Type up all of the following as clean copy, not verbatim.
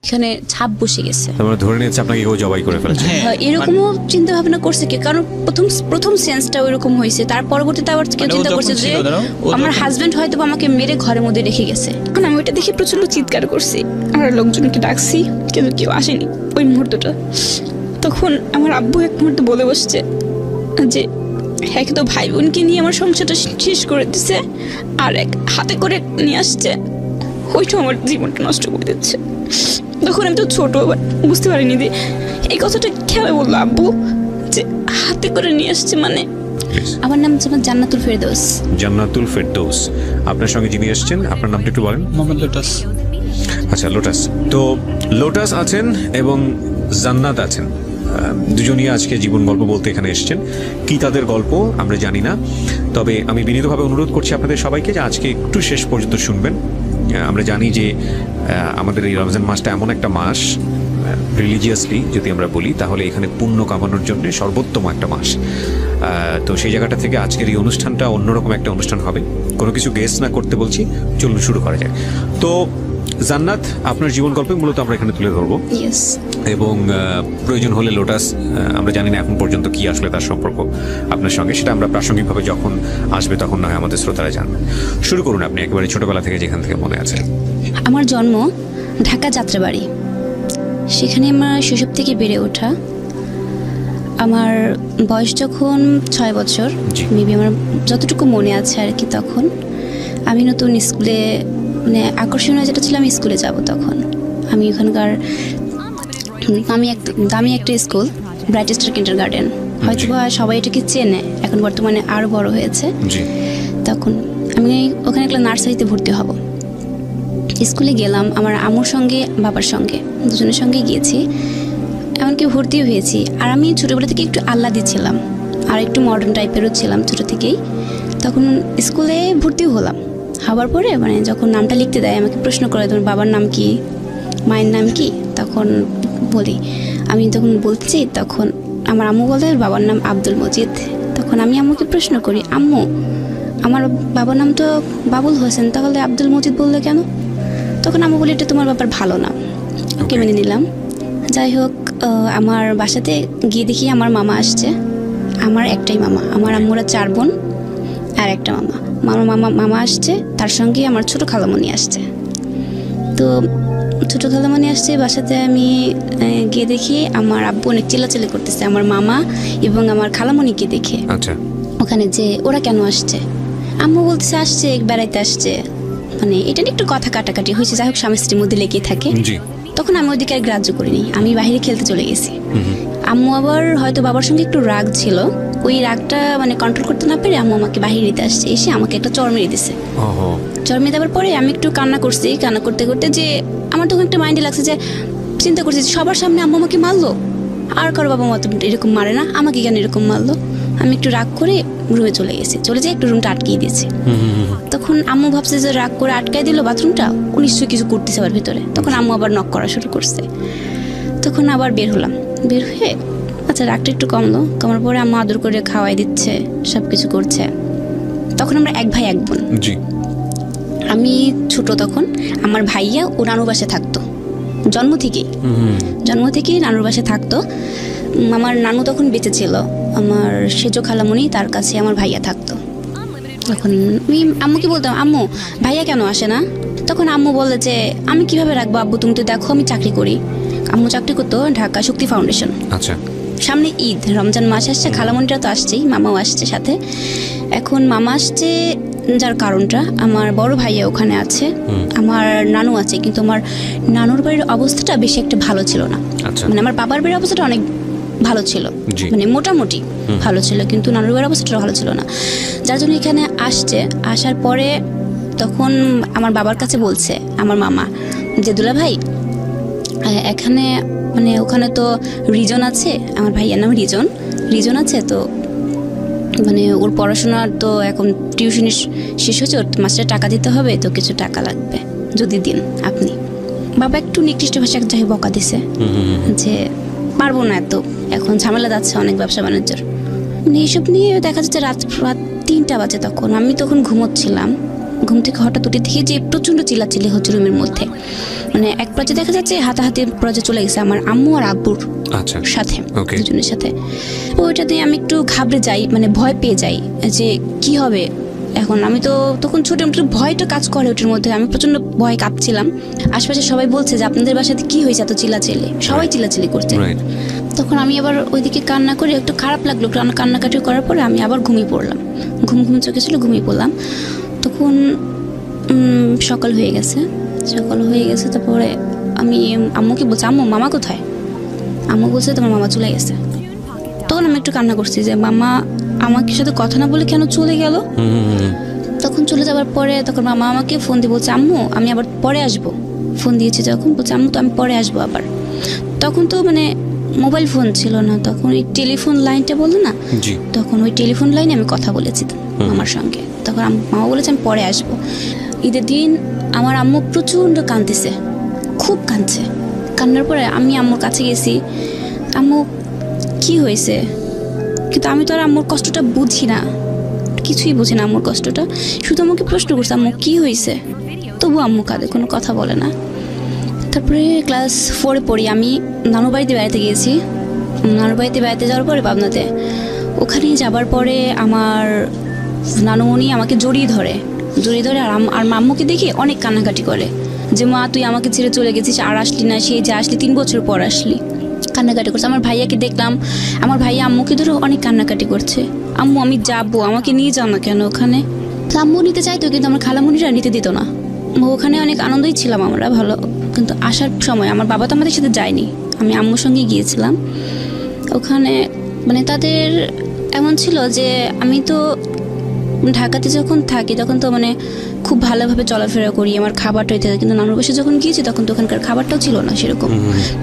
এখানে ছাপ বসে গেছে। তোমরা ধরে নিয়েছে আপনাকে কেউ জবাই করে ফেলেছে। এরকমও চিন্তা ভাবনা করছে কি, কারণ প্রথম সেন্সটা ওইরকম হয়েছে, তার পরবর্তীতে আবার কেউ চিন্তা করছে যে আমার হাজবেন্ড হয়তো আমাকে মেরে ঘরের মধ্যে রেখে গেছে। এখন আমি ওইটা দেখে প্রচন্ড চিৎকার করছি, আমরা লোকজনকে ডাকছি কিন্তু কেউ আসেনি ওই মুহূর্তটা। তখন আমার আব্বু এক মুহূর্তে বলে বসছে যে এক তো ভাই বোনকে নিয়ে আমার সংসারটা শেষ করে দিচ্ছে, আর এক হাতে করে নিয়ে আসছে, ওইটা আমার জীবনটা নষ্ট করে দিচ্ছে। তখন আমি তো ছোট, বুঝতে পারিনি যে এই কথাটা খেয়াল বললো আব্বু যে হাতে করে নিয়ে আসছে মানে। আমার নাম হচ্ছে জান্নাতুল ফেরদৌস। জান্নাতুল ফেরদৌস। আপনার সঙ্গে যিনি এসেছেন আপনার নামটা একটু বলেন। মোহাম্মদ লোটাস। আচ্ছা, লোটাস। তো লোটাস আছেন এবং জান্নাত আছেন, দুজনই আজকে জীবন গল্প বলতে এখানে এসেছেন। কি তাদের গল্প আমরা জানি না, তবে আমি বিনীতভাবে অনুরোধ করছি আপনাদের সবাইকে যে আজকে একটু শেষ পর্যন্ত শুনবেন। আমরা জানি যে আমাদের এই রমজান মাসটা এমন একটা মাস, রিলিজিয়াসলি যদি আমরা বলি তাহলে এখানে পুণ্য কামানোর জন্য সর্বোত্তম একটা মাস। তো সেই জায়গাটা থেকে আজকের এই অনুষ্ঠানটা অন্যরকম একটা অনুষ্ঠান হবে। কোনো কিছু গেস না করতে বলছি, চলুন শুরু করা যায়। তো জান্নাত, আপনার জীবন গল্পে মূলত আমরা এখানে তুলে ধরবো এবং প্রয়োজন হলে লোটাস, আমরা জানি না এখন পর্যন্ত কি আসলে তার সম্পর্ক আপনার সঙ্গে, সেটা আমরা প্রাসঙ্গিকভাবে যখন আসবে তখন না হয় আমাদের শ্রোতারা জানবেন। শুরু করুন আপনি একেবারে ছোটবেলা থেকে যেখান থেকে মনে আছে। আমার জন্ম ঢাকা যাত্রাবাড়ি, সেখানে আমার শৈশব থেকে বেড়ে ওঠা। আমার বয়স যখন 6 বছর, মেবি আমার যতটুকু মনে আছে আর কি, তখন আমি নতুন স্কুলে, মানে আকর্ষণীয় যেটা ছিল আমি স্কুলে যাব। তখন আমি ওখানকার দামি একটা স্কুল, ব্রাইট স্টার কিন্ডারগার্টেন, হয়তো বা সবাই এটাকে চেনে, এখন বর্তমানে আরও বড় হয়েছে। তখন আমি ওখানে একটা নার্সারিতে ভর্তি হব। স্কুলে গেলাম আমার আম্মুর সঙ্গে বাবার সঙ্গে, দুজনের সঙ্গে গিয়েছি, এমনকি ভর্তিও হয়েছি। আর আমি ছোটোবেলা থেকে একটু আহ্লাদি ছিলাম আর একটু মডার্ন টাইপেরও ছিলাম ছোটো থেকেই। তখন স্কুলে ভর্তিও হলাম, হওয়ার পরে মানে যখন নামটা লিখতে দেয় আমাকে প্রশ্ন করে তোমার বাবার নাম কি, মায়ের নাম কি। তখন বলি, আমি তখন বলছি, তখন আমার আম্মু বলে বাবার নাম আব্দুল মজিদ। তখন আমি আম্মুকে প্রশ্ন করি, আম্মু আমার বাবার নাম তো বাবুল হোসেন, তাহলে আব্দুল মজিদ বললে কেন? তখন আম্মু বলে এটা তোমার বাবার ভালো নাম, ওকে মেনে নিলাম। যাই হোক, আমার বাসাতে গিয়ে দেখি আমার মামা আসছে। আমার একটাই মামা, আমার আম্মুরা 4 বোন আর একটা মামা আসছে, তার সঙ্গে আমার ছোট খালামণি আসছে। তো ছোট খালামণি আসছে বাসাতে, আমি গিয়ে দেখি আমার আব্বু অনেক চিল্লাচিল্লি করতেছে আমার মামা এবং আমার খালামণিকে দেখে। আচ্ছা, ওখানে যে ওরা কেন আসছে, আম্মু বলতেছে আসছে বেড়াইতে আসছে, মানে এটা নিয়ে একটু কথা কাটাকাটি হয়েছে। যাই হোক, স্বামী স্ত্রীর মধ্যে লেগে থাকে। তখন আমি ওইদিকে আর গ্রাহ্য করিনি, আমি বাইরে খেলতে চলে গেছি। আম্মু আবার হয়তো বাবার সঙ্গে একটু রাগ ছিল, ওই রাগটা মানে কন্ট্রোল করতে না পেরে আম্মু আমাকে বাহিরে নিতে আসছে, এসে আমাকে একটা চড় মেরে দিছে। চড় মেরে দেওয়ার পরে আমি একটু কান্না করছি, কান্না করতে করতে যে আমার তখন একটা মাইন্ডে লাগছে যে চিন্তা করছি সবার সামনে আম্মু আমাকে মারলো, আর কারো বাবা মতো এরকম মারে না, আমাকে কেন এরকম মারলো। আমি একটু রাগ করে রুমে চলে গেছি, চলে যেয়ে একটু রুমটা আটকিয়ে দিয়েছি। তখন আম্মু ভাবছে যে রাগ করে আটকাই দিল বাথরুমটা, ও নিশ্চয়ই কিছু করতেছে আবার ভিতরে। তখন আম্মু আবার নক করা শুরু করছে। তখন আবার বের হলাম, বের হয়ে আচ্ছা রাগটা একটু কমলো, কমার পরে আম্মু আদর করে খাওয়াই দিচ্ছে, সব কিছু করছে। তখন আমরা 1 ভাই 1 বোন। আমি ছোট তখন, আমার ভাইয়া ও নানুর বাসায় থাকতো জন্ম থেকেই নানুর বাসায় থাকতো। আমার নানু তখন বেঁচে ছিল, আমার সেজ খালামণি, তার কাছে আমার ভাইয়া থাকতো। তখন আমি আম্মুকে বলতাম, আম্মু ভাইয়া কেন আসে না? তখন আম্মু বলে যে আমি কিভাবে রাখবো আব্বু, তুমি তো দেখো আমি চাকরি করি। আম্মু চাকরি করতো ঢাকা শক্তি ফাউন্ডেশন। আচ্ছা, সামনে ঈদ, রমজান মাস আসছে, খালামণিটা তো আসছেই, মামাও আসছে সাথে। এখন মামা আসছে যার কারণটা, আমার বড় ভাইয়া ওখানে আছে, আমার নানু আছে, কিন্তু আমার নানুর বাড়ির অবস্থাটা বেশি একটা ভালো ছিল না। মানে আমার বাবার বাড়ির অবস্থাটা অনেক ভালো ছিল, মানে মোটামুটি ভালো ছিল, কিন্তু নানুর বাড়ির অবস্থাটা ভালো ছিল না। যার জন্য এখানে আসছে, আসার পরে তখন আমার বাবার কাছে বলছে আমার মামা যে দুলা ভাই এখানে মানে ওখানে তো রিজন আছে, আমার ভাইয়ার নাম রিজন আছে, তো মানে ওর পড়াশোনার তো এখন টিউশনি শেষ হয়েছে, ওর মাস্টার টাকা দিতে হবে, তো কিছু টাকা লাগবে, যদি দিন আপনি। বাবা একটু নিকৃষ্ট ভাষা যাই বকা দিছে যে পারবো না, এত এখন ঝামেলা যাচ্ছে অনেক ব্যবসা বাণিজ্যের। এইসব নিয়ে দেখা যাচ্ছে রাত 3টা বাজে, তখন আমি ঘুমোচ্ছিলাম, ঘুম থেকে হঠাৎ উঠে দেখি যে প্রচণ্ড চিল্লাচিল্লি হচ্ছে রুমের মধ্যে। মানে এক পর্যায়ে দেখা যাচ্ছে হাতাহাতি পর্যায়ে চলে গেছে আমার আম্মু আর আব্বুর সাথে, দুজনের সাথে। ওইটাতে আমি একটু ঘাবড়ে যাই, মানে ভয় পেয়ে যাই যে কি হবে এখন। আমি তো তখন ছোট, একটু ভয়টা কাজ করে ওটার মধ্যে। আমি প্রচণ্ড ভয় কাঁপছিলাম। আশপাশে সবাই বলছে যে আপনাদের বাসাতে কি হয়েছে, এত চিল্লাচিল্লি, সবাই চিল্লাচিল্লি করছে। তখন আমি আবার ওইদিকে কান্না করে একটু খারাপ লাগলো, কান্নাকাটি করার পরে আমি আবার ঘুমিয়ে পড়লাম। ঘুম চোখে ছিল, ঘুমিয়ে পড়লাম। তখন সকাল হয়ে গেছে। তারপরে আমি আম্মুকে বলছি, আম্মু মামা কোথায়? আম্মু বলছে তোমার মামা চলে গেছে। তখন আমি একটু কান্না করছি যে মামা আমাকে সাথে কথা না বলে কেন চলে গেল। তখন চলে যাওয়ার পরে তখন মামা আমাকে ফোন দিয়ে বলছে, আম্মু আমি আবার পরে আসবো। ফোন দিয়েছে যখন, বলছে আম্মু তো আমি পরে আসবো আবার। তখন তো মানে মোবাইল ফোন ছিল না, তখন ওই টেলিফোন লাইনটা বললো না, তখন ওই টেলিফোন লাইনে আমি কথা বলেছি মামার সঙ্গে। তখন মামা বলেছে আমি পরে আসবো। ঈদের দিন আমার আম্মু প্রচণ্ড কাঁদতেছে, খুব কাঁদছে। কান্নার পরে আমি আম্মুর কাছে গেছি, আম্মু কি হয়েছে? কিন্তু আমি তো আর আম্মুর কষ্টটা বুঝি না, কিছুই বুঝি না আম্মুর কষ্টটা। শুধু আমাকে প্রশ্ন করছে আম্মু কি হয়েছে, তবু আম্মু কাঁদে, কোনো কথা বলে না। তারপরে ক্লাস 4-এ পড়ি, আমি নানু বাড়িতে বেড়াতে গিয়েছি। নানু বাড়িতে বেড়াতে যাওয়ার পরে পাবনাতে, ওখানে যাবার পরে আমার নানুমণি আমাকে জড়িয়ে ধরে আর আম্মুকে দেখে অনেক কান্নাকাটি করে যে মা তুই আমাকে ছেড়ে চলে গেছিস, আর আসলি না, সেই যে আসলি 3 বছর পর আসলি। কান্নাকাটি করছে। আমার ভাইয়াকে দেখলাম, আমার ভাইয়া আম্মুকে ধরে অনেক কান্নাকাটি করছে, আম্মু আমি যাবো, আমাকে নিয়ে যাও না কেন ওখানে। তো আম্মু নিতে চাইতো, কিন্তু আমার খালামণিরা নিতে দিত না। ওখানে অনেক আনন্দই ছিলাম আমরা, ভালো। কিন্তু আসার সময় আমার বাবা তো আমাদের সাথে যায়নি, আমি আম্মুর সঙ্গে গিয়েছিলাম। ওখানে মানে তাদের এমন ছিল যে আমি তো ঢাকাতে যখন থাকি তখন তো মানে খুব ভালোভাবে চলাফেরা করি, আমার খাবারটা হইতে, কিন্তু নানুর বাসায় যখন গিয়েছি তখন তো ওখানকার খাবারটাও ছিল না সেরকম।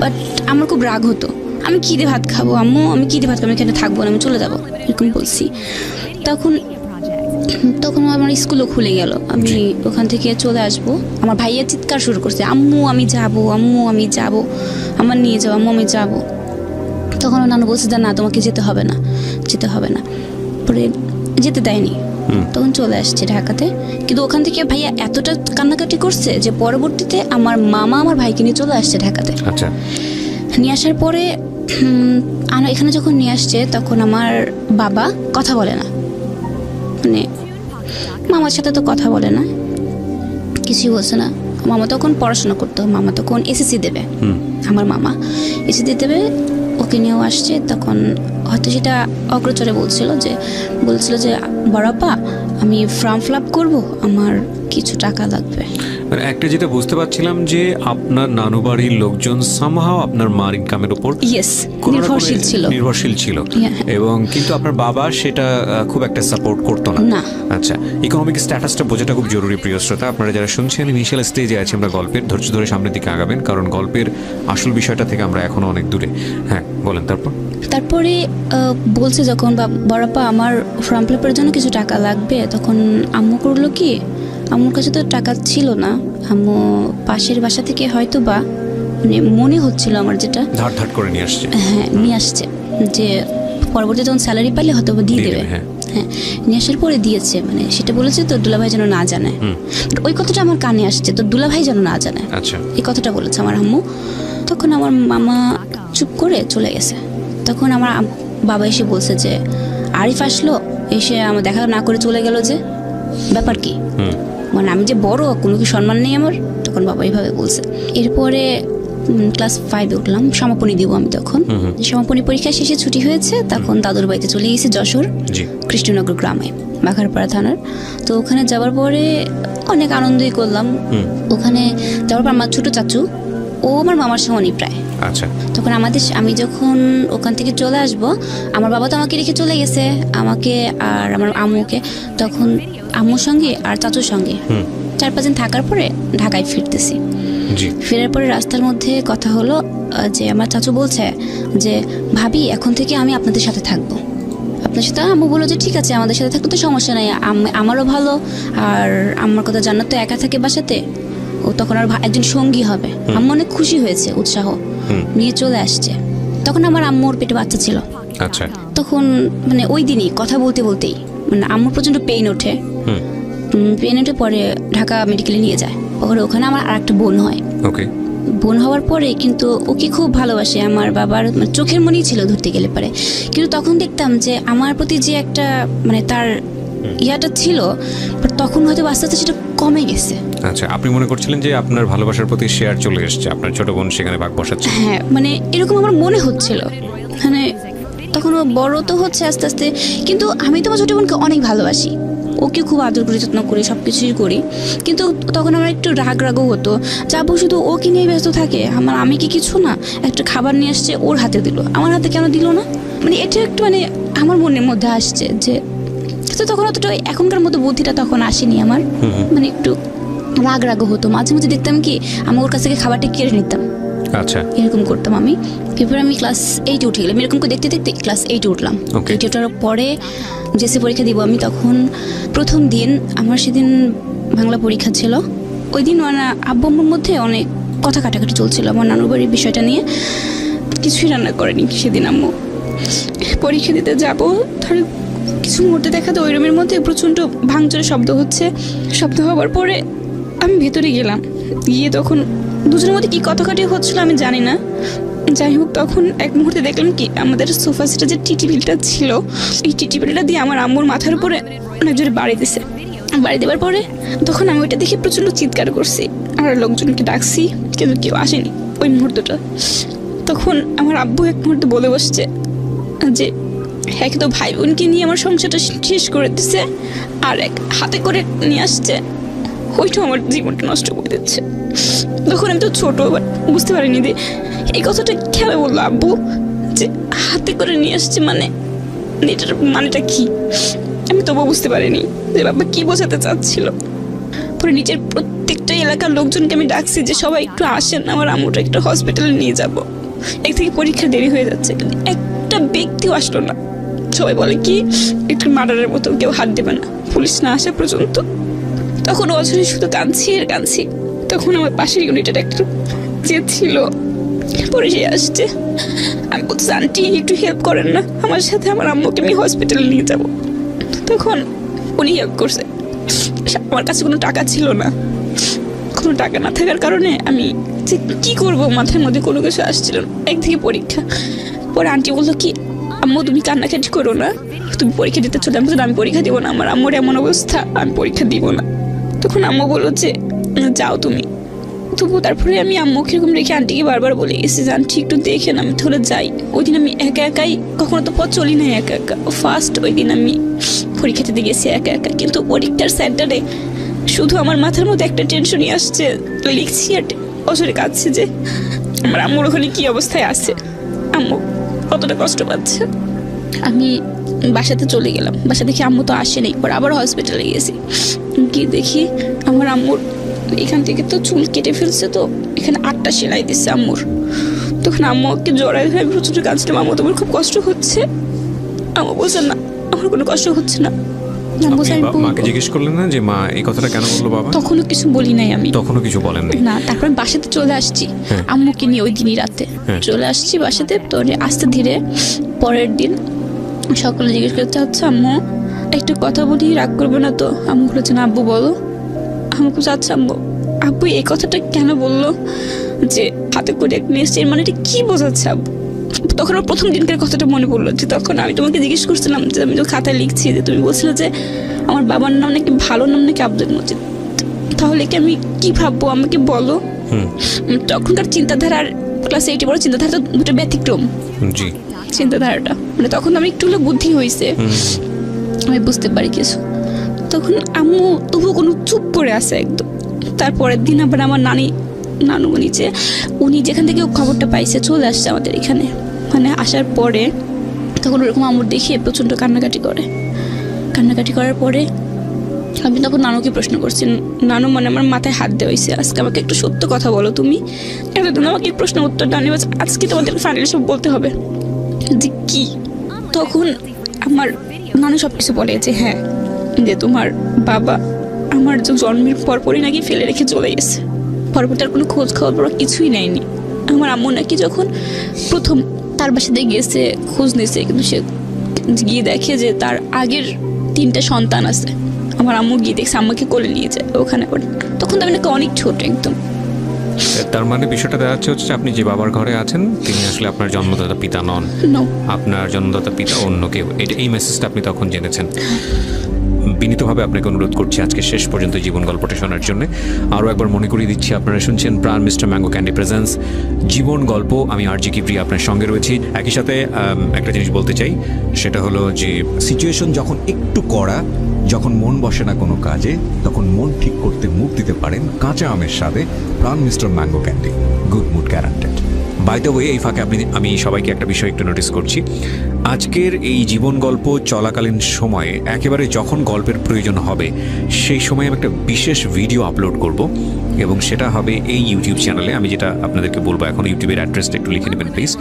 বাট আমার খুব রাগ হতো, আমি কী দিয়ে ভাত খাবো আম্মু, আমি কী দিয়ে ভাত খাবো, আমি এখানে থাকবো না, আমি চলে যাবো, এরকম বলছি। তখন আমার স্কুলও খুলে গেল, আমি ওখান থেকে চলে আসবো। আমার ভাইয়া চিৎকার শুরু করছে, আম্মু আমি যাবো, আম্মু আমি যাবো, আমার নিয়ে যাবো, আম্মু আমি যাবো। তখন নানু বলছে যে না তোমাকে যেতে হবে না। পরে যেতে দেয়নি, তখন চলে আসছে ঢাকাতে। কিন্তু ওখান থেকে ভাইয়া এতটা কান্নাকাটি করছে যে পরবর্তীতে আমার মামা আমার ভাইকে নিয়ে চলে আসছে ঢাকাতে। আচ্ছা, নিয়ে আসার পরে এখানে যখন নিয়ে আসছে তখন আমার বাবা কথা বলে না, মানে মামার সাথে তো কথা বলে না, কিছুই বলছে না। মামা তখন পড়াশোনা করতো, মামা তখন এসএসসি দেবে, আমার মামা এসএসসি দেবে, ওকে নিয়েও আসছে। তখন হয়তো সেটা অগ্রচরে বলছিল যে বড়াপা আমি ফর্ম ফিল আপ করবো, আমার কিছু টাকা লাগবে। মানে একটা যেটা বুঝতে পারছিলাম যে আপনার নানু বাড়ির লোকজন সামহাও আপনার মার ইনকামের উপর নির্ভরশীল ছিল, এবং কিন্তু আপনার বাবা সেটা খুব একটা সাপোর্ট করতো না। আচ্ছা, ইকোনমিক স্ট্যাটাসটা বোঝাটা খুব জরুরি। প্রিয় শ্রোতা, আপনারা যারা শুনছেন, ইনিশিয়াল স্টেজে আছে আমরা গল্পের, ধৈর্য ধরে সামনের দিকে আগাবেন, কারণ গল্পের আসল বিষয়টা থেকে আমরা এখনো অনেক দূরে। হ্যাঁ বলেন। তারপরে বলছে যখন বড়াপা আমার ফর্ম ফিল আপের জন্য কিছু টাকা লাগবে, তখন আম্মু করলো কি, আম্মুর কাছে তো টাকা ছিল না, আম্মু পাশের বাসা থেকে হয়তো বা মানে মনে হচ্ছিল আমার যেটা ধার করে নিয়ে আসছে। হ্যাঁ, নিয়ে আসছে, যে পরবর্তীতে যখন স্যালারি পাইলে হয়তো দিয়ে দেবে। হ্যাঁ, নিয়ে আসার পরে দিয়েছে, মানে সেটা বলেছে তোর দুলাভাই যেন না জানে। ওই কথাটা আমার কানে আসছে, তোর দুলাভাই যেন না জানে, এই কথাটা বলেছে আমার আম্মু। তখন আমার মামা চুপ করে চলে গেছে। তখন আমার বাবা এসে বলছে যে আরিফ আসলো, এসে আমার দেখা না করে চলে গেল, যে ব্যাপার কি, মানে আমি যে বড়, কোনো কি সম্মান নেই আমার? তখন বাবা এইভাবে বলছে। এরপরে ক্লাস 5-এ উঠলাম, সমাপনী দিব আমি। তখন সমাপনী পরীক্ষা শেষে ছুটি হয়েছে, তখন দাদুর বাড়িতে চলে গেছি যশোর কৃষ্ণনগর গ্রামে, বাঘারপাড়া থানার। তো ওখানে যাওয়ার পরে অনেক আনন্দই করলাম। ওখানে যাওয়ার পর আমার ছোট চাচু, ও আমার মামার সমানই প্রায়। আচ্ছা, তখন আমি যখন ওখান থেকে চলে আসব, আমার বাবা তো আমাকে রেখে চলে গেছে, আমাকে আর আমার আম্মুকে। তখন আম্মুর সঙ্গে আর চাচুর সঙ্গে 4-5 দিন থাকার পরে ঢাকায় ফিরতেছি। ফেরার পরে রাস্তার মধ্যে কথা হলো যে আমার চাচু বলছে যে ভাবি এখন থেকে আমি আপনাদের সাথে থাকবো, আপনার সাথে। আম্মু বললো যে ঠিক আছে, আমাদের সাথে থাকলে তো সমস্যা নাই, আমারও ভালো, আর আমার কথা জান্নাত তো একা থাকে বাসাতে, ও তখন আর একজন সঙ্গী হবে। আম্মু অনেক খুশি হয়েছে, উৎসাহ নিয়ে চলে আসছে। তখন আমার আম্মুর পেটে বাচ্চা ছিল। আচ্ছা, তখন মানে ওই দিনই কথা বলতেই মানে আম্মুর প্রচন্ড পেইন ওঠে। প্রেগনেন্টে পরে ঢাকা মেডিকেলে নিয়ে যায়। পরে ওখানে আমার আর একটা বোন হয়। ওকে। বোন হওয়ার পরে কিন্তু ওকে খুব ভালোবাসে আমার বাবার, মানে চোখের মনেই ছিল ধরতে গেলে পারে। কিন্তু তখন দেখতাম যে আমার প্রতি যে একটা মানে তার ইয়াটা ছিল, বাট তখন হয়তো আস্তে আস্তে সেটা কমে গেছে। আচ্ছা, আপনি মনে করছিলেন যে আপনার ভালোবাসার প্রতি শেয়ার চলে এসেছে, আপনার ছোট বোন সেখানে ভাগ বসাচ্ছে? হ্যাঁ, মানে এরকম আমার মনে হচ্ছিল। মানে তখন ও বড় তো হচ্ছে আস্তে আস্তে, কিন্তু আমি তো আমার ছোট বোনকে অনেক ভালোবাসি, ওকে খুব আদর করে যত্ন করি, সব কিছুই করি। কিন্তু তখন আমার একটু রাগও হতো, যাবো শুধু ওকে নিয়ে ব্যস্ত থাকে। আমি কি কিছু না, একটা খাবার নিয়ে আসছে ওর হাতে দিল, আমার হাতে কেন দিল না? মানে এটা একটু মানে আমার মনের মধ্যে আসছে যে, তো তখন অতটা এখনকার মতো বুদ্ধিটা তখন আসেনি আমার। মানে একটু রাগও হতো, মাঝে মাঝে দেখতাম কি আমি ওর কাছ থেকে খাবারটা কেড়ে নিতাম। আচ্ছা, এরকম করতাম আমি। এরপর আমি ক্লাস 8-এ উঠে গেলাম, এরকম করে দেখতে দেখতে ক্লাস 8-এ উঠলাম। 8-এ ওঠার পরে জেসি পরীক্ষা দিব আমি। তখন প্রথম দিন আমার সেদিন বাংলা পরীক্ষা ছিল। ওই দিন আব্বু আম্মুর মধ্যে অনেক কথা কাটাকাটি চলছিল আমার নানুর বাড়ির বিষয়টা নিয়ে। কিছুই রান্না করেনি সেদিন আম্মু। পরীক্ষা দিতে যাবো, ধর কিছু মুহূর্তে দেখা তো ওই রুমের মধ্যে প্রচণ্ড ভাঙচুরের শব্দ হচ্ছে। শব্দ হওয়ার পরে আমি ভেতরে গেলাম, গিয়ে তখন দুজনের মধ্যে কি কথাকাটি হচ্ছিল আমি জানি না। যাই হোক, তখন এক মুহূর্তে দেখলাম কি আমাদের সোফা সেটে যে টিটিপিলটা ছিল, এই টিটিপিলটা দিয়ে আমার আম্মুর মাথার উপরে অনেক জোরে বাড়ি দিছে। বাড়ি দেওয়ার পরে তখন আমি ওইটা দেখে প্রচণ্ড চিৎকার করছি আর লোকজনকে ডাকছি, কিন্তু কেউ আসেনি ওই মুহূর্তটা। তখন আমার আব্বু এক মুহূর্তে বলে বসছে যে হ্যাঁ, তো ভাই বোনকে নিয়ে আমার সংসারটা শেষ করে দিচ্ছে, আর এক হাতে করে নিয়ে আসছে, ওইটা আমার জীবনটা নষ্ট করে দিচ্ছে। তখন আমি তো ছোট, বুঝতে পারিনি যে এই কথাটা কেন বললো আব্বু, যে হাতে করে নিয়ে আসছে, মানে এটার মানেটা কি? আমি তবুও বুঝতে পারিনি যে বাবা কি বোঝাতে চাচ্ছিল। পরে নিজের প্রত্যেকটা এলাকার লোকজনকে আমি ডাকছি যে সবাই একটু আসেন, আমার আম্মুটা একটু হসপিটালে নিয়ে যাব, এক থেকে পরীক্ষা দেরি হয়ে যাচ্ছে। কিন্তু একটা ব্যক্তিও আসলো না। সবাই বলে কি একটু মার্ডারের মতো কেউ হাত দেবে না পুলিশ না আসা পর্যন্ত। তখন অঝরে শুধু কাঁদছি আর কাঁদছি। তখন আমার পাশের ইউনিটের একটা যে ছিল, পরে সে আসছে। আমি বলছি আন্টি একটু হেল্প করেন না আমার সাথে, আমার আম্মুকে আমি হসপিটালে নিয়ে যাব। তখন উনি হেল্প করছে। আমার কাছে কোনো টাকা ছিল না, কোনো টাকা না থাকার কারণে আমি যে কী করবো মাথার মধ্যে কোনো কিছু আসছিল না। একদিকে পরীক্ষা। পরে আন্টি বললো কি আম্মু তুমি কান্নাকাটি করো না, তুমি পরীক্ষা দিতে চলে। আমি পরীক্ষা দিব না, আমার আম্মুর এমন অবস্থা, আমি পরীক্ষা দিব না। তখন আম্মু বললো যে যাও তুমি। তবু তারপরে আমি আম্মুকে এরকম রেখে আন্টিকে বারবার বলে গেছি যে আন্টি একটু দেখেন, আমি তাহলে যাই। ওই দিন আমি একা একাই, কখনো তো পথ চলি না একা একা। ফার্স্ট ওই দিন আমি পরীক্ষা দিতে গেছি একা একা। কিন্তু পরীক্ষার সেন্টারে শুধু আমার মাথার মধ্যে একটা টেনশনই আসছে, লিখছি আর অসরে কাঁদছি যে আমার আম্মুর ওখানে কী অবস্থায় আছে, আম্মু কতটা কষ্ট পাচ্ছে। আমি বাসাতে চলে গেলাম, বাসা দেখি আম্মু তো আসেনি। পর আবার হসপিটালে গেছি, গিয়ে দেখি আমার আম্মুর এখান থেকে তো চুল কেটে ফেলছে, তো এখানে 8টা সেলাই দিচ্ছে আম্মুর। তখন আম্মুকে জড়াই হয়ে প্রচুর কাঁদছিলাম, আম্মু তোমার খুব কষ্ট হচ্ছে। আম্মু বলছে না আমার কোনো কষ্ট হচ্ছে না। মাকে জিজ্ঞেস করলেন না যে মা এই কথাটা কেন বললো বাবা? তখনও কিছু বলি নাই আমি। তখনও কিছু বলেননি না। তারপরে বাসাতে চলে আসছি আম্মুকে নিয়ে, ওই দিনই রাতে চলে আসছি বাসাতে। তো আস্তে ধীরে পরের দিন সকালে জিজ্ঞেস করতে হচ্ছে আম্মু একটা কথা বলি, রাগ করবে না তো? আম্মু বলেছে না আব্বু বলো। আমাকে আচ্ছা আম্মু, আব্বু এই কথাটা কেন বললো যে হাতে করে নিয়ে এসছে, মানে এটা কি বোঝাচ্ছে আব্বু? তখন আমার প্রথম দিনকার কথাটা মনে পড়লো যে তখন আমি তোমাকে জিজ্ঞেস করছিলাম যে আমি তো খাতায় লিখছি যে তুমি বলছিলে যে আমার বাবার নাম নাকি ভালো নাম নাকি আব্দুল মজিদ, তাহলে কি আমি কি ভাববো আমাকে বলো। তখনকার চিন্তাধারার ক্লাস 8-এ বড় চিন্তাধারা তো দুটো ব্যতিক্রম চিন্তাধারাটা। মানে তখন আমি একটু হলে বুদ্ধি হয়েছে, আমি বুঝতে পারি কিছু। তখন আম্মু তবুও কোনো চুপ করে আছে একদম। তারপরের দিন আবার আমার নানু নিচে, উনি যেখান থেকে খবরটা পাইছে চলে আসছে আমাদের এখানে। মানে আসার পরে তখন ওরকম আম্মুর দেখিয়ে প্রচণ্ড কান্নাকাটি করার পরে আমি তখন নানুকে প্রশ্ন করছি, নানু মানে আমার মাথায় হাত দেওয়াইছে, আজকে আমাকে একটু সত্য কথা বলো, তুমি এতদিন আমাকে প্রশ্ন উত্তরটা নিয়ে আজকে তোমাদের ফাইনালি সব বলতে হবে যে কি। তখন আমার নানু সব কিছু বলে যে হ্যাঁ, যে তোমার বাবা আমার জন্মের পরপরই নাকি ফেলে রেখে চলে গেছে, পরপর তার কোনো খোঁজ খবর কিছুই নেয়নি। আমার আম্মু নাকি যখন প্রথম তার বাসাতে গিয়েছে খোঁজ নিয়েছে, কিন্তু সে গিয়ে দেখে যে তার আগের 3টা সন্তান আছে আমার আম্মু গিয়ে দেখছে, আম্মাকে কোলে নিয়ে যায় ওখানে পড়ে। তখন তো আমি নাকি অনেক ছোট একদম। তার মানে বিষয়টা দেখা যাচ্ছে হচ্ছে আপনি যে বাবার ঘরে আছেন তিনি আসলে আপনার জন্মদাতা পিতা নন, আপনার জন্মদাতা পিতা অন্য কেউ। এই মেসেজটা আপনি তখন জেনেছেন। বিনীতভাবে আপনাকে অনুরোধ করছি আজকে শেষ পর্যন্ত জীবন গল্পটা শোনার জন্য। আরও একবার মনে করিয়ে দিচ্ছি, আপনারা শুনছেন প্রাণ মিস্টার ম্যাঙ্গো ক্যান্ডি প্রেজেন্স জীবন গল্প। আমি আরজি কিপ্রিয়া আপনার সঙ্গে রয়েছি। একই সাথে একটা জিনিস বলতে চাই, সেটা হলো যে সিচুয়েশন যখন একটু কড়া, যখন মন বসে না কোনো কাজে, তখন মন ঠিক করতে মুখ দিতে পারেন কাঁচা আমের স্বাদে Pran mister mango candy, good mood guaranteed. By the way, এই ফাঁকে আমি সবাইকে একটা বিষয় একটু নোটিস করছি। আজকের এই জীবন গল্প চলাকালীন সময়ে একেবারে যখন গল্পের প্রয়োজন হবে সেই সময় আমি একটা বিশেষ ভিডিও আপলোড করব, এবং সেটা হবে এই ইউটিউব চ্যানেলে। আমি যেটা আপনাদেরকে বলবো এখন, ইউটিউবের অ্যাড্রেসটা একটু লিখে নেবেন প্লিজ,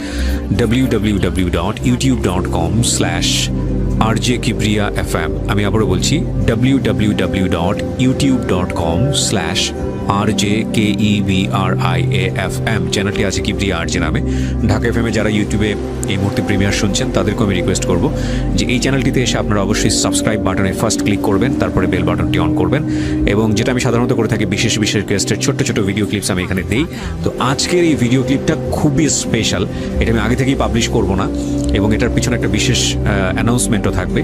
www.youtube.com/RJKibriyaFM। আমি আবারও বলছি www.youtube.com/RJKEBRIAFM। চ্যানেলটি আছে কিপ্রিয়া আরজে নামে। ঢাকা এফএমে যারা ইউটিউবে এই মুহূর্তে প্রিমিয়ার শুনছেন তাদেরকেও আমি রিকোয়েস্ট করব যে এই চ্যানেলটিতে এসে আপনারা অবশ্যই সাবস্ক্রাইব বাটনে ফার্স্ট ক্লিক করবেন, তারপরে বেল বাটনটি অন করবেন। এবং যেটা আমি সাধারণত করে থাকি, বিশেষ বিশেষ গেস্টের ছোট্ট ছোট ভিডিও ক্লিপস আমি এখানে দিই। তো আজকের এই ভিডিও ক্লিপটা খুবই স্পেশাল। এটা আমি আগে থেকেই পাবলিশ করব না, এবং এটার পিছনে একটা বিশেষ অ্যানাউন্সমেন্টও থাকবে।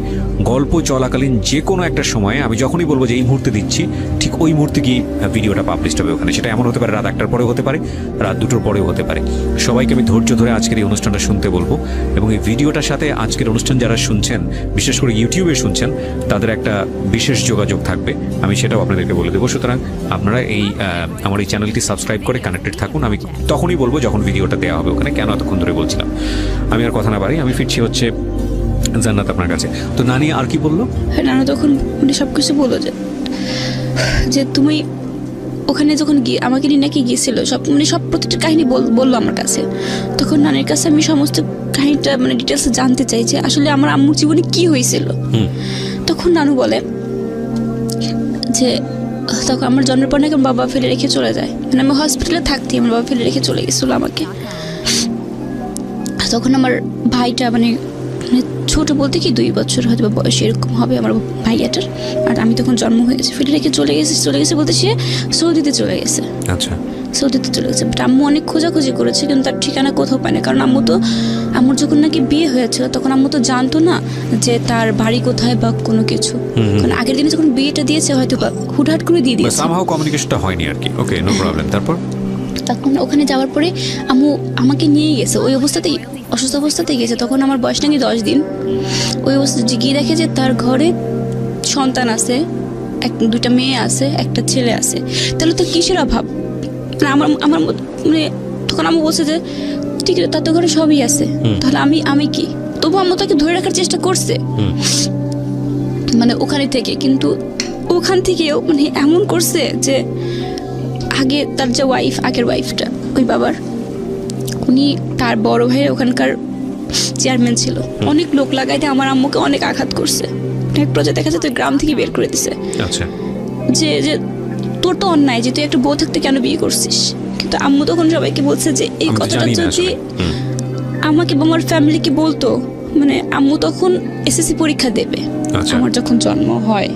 গল্প চলাকালীন যে কোনো একটা সময়ে আমি যখনই বলবো যে এই মুহূর্তে দিচ্ছি, ঠিক ওই মুহূর্তে গিয়ে ভিডিওটা পাবলিশ হবে ওখানে। সেটা এমন হতে পারে রাত 1টার পরেও হতে পারে, রাত 2টোর পরেও হতে পারে। সবাইকে আমি ধৈর্য ধরে আজকের এই অনুষ্ঠানটা শুনতে বলবো, এবং এই ভিডিওটার সাথে আজকের অনুষ্ঠান যারা শুনছেন, বিশেষ করে ইউটিউবে শুনছেন, তাদের একটা বিশেষ যোগাযোগ থাকবে, আমি সেটাও আপনাদেরকে বলে দেবো। সুতরাং আপনারা আমার এই চ্যানেলটি সাবস্ক্রাইব করে কানেক্টেড থাকুন। আমি তখনই বলবো যখন ভিডিওটা দেওয়া হবে ওখানে। কেন এতক্ষণ ধরে বলছিলাম, আমি আর কথা না বাড়ি, আমি ফিরছি হচ্ছে জান্নাত আপনার কাছে। তো নানি আর কি বললো? হ্যাঁ, নানা তখন মানে সব কিছু বললো যে তুমি ওখানে যখন গিয়ে আমাকে নিয়ে নাকি গিয়েছিল, সব প্রতিটা কাহিনী বললো আমার কাছে। তখন নানির কাছে আমি সমস্ত কাহিনীটা মানে ডিটেলস জানতে চাই যে আসলে আমার আম্মুর জীবনে কি হয়েছিল। তখন নানু বলে যে তখন আমার জন্মের পর নাকি বাবা ফেলে রেখে চলে যায়, মানে আমি হসপিটালে থাকতে আমার বাবা ফেলে রেখে চলে গেছিলো আমাকে। তখন আমার ভাইটা মানে ছোট বলতে কি 2 বছর হয়তো বা বয়স এরকম হবে আমার ভাইয়াটার, আর আমি তখন জন্ম হয়েছে। ফেলে রেখে চলে গেছে বলতে সে সৌদিতে চলে গেছে। আচ্ছা, সৌদিতে চলে গেছে। বাট আম্মু অনেক খোঁজাখুঁজি করেছে, কিন্তু তার ঠিকানা কোথাও পায় না। কারণ আম্মুর যখন নাকি বিয়ে হয়েছিল তখন আম্মু তো জানতো না যে তার বাড়ি কোথায় বা কোনো কিছু। কারণ আগের দিনে যখন বিয়েটা দিয়েছে হয়তো বা হুটহাট করে দিয়ে দিয়েছে, সামহাউ কমিউনিকেশনটা হয়নি আর কি। ওকে, নো প্রবলেম। তারপর তখন ওখানে যাওয়ার পরে আম্মু আমাকে নিয়ে গেছে, ওই অবস্থাতেই অসুস্থ অবস্থাতেই গেছে। তখন আমার বয়স নাকি 10 দিন। ওই অবস্থা গিয়ে দেখে যে তার ঘরে সন্তান আছে, 2টা মেয়ে আছে, একটা ছেলে আছে। তাহলে তো কিসের অভাব? আমার মানে তখন আম্মু বলছে যে ঠিক আছে, তার তো ঘরে সবই আছে, তাহলে আমি কি? তবু আম্মু তাকে ধরে রাখার চেষ্টা করছে মানে ওখানে থেকে, কিন্তু ওখান থেকেও মানে এমন করছে যে আগে তার যে আগের ওয়াইফটা ওই বাবার, উনি তার বড় ভাইয়ের ওখানকার চেয়ারম্যান ছিল। অনেক লোক লাগাইতে আমার আম্মুকে অনেক আঘাত করছে। এক পর্যায়ে দেখা যাচ্ছে গ্রাম থেকে বের করে দিছে। আচ্ছা, যে তোর তো অন্যায় যে তুই একটা বউ থাকতে কেন বিয়ে করছিস। কিন্তু আম্মু তখন সবাইকে বলছে যে এই কথাটা যদি আমাকে বা আমার ফ্যামিলিকে বলতো, মানে আম্মু তখন এসএসসি পরীক্ষা দেবে আমার যখন জন্ম হয়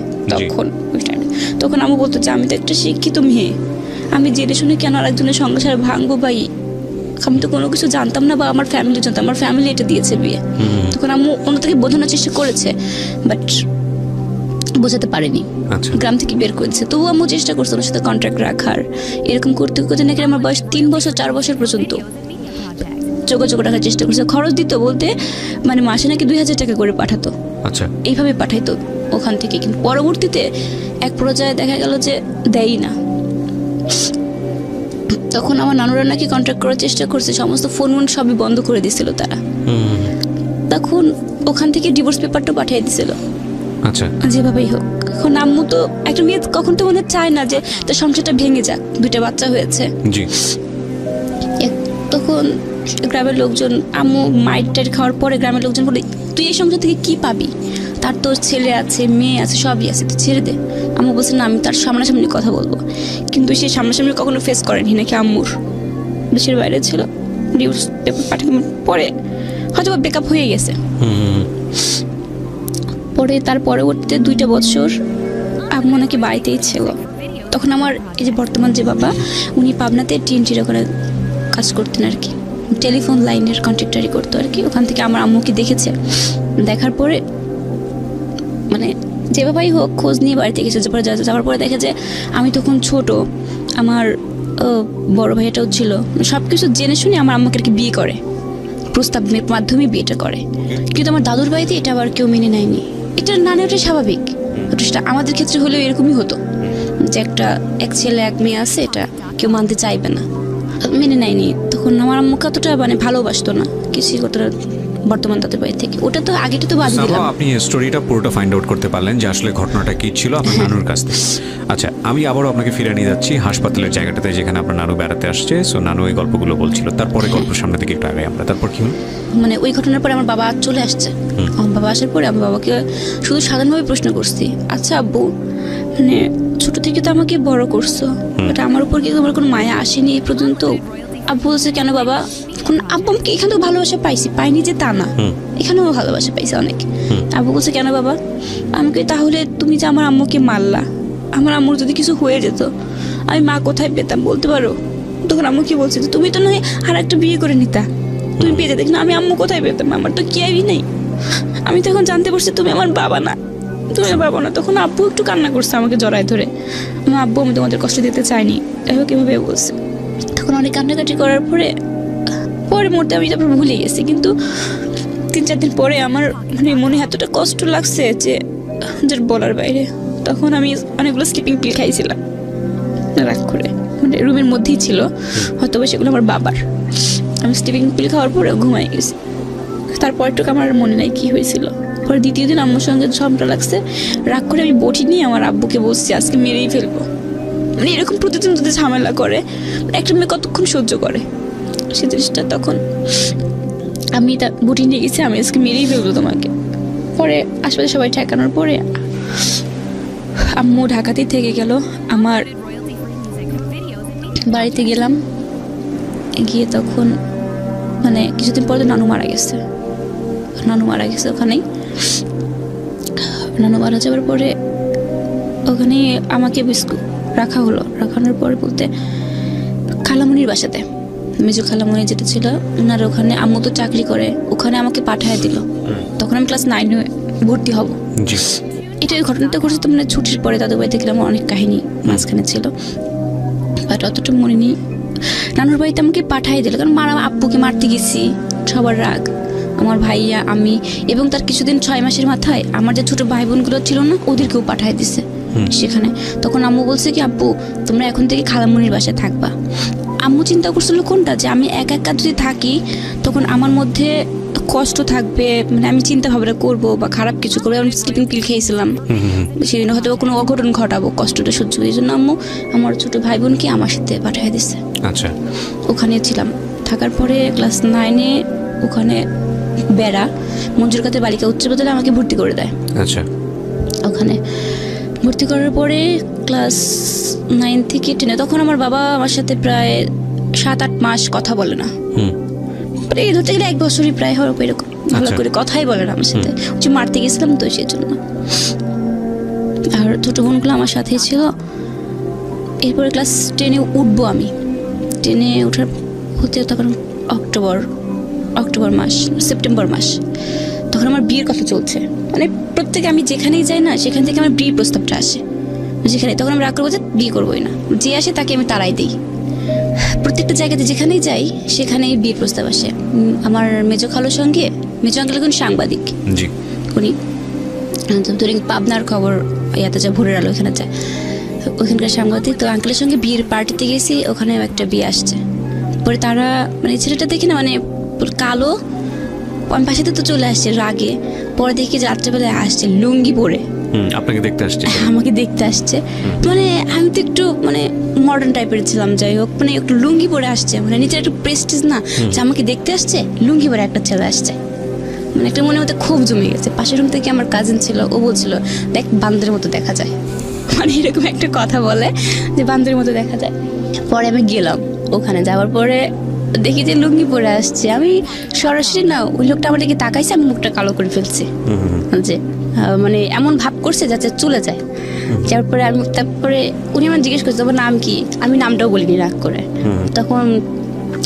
তখন আম্মু বলতো যে আমি তো একটা শিক্ষিত মেয়ে, আমি জেনে শুনে কেন আরেকজনের সংসার ভাঙবো ভাই, আমি তো কোনো কিছু জানতাম না বা আমার ফ্যামিলি জানতাম, আমার ফ্যামিলি এটা দিয়েছে বিয়ে। তখন আম্মু অন্য থেকে বোঝানোর চেষ্টা করেছে, বাট বোঝাতে পারেনি। গ্রাম থেকে বের করেছে, তবু আম্মু চেষ্টা করছে ওর সাথে কন্ট্রাক্ট রাখার। এরকম করতে করতে নাকি আমার বয়স 3 বছর 4 বছর পর্যন্ত যোগাযোগ রাখার চেষ্টা করছে। খরচ দিত বলতে মানে মাসে নাকি 2000 টাকা করে পাঠাতো। আচ্ছা, এইভাবে পাঠাইতো ওখান থেকে। কিন্তু পরবর্তীতে এক পর্যায়ে দেখা গেল যে দেয়ই না। তখন আমার নানুরা নাকি কন্ট্যাক্ট করার চেষ্টা করছে, সমস্ত ফোন সবই বন্ধ করে দিছিল তারা। তখন ওখান থেকে ডিভোর্স পেপারটা পাঠিয়ে দিছিল। আচ্ছা, যেভাবেই হোক। এখন আম্মু তো একটা মেয়ে কখন তো মনে চায় না যে তার সংসারটা ভেঙে যাক, 2টা বাচ্চা হয়েছে। তখন গ্রামের লোকজন, আম্মু মাইট খাওয়ার পরে গ্রামের লোকজন বলে তুই এই সংসার থেকে কি পাবি, তার তো ছেলে আছে, মেয়ে আছে, সবই আছে, তুই ছেড়ে দে। আম্মু বলছে না, আমি তার সামনাসামনি কথা বলবো। কিন্তু সে সামনাসামনি কখনো ফেস করেনি, নাকি আম্মুর দেশের বাইরে ছিল। ডিভোর্স পেপার পাঠানোর পরে হয়তো ব্রেকআপ হয়ে গেছে। পরে তার পরবর্তীতে 2টা বছর আম্মু নাকি বাড়িতেই ছিল। তখন আমার এই যে বর্তমান যে বাবা, উনি পাবনাতে টিএনটির ওখানে কাজ করতেন আর কি, টেলিফোন লাইনের কন্ট্রাক্টারি করতো আর কি। ওখান থেকে আমার আম্মুকে দেখেছে, দেখার পরে মানে যে বাবাই হোক খোঁজ নিয়ে বাড়িতে গেছে। যাওয়ার পরে দেখে যে আমি তখন ছোট, আমার বড় ভাইটাও ছিল, সব কিছু জেনে শুনে আমার আম্মাকে আর কি বিয়ে করে, প্রস্তাবের মাধ্যমে বিয়েটা করে। কিন্তু আমার দাদুর বাড়িতে এটা আবার কেউ মেনে নেয়নি। এটা না নেওয়াটাই স্বাভাবিক, সেটা আমাদের ক্ষেত্রে হলেও এরকমই হতো যে এক ছেলে এক মেয়ে আছে, এটা কেউ মানতে চাইবে না, মেনে নেয়নি। তখন আমার আম্মুকে অতটা মানে ভালোবাসতো না, কিছুই করতো না বর্তমান তাদের বাড়ি থেকে। ওটা তো আগেটা তো বাদ দিলাম। আপনি স্টোরিটা পুরোটা ফাইন্ড আউট করতে পারলেন যে আসলে ঘটনাটা কি ছিল আপনার নানুর কাছ থেকে। আচ্ছা, আমি আবারও আপনাকে ফিরে নিয়ে যাচ্ছি হাসপাতালের জায়গাটাতে যেখানে আপনার নানু বেড়াতে আসছে। সো নানু এই গল্পগুলো বলছিল, তারপরে গল্পের সামনে থেকে একটু আগে আমরা, তারপর কি হলো? মানে ওই ঘটনার পরে আমার বাবা চলে আসছে। আমার বাবা আসার পরে আমি বাবাকে শুধু সাধারণভাবে প্রশ্ন করছি, আচ্ছা আব্বু, মানে ছোট থেকে তো আমাকে বড় করছো, বাট আমার উপর কি তোমার কোনো মায়া আসেনি এই পর্যন্ত? আব্বু বলছে, কেন বাবা? আব্বু আমাকে এখানেও ভালোবাসা পাইনি যে তা না, এখানেও ভালোবাসা পাইছে অনেক। আব্বু বলছে, কেন বাবা? আমাকে তাহলে তুমি যে আমার আম্মুকে মারলা, আমার আম্মুর যদি কিছু হয়ে যেত আমি মা কোথায় পেতাম বলতে পারো? তখন আম্মু কি বলছে, তুমি তো নয় আর একটা বিয়ে করে নিতা, তুমি পেয়ে যেতে, না আমি আম্মু কোথায় পেতাম? আমার তো কেউই নেই। আমি তখন জানতে পারছি তুমি আমার বাবা না, তুমি আমার বাবা না। তখন আব্বু একটু কান্না করছে আমাকে জড়ায় ধরে, আমার আব্বু আমি তোমাদের কষ্ট দিতে চাইনি, এভাবে কিভাবে বলছে। তখন অনেক কান্নাকাটি করার পরে মুহূর্তে আমি তারপর ভুলে গেছি। কিন্তু 3-4 দিন পরে আমার মানে মনে এতটা কষ্ট লাগছে যে বলার বাইরে। তখন আমি অনেকগুলো স্লিপিং পিল খাইছিলাম রাগ করে, মানে রুমের মধ্যেই ছিল, হয়তো সেগুলো আমার বাবার। আমি স্লিপিং পিল খাওয়ার পরে ঘুমাই গেছি। তারপর একটু আমার মনে নাই কি হয়েছিল। পরে দ্বিতীয় দিন আম্মুর সঙ্গে ঝগড়া লাগছে, রাগ করে আমি বটি নিয়ে আমার আব্বুকে বলছি আজকে মেরেই ফেলবো। মানে এরকম প্রতিদিন যদি ঝামেলা করে একটা মেয়ে কতক্ষণ সহ্য করে সে জিনিসটা। তখন আমি তা বটি নিয়ে গেছি, আমি আজকে মেরেই ফেলবো তোমাকে। পরে আশেপাশে সবাই ঠেকানোর পরে আম্মু ঢাকাতেই থেকে গেল। আমার বাড়িতে গেলাম, গিয়ে তখন মানে কিছুদিন পরে নানু মারা গেছে ওখানেই। নানু মারা যাওয়ার পরে ওখানে আমাকে রাখা হলো। রাখানোর পরে বলতে খালামণির বাসাতে, মেজো খালামণি যেটা ছিল ওনার ওখানে, আম্মু তো চাকরি করে, ওখানে আমাকে পাঠিয়ে দিল। তখন আমি ক্লাস 9-এ ভর্তি হব। এটা ঘটনাটা ঘটেছে তো মানে ছুটির পরে দাদু বাড়িতে গেলাম, অনেক কাহিনী মাঝখানে ছিল, বাট অতটা মনে নেই। নানুর বাড়িতে আমাকে পাঠিয়ে দিল, কারণ মারা আব্বুকে মারতে গেছি, সবার রাগ, আমার ভাইয়া আমি, এবং তার কিছুদিন 6 মাসের মাথায় আমার যে ছোট ভাই বোনগুলো ছিল না ওদেরকেও পাঠিয়ে দিছে সেখানে। তখন আম্মু বলছে কি, আব্বু তোমরা এখন থেকে খালামণির বাসায় থাকবা। আম্মু চিন্তা করছিল কোনটা, যে আমি একা যদি থাকি তখন আমার মধ্যে কষ্ট থাকবে, মানে আমি চিন্তা ভাবনা করবো বা খারাপ কিছু করবো। আমি স্লিপিং পিল খেয়েছিলাম, সেদিন হয়তো কোনো অঘটন ঘটাবো, কষ্টটা সহ্য করে। এই জন্য আম্মু আমার ছোট ভাই বোনকে আমার সাথে পাঠিয়ে দিচ্ছে। আচ্ছা, ওখানে ছিলাম। থাকার পরে ক্লাস 9-এ ওখানে বেড়া মঞ্জুর কাতে বালিকা উচ্চ বিদ্যালয়ে আমাকে ভর্তি করে দেয়। আচ্ছা, ওখানে ভর্তি করার পরে ক্লাস 9 থেকে 10-এ তখন আমার বাবা আমার সাথে প্রায় 7-8 মাস কথা বলে না। এই ধরতে গেলে 1 বছরই প্রায় হবে এরকম, ভালো করে কথাই বলে না আমার সাথে। যে মারতে গেছিলাম তো সেই জন্য। আর ছোট বোনগুলো আমার সাথেই ছিল। এরপরে ক্লাস 10-এ উঠবো আমি। 10-এ ওঠার হতে তখন অক্টোবর মাস, সেপ্টেম্বর মাস, তখন আমার বিয়ের কথা চলছে। মানে প্রত্যেকে আমি যেখানেই যাই না সেখান থেকে আমার বিয়ের প্রস্তাবটা আসে যেখানে। তখন আমি রাগ করবো যে বিয়ে করবোই না, যে আসে তাকে আমি তাড়াই দিই। প্রত্যেকটা জায়গাতে যেখানেই যাই সেখানেই বিয়ের প্রস্তাব আসে। আমার মেজো খালোর সঙ্গে, মেজো আঙ্কেল এখন সাংবাদিক, উনি পাবনার খবর ইয়াতে যায়, ভোরের আলো ওখানে যায়, ওখানকার সাংবাদিক। তো আঙ্কেলের সঙ্গে বিয়ের পার্টিতে গেছি, ওখানে একটা বিয়ে আসছে। পরে তারা মানে ছেলেটা দেখি না মানে কালো, আমি পাশাতে তো চলে আসছে রাগে। পরে দেখি যে রাত্রেবেলায় আসছে লুঙ্গি পরে, আপনাকে দেখতে আসছে, আমাকে দেখতে আসছে। মানে আমি তো একটু মানে মডার্ন টাইপের ছিলাম, যাই হোক মানে একটু লুঙ্গি পরে আসছে, মানে নিচে একটু প্রেস্টিজ না যে আমাকে দেখতে আসছে, লুঙ্গি পরে একটা ছেলে আসছে। মানে একটা মনে মধ্যে খুব জমে গেছে। পাশের রুম থেকে আমার কাজিন ছিল, ও বলছিল দেখ বান্দরের মতো দেখা যায়, মানে এরকম একটা কথা বলে যে বান্দরের মতো দেখা যায়। পরে আমি গেলাম, ওখানে যাওয়ার পরে দেখি যে লুঙ্গি পরে আসছে। আমি সরাসরি না, ওই লোকটা আমার দিকে তাকাইছে, আমি মুখটা কালো করে ফেলছি যে মানে এমন ভাব করছে যাতে চলে যায়। তারপরে উনি আমার জিজ্ঞেস করছে তোমার নাম কি, আমি নামটাও বলিনি রাগ করে। তখন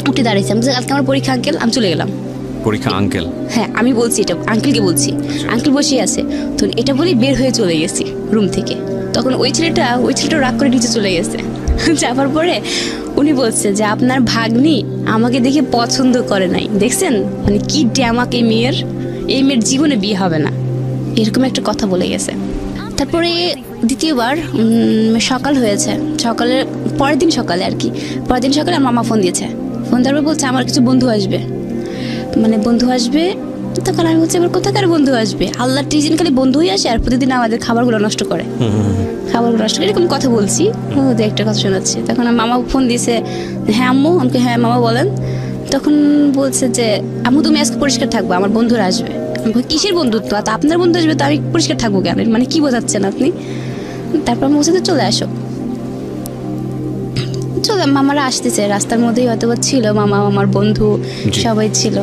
উঠে দাঁড়িয়েছি, আমি আজকে আমার পরীক্ষা আঙ্কেল, আমি চলে গেলাম। পরীক্ষা আঙ্কেল? হ্যাঁ আমি বলছি, এটা আঙ্কেলকে বলছি, আঙ্কেল বসেই আছে। তো এটা বলেই বের হয়ে চলে গেছি রুম থেকে। তখন ওই ছেলেটা রাগ করে নিচে চলে গেছে। যাওয়ার পরে উনি বলছে যে আপনার ভাগ্নি আমাকে দেখে পছন্দ করে নাই, দেখছেন মানে কি ড্যামাক এই মেয়ের জীবনে বিয়ে হবে না, এরকম একটা কথা বলে গেছে। তারপরে দ্বিতীয়বার সকাল হয়েছে, সকালের পরের দিন সকালে আর কি, পরের দিন সকালে আমার মামা ফোন দিয়েছে। ফোন দেওয়ার পর বলছে আমার কিছু বন্ধু আসবে, মানে বন্ধু আসবে। তখন আমি বলছি এবার কোথাকার বন্ধু আসবে, আল্লাহর টিজিন খালি বন্ধুই আসে আর প্রতিদিন আমাদের খাবারগুলো নষ্ট করে, খাবারগুলো নষ্ট করে, এরকম কথা বলছি। ওদের একটা কথা শোনাচ্ছি। তখন আমার মামা ফোন দিয়েছে, হ্যাঁ আম্মু। আমাকে হ্যাঁ মামা বলেন। তখন বলছে যে আম্মু তুমি আজকে পরিষ্কার থাকবো, আমার বন্ধুরা আসবে। কিসের বন্ধুত্ব, আপনার বন্ধু আসবে তো আমি পরিষ্কার থাকবো কেন, মানে কি বোঝাচ্ছেন আপনি? তারপর আমি বলছি চলে আসো, চলে। মামারা আসতেছে, রাস্তার মধ্যেই হয়তো ছিল মামা, আমার বন্ধু সবাই ছিল।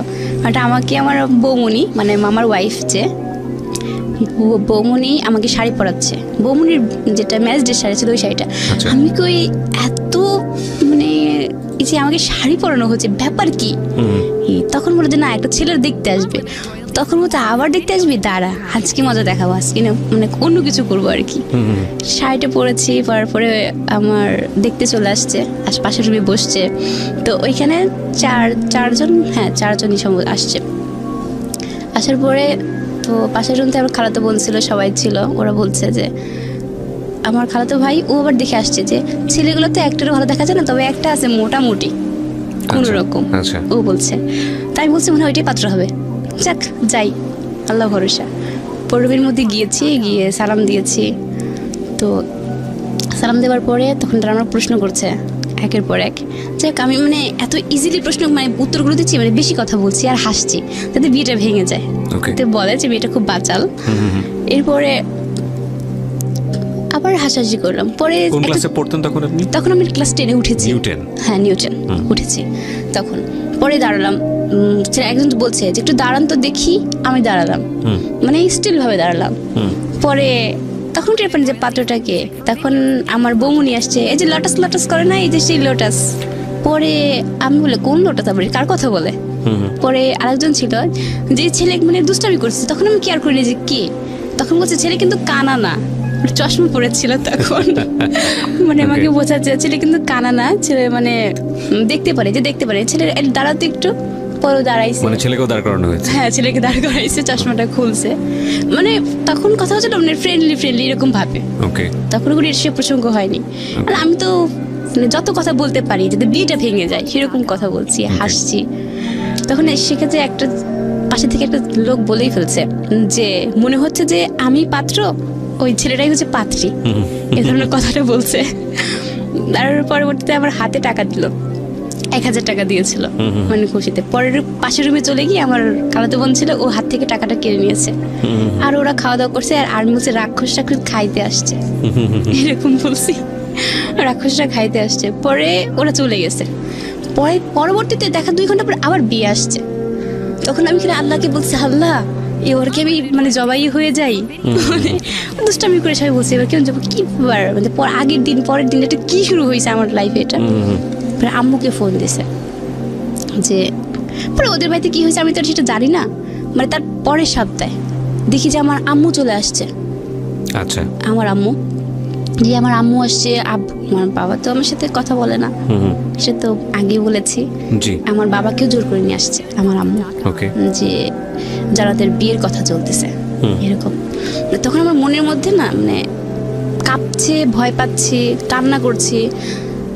বাট আমাকে আমার বৌমনি, মানে মামার ওয়াইফ যে বৌমনি, আমাকে শাড়ি পরাচ্ছে। বৌমনির যেটা ম্যারেজ ডে শাড়ি ছিল ওই শাড়িটা। আমি কই এত মানে এই যে আমাকে শাড়ি পরানো হচ্ছে, ব্যাপার কি? তখন বলে যে না একটা ছেলের দেখতে আসবে। তখন বলতে আবার দেখতে আসবি, দাঁড়া আজকে মজা দেখাবো, আজকে না মানে অন্য কিছু করবো আর কি। শাড়িটা পরেছি, পরার পরে আমার দেখতে চলে আসছে, পাশের রুমে বসছে। তো ওইখানে চারজনই আসছে। আসার পরে তো পাশের রুমতে আমার খালাতো বোন ছিল, সবাই ছিল। ওরা বলছে যে আমার খালাতো ভাই, ও আবার দেখে আসছে যে ছেলেগুলো তো একটারও ভালো দেখা যায় না, তবে একটা আছে মোটামুটি কোনো রকম, ও বলছে। তাই বলছে মনে হয় ওইটাই পাত্র হবে, যাক যাই, আল্লাহ ভরসা। পরবের মধ্যে গিয়ে সালাম দিয়েছি। তো সালাম দেওয়ার পরে তখন তারা আমার প্রশ্ন করছে একের পর এক। যাক আমি মানে এত ইজিলি প্রশ্ন মানে উত্তরগুলো দিচ্ছি, মানে বেশি কথা বলছি আর হাসছি যাতে বিয়েটা ভেঙে যায়। তো বলে যে বিয়েটা খুব বাচাল। এরপরে আবার হাসাহাসি করলাম। পরে কোন ক্লাসে পড়তেন তখন আপনি? তখন আমি ক্লাস 10-এ উঠেছি। হ্যাঁ নিউটন উঠেছি তখন। পরে দাঁড়ালাম, একজন বলছে যে একটু দাঁড়ান তো দেখি, আমি দাঁড়ালাম, মানে স্টিল ভাবে দাঁড়ালাম। পরে তখন টের পান যে পাত্রটাকে। তখন আমার বৌমনি আসছে, এই যে লটাস করে না, এই যে সেই লোটাস। পরে আমি বলে কোন লোটাস, আবার কার কথা বলে? পরে আরেকজন ছিল যে ছেলে মানে দুষ্টামি করছে, তখন আমি কেয়ার করিনি যে কে। তখন বলছে ছেলে কিন্তু কানা না, চশমা পরেছিল তখন। মানে আমাকে বোঝাচ্ছে ছেলে কিন্তু কানা না, ছেলে মানে দেখতে পারে ছেলে দাঁড়াতে একটু। পরে দাঁড়াইছে, মানে ছেলেকেও দাঁড় করানো হয়েছে। হ্যাঁ ছেলেকে দাঁড় করাইছে, চশমাটা খুলছে। মানে তখন কথা হচ্ছিল মানে ফ্রেন্ডলি এরকম ভাবে। তখন কোনো সে প্রসঙ্গ হয়নি। মানে আমি তো যত কথা বলতে পারি যাতে বিয়েটা ভেঙে যায় সেরকম কথা বলছি, হাসছি। তখন সেক্ষেত্রে একটা পাশে থেকে একটা লোক বলেই ফেলছে যে মনে হচ্ছে যে আমি পাত্র, ওই ছেলেটাই হচ্ছে পাত্রী, এ ধরনের কথাটা বলছে। তার পরবর্তীতে আমার হাতে টাকা দিল, 1000 টাকা দিয়েছিল মানে খুশিতে। পরের পাশের রুমে চলে গিয়ে আমার খালাতো বোন ছিল, ও হাত থেকে টাকাটা কেড়ে নিয়েছে। আর ওরা খাওয়া দাওয়া করছে, আর আমি বলছে রাক্ষসটা খাইতে আসছে, এরকম বলছি, রাক্ষসটা খাইতে আসছে। পরে ওরা চলে গেছে। পরবর্তীতে দেখা 2 ঘন্টা পরে আবার বিয়ে আসছে। তখন আমি কিনা আল্লাহকে বলছি, আল্লাহ এবার কি আমি মানে জবাই হয়ে যাই, মানে দুষ্টামি করে সবাই বলছে এবার কেমন যাবো কি মানে আগের দিন পরের দিন এটা কি শুরু হয়েছে আমার লাইফে। এটা আম্মুকে ফোন দিছে যে পরে ওদের বাড়িতে কি হয়েছে আমি তো সেটা জানি না। মানে তার পরের সপ্তাহে দেখি যে আমার আম্মু চলে আসছে। আচ্ছা, আমার আম্মু আসছে। আমার বাবা তো আমার সাথে কথা বলে না, সে তো আগেই বলেছি। আমার বাবাকেও জোর করে নিয়ে আসছে আমার আম্মু, যে যারাদের বিয়ের কথা চলতেছে এরকম। তখন আমার মনের মধ্যে না মানে কাঁপছে, ভয় পাচ্ছি, কান্না করছি।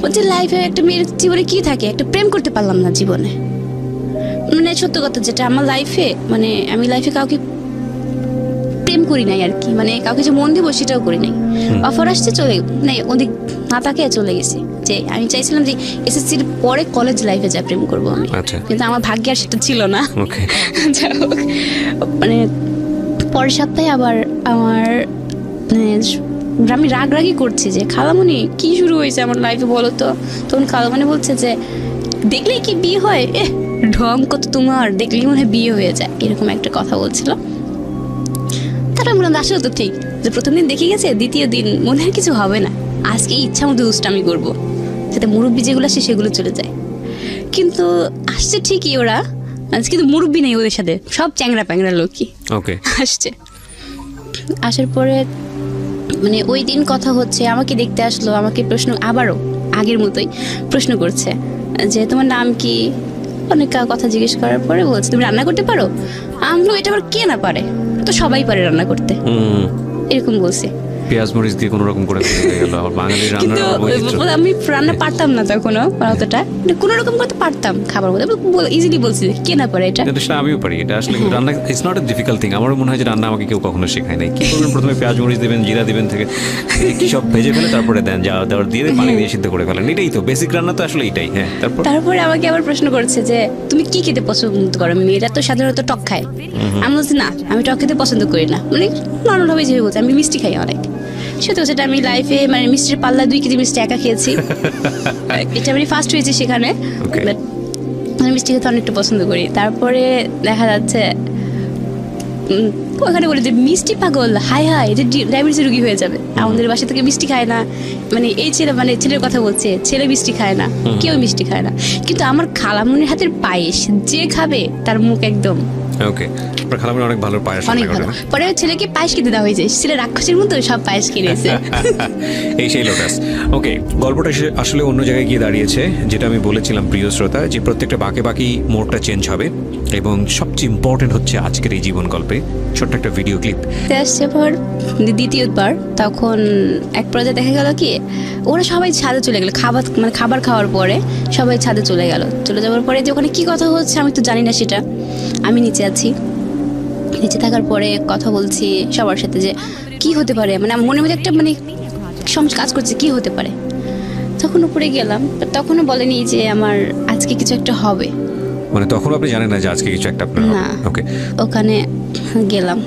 বলছে লাইফে একটা মেয়ের জীবনে কি থাকে, একটা প্রেম করতে পারলাম না জীবনে। মানে সত্য কথা যেটা আমার লাইফে, মানে আমি লাইফে কাউকে প্রেম করি নাই আর কি, মানে কাউকে যে মন দিব সেটাও করি নাই। অফার আসছে চলে নাই, ওদিক না তাকে চলে গেছি। যে আমি চাইছিলাম যে এসএসসির পরে কলেজ লাইফে যা প্রেম করবো আমি, কিন্তু আমার ভাগ্যে আর সেটা ছিল না। মানে পরের সপ্তাহে আবার আমার আমি রাগরাগি করছি যে খালামণি কি শুরু হয়েছে আমার লাইফে বলো তো। তখন খালামণি বলছে যে দেখলেই কি বিয়ে হয়, ঢং কত তোমার, দেখলেই মনে হয় বিয়ে হয়ে যায়, এরকম একটা কথা বলছিল। তারপর আমরা ভাবলাম আসলে তো ঠিক যে প্রথম দিন দেখে গেছে, দ্বিতীয় দিন মনে হয় কিছু হবে না, আজকে ইচ্ছা মতো দুষ্টামি করবো, যাতে মুরব্বী যেগুলো আসে সেগুলো চলে যায়। কিন্তু আসছে ঠিকই ওরা, কিন্তু মুরব্বী নেই ওদের সাথে, সব চ্যাংরা প্যাংরা লোকই ওকে আসছে। আসার পরে মানে ওই দিন কথা হচ্ছে, আমাকে দেখতে আসলো, আমাকে প্রশ্ন আবারও আগের মতোই প্রশ্ন করছে যে তোমার নাম কি, অনেক কথা জিজ্ঞেস করার পরে বলছে তুমি রান্না করতে পারো। আমি এটা আবার কে না পারে, তো সবাই পারে রান্না করতে, এরকম বলছে। পেঁয়াজ মরিচ দিয়ে কোনো রকম করে হয়ে গেল আবার বাঙালি কিন্তু রান্নার আমি রান্না পারতাম না তখনও অতটা, কোনো রকম করতে পারতাম খাবার বলতে, ইজিলি বলছি কে না পারে এটা। কিন্তু সেটা আমিও পারি, এটা আসলে রান্না it's not a difficult thing. আমারও মনে হয় যে রান্না আমাকে কেউ কখনো শেখায় নাই। কি করবেন, প্রথমে পেঁয়াজ মরিচ দেবেন, জিরা দিবেন, থেকে কি সব ভেজে ফেলে তারপরে দেন, যা দেওয়ার দিয়ে পানি দিয়ে সিদ্ধ করে ফেলেন, এটাই তো বেসিক রান্না, তো আসলে এটাই। হ্যাঁ, তারপরে আমাকে আবার প্রশ্ন করছে যে তুমি কি খেতে পছন্দ করো, মেয়েরা তো সাধারণত টক খায়। আমি বলছি না, আমি টক খেতে পছন্দ করি না, মানে নর্মাল ভাবে যেভাবে বলছি, আমি মিষ্টি খাই অনেক। সত্যি সেটা আমি লাইফে মানে মিষ্টির পাল্লা 2 কেজি মিষ্টি একা খেয়েছি, এটা আমি ফার্স্ট হয়েছি সেখানে। আমি মিষ্টি খেতে অনেকটা পছন্দ করি। তারপরে দেখা যাচ্ছে ওখানে বলে যে মিষ্টি পাগল, হাই হাই এটা ডায়াবেটিস রোগী হয়ে যাবে, আমাদের বাসা থেকে মিষ্টি খায় না। মানে এই ছেলে, মানে ছেলের কথা বলছে, ছেলে মিষ্টি খায় না, কেউ মিষ্টি খায় না। কিন্তু আমার খালামুনির হাতের পায়েস যে খাবে তার মুখ একদম ওকে। খালামুনি অনেক ভালো পায়েস, অনেক ভালো। পরে ছেলেকে পায়েস কিনে দেওয়া হয়েছে, ছেলে রাক্ষসের মতো সব পায়েস কিনেছে। এই সেই লোটাস। ওকে, গল্পটা আসলে অন্য জায়গায় গিয়ে দাঁড়িয়েছে, যেটা আমি বলেছিলাম প্রিয় শ্রোতা, যে প্রত্যেকটা বাঁকে বাকি মোড়টা চেঞ্জ হবে, এবং সবচেয়ে ইম্পর্টেন্ট হচ্ছে আজকের এই জীবন গল্পে ছোট্ট একটা ভিডিও ক্লিপ আসছে। পর দ্বিতীয়বার তখন এক পর্যায়ে দেখা গেল কি ওরা সবাই ছাদে চলে গেল, খাবার খাওয়ার পরে সবাই ছাদে চলে গেল। চলে যাওয়ার পরে যে ওখানে কি কথা হচ্ছে আমি তো জানি না সেটা, আমি নিচে আছি। নিচে থাকার পরে কথা বলছি সবার সাথে যে কি হতে পারে, মানে মনের মধ্যে একটা মানে কাজ করছে কি হতে পারে। তখন উপরে গেলাম, তখনও বলেনি যে আমার আজকে কিছু একটা হবে, মানে তখন আপনি জানেন না যে আজকে কিছু একটা আপনার না। ওকে, ওখানে গেলাম,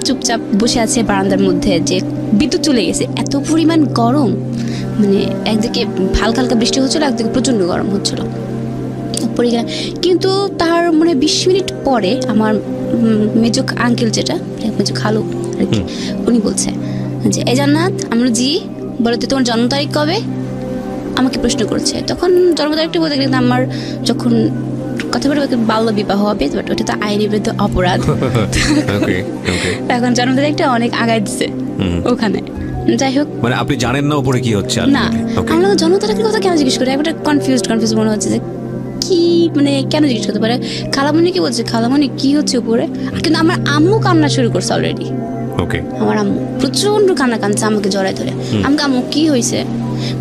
চুপচাপ বসে আছে বারান্দার মধ্যে, যে বিদ্যুৎ চলে গেছে, এত পরিমাণ গরম, মানে একদিকে হালকা হালকা বৃষ্টি হচ্ছিল, একদিকে প্রচণ্ড গরম হচ্ছিল। পড়ে গেলাম, কিন্তু তার মানে 20 মিনিট পরে আমার মেজো আঙ্কেল, যেটা মেজো খালু আর কি, উনি বলছে যে এই জান্নাত, আমরা জি বলো তো তোমার জন্ম তারিখ কবে, আমাকে প্রশ্ন করছে। তখন জন্ম তারিখটা বলতে গেলে আমার যখন কথা বলে বাল্য বিবাহ হবে, বাট ওটা তো আইনি বিরুদ্ধে অপরাধ। এখন জন্ম তারিখটা অনেক আগায় দিচ্ছে ওখানে। যাই হোক, মানে আপনি জানেন না উপরে কি হচ্ছে না, আমরা জন্ম তারিখের কথা কেন জিজ্ঞেস করি, একটা কনফিউজ মনে হচ্ছে যে কি, মানে কেন জিজ্ঞেস করতে পারে। খালামণি কি বলছে, খালামণি কি হচ্ছে উপরে, কিন্তু আমার আম্মু কান্না শুরু করছে অলরেডি। ওকে, আমার আম্মু প্রচন্ড কান্না কাঁদছে, আমাকে জড়ায় ধরে। আমাকে আম্মু কি হয়েছে,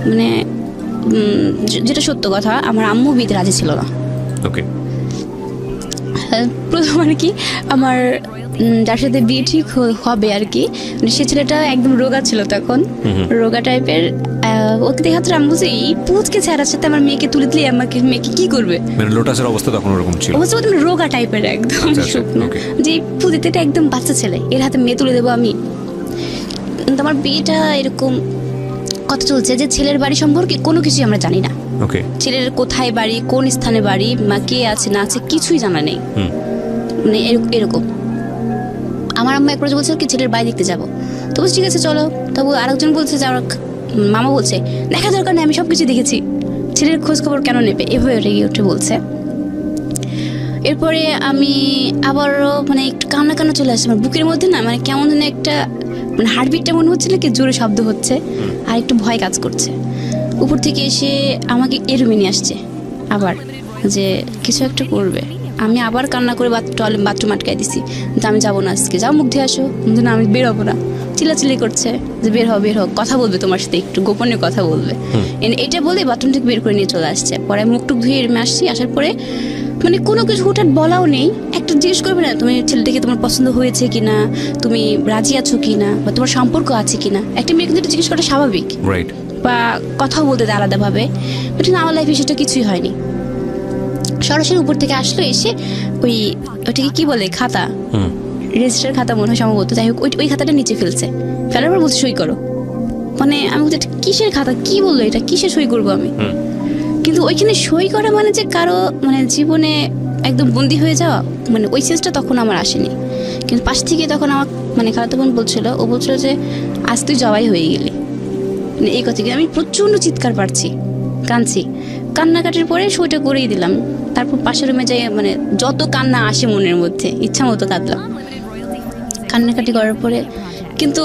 মানে যেটা সত্য কথা, আমার আম্মু বিয়েতে রাজি ছিল না। ওকে, প্রথম আর কি আমার যার সাথে বিয়ে ঠিক হবে আর কি, সে ছেলেটা একদম রোগা ছিল তখন, রোগা টাইপের। ওকে দেখা তো আমি বলছি এই পুচকে ছেড়ার সাথে আমার মেয়েকে তুলে দিলে আমাকে মেয়েকে কি করবে, মানে লোটাসের অবস্থা তখন ওরকম ছিল, অবশ্য রোগা টাইপের একদম শুকনো, যে পুঁতিতে একদম বাচ্চা ছেলে, এর হাতে মেয়ে তুলে দেবো আমি। আমার বিয়েটা এরকম কথা চলছে যে ছেলের বাড়ি সম্পর্কে কোনো কিছুই আমরা জানি না। ওকে, ছেলের কোথায় বাড়ি, কোন স্থানে বাড়ি, মা কে আছে না আছে কিছুই জানা নেই, মানে এরকম। আমার আম্মা এক বলছে কি ছেলের বাড়ি দেখতে যাবো, তো বলছি ঠিক আছে চলো। তবু আরেকজন বলছে যে আমার মামা বলছে দেখা দরকার নেই, আমি সব কিছু দেখেছি, ছেলের খোঁজ খবর কেন নেবে, এভাবে রেগে উঠে বলছে। এরপরে আমি আবারও মানে একটু কান্না চলে আসছে আমার বুকের মধ্যে, না মানে কেমন যেন একটা মানে হার্টবিটটা মনে হচ্ছিল কি জোরে শব্দ হচ্ছে, আর একটু ভয় কাজ করছে। উপর থেকে এসে আমাকে এরুমে নিয়ে আসছে আবার, যে কিছু একটা করবে। আমি আবার কান্না করে বাথরুম আটকাই দিছি, যে আমি যাবো না আজকে, যাও মুখ ধুয়ে আসো। না আমি বেরোবো না, চিল্লাচিল্লি করছে যে বের হোক, কথা বলবে তোমার সাথে, একটু গোপনে কথা বলবে। এটা বলে বাথরুম থেকে বের করে নিয়ে চলে আসছে। পরে মুখ টুক ধুয়ে এরমে আসছি, আসার পরে মানে কোনো কিছু হুটহাট বলাও নেই, একটা জিজ্ঞেস করবে না তুমি ছেলেটাকে তোমার পছন্দ হয়েছে কিনা, তুমি রাজি আছো কিনা, বা তোমার সম্পর্ক আছে কিনা, একটা মেয়ে কিন্তু জিজ্ঞেস করা স্বাভাবিক, বা কথাও বলতে দেয় আলাদাভাবে। বাট আমার লাইফে সেটা কিছুই হয়নি। সরাসরি উপর থেকে আসলো, এসে ওইটাকে কি বলে খাতা, রেজিস্টার খাতা মনে হয় সম্ভবত, যাই হোক ওই খাতাটা নিচে ফেলছে, ফেলার পর বলছে সই করো। মানে আমি বলছি এটা কিসের খাতা, কি বললো এটা, কিসে সই করবো আমি। কিন্তু ওইখানে সই করা মানে যে কারো মানে জীবনে একদম বন্দি হয়ে যাওয়া, মানে ওই সেন্সটা তখন আমার আসেনি। কিন্তু পাশ থেকে তখন আমার মানে খালাতো বোন বলছিল, ও বলছিল যে আজ তুই জবাই হয়ে গেলি, মানে এই কথা। আমি প্রচণ্ড চিৎকার পাচ্ছি, কাঁদছি, কান্নাকাটির পরে সইটা করেই দিলাম। তারপর পাশের রুমে যাই, মানে যত কান্না আসে মনের মধ্যে ইচ্ছা মতো কাঁদলাম কান্নাকাটি করার পরে। কিন্তু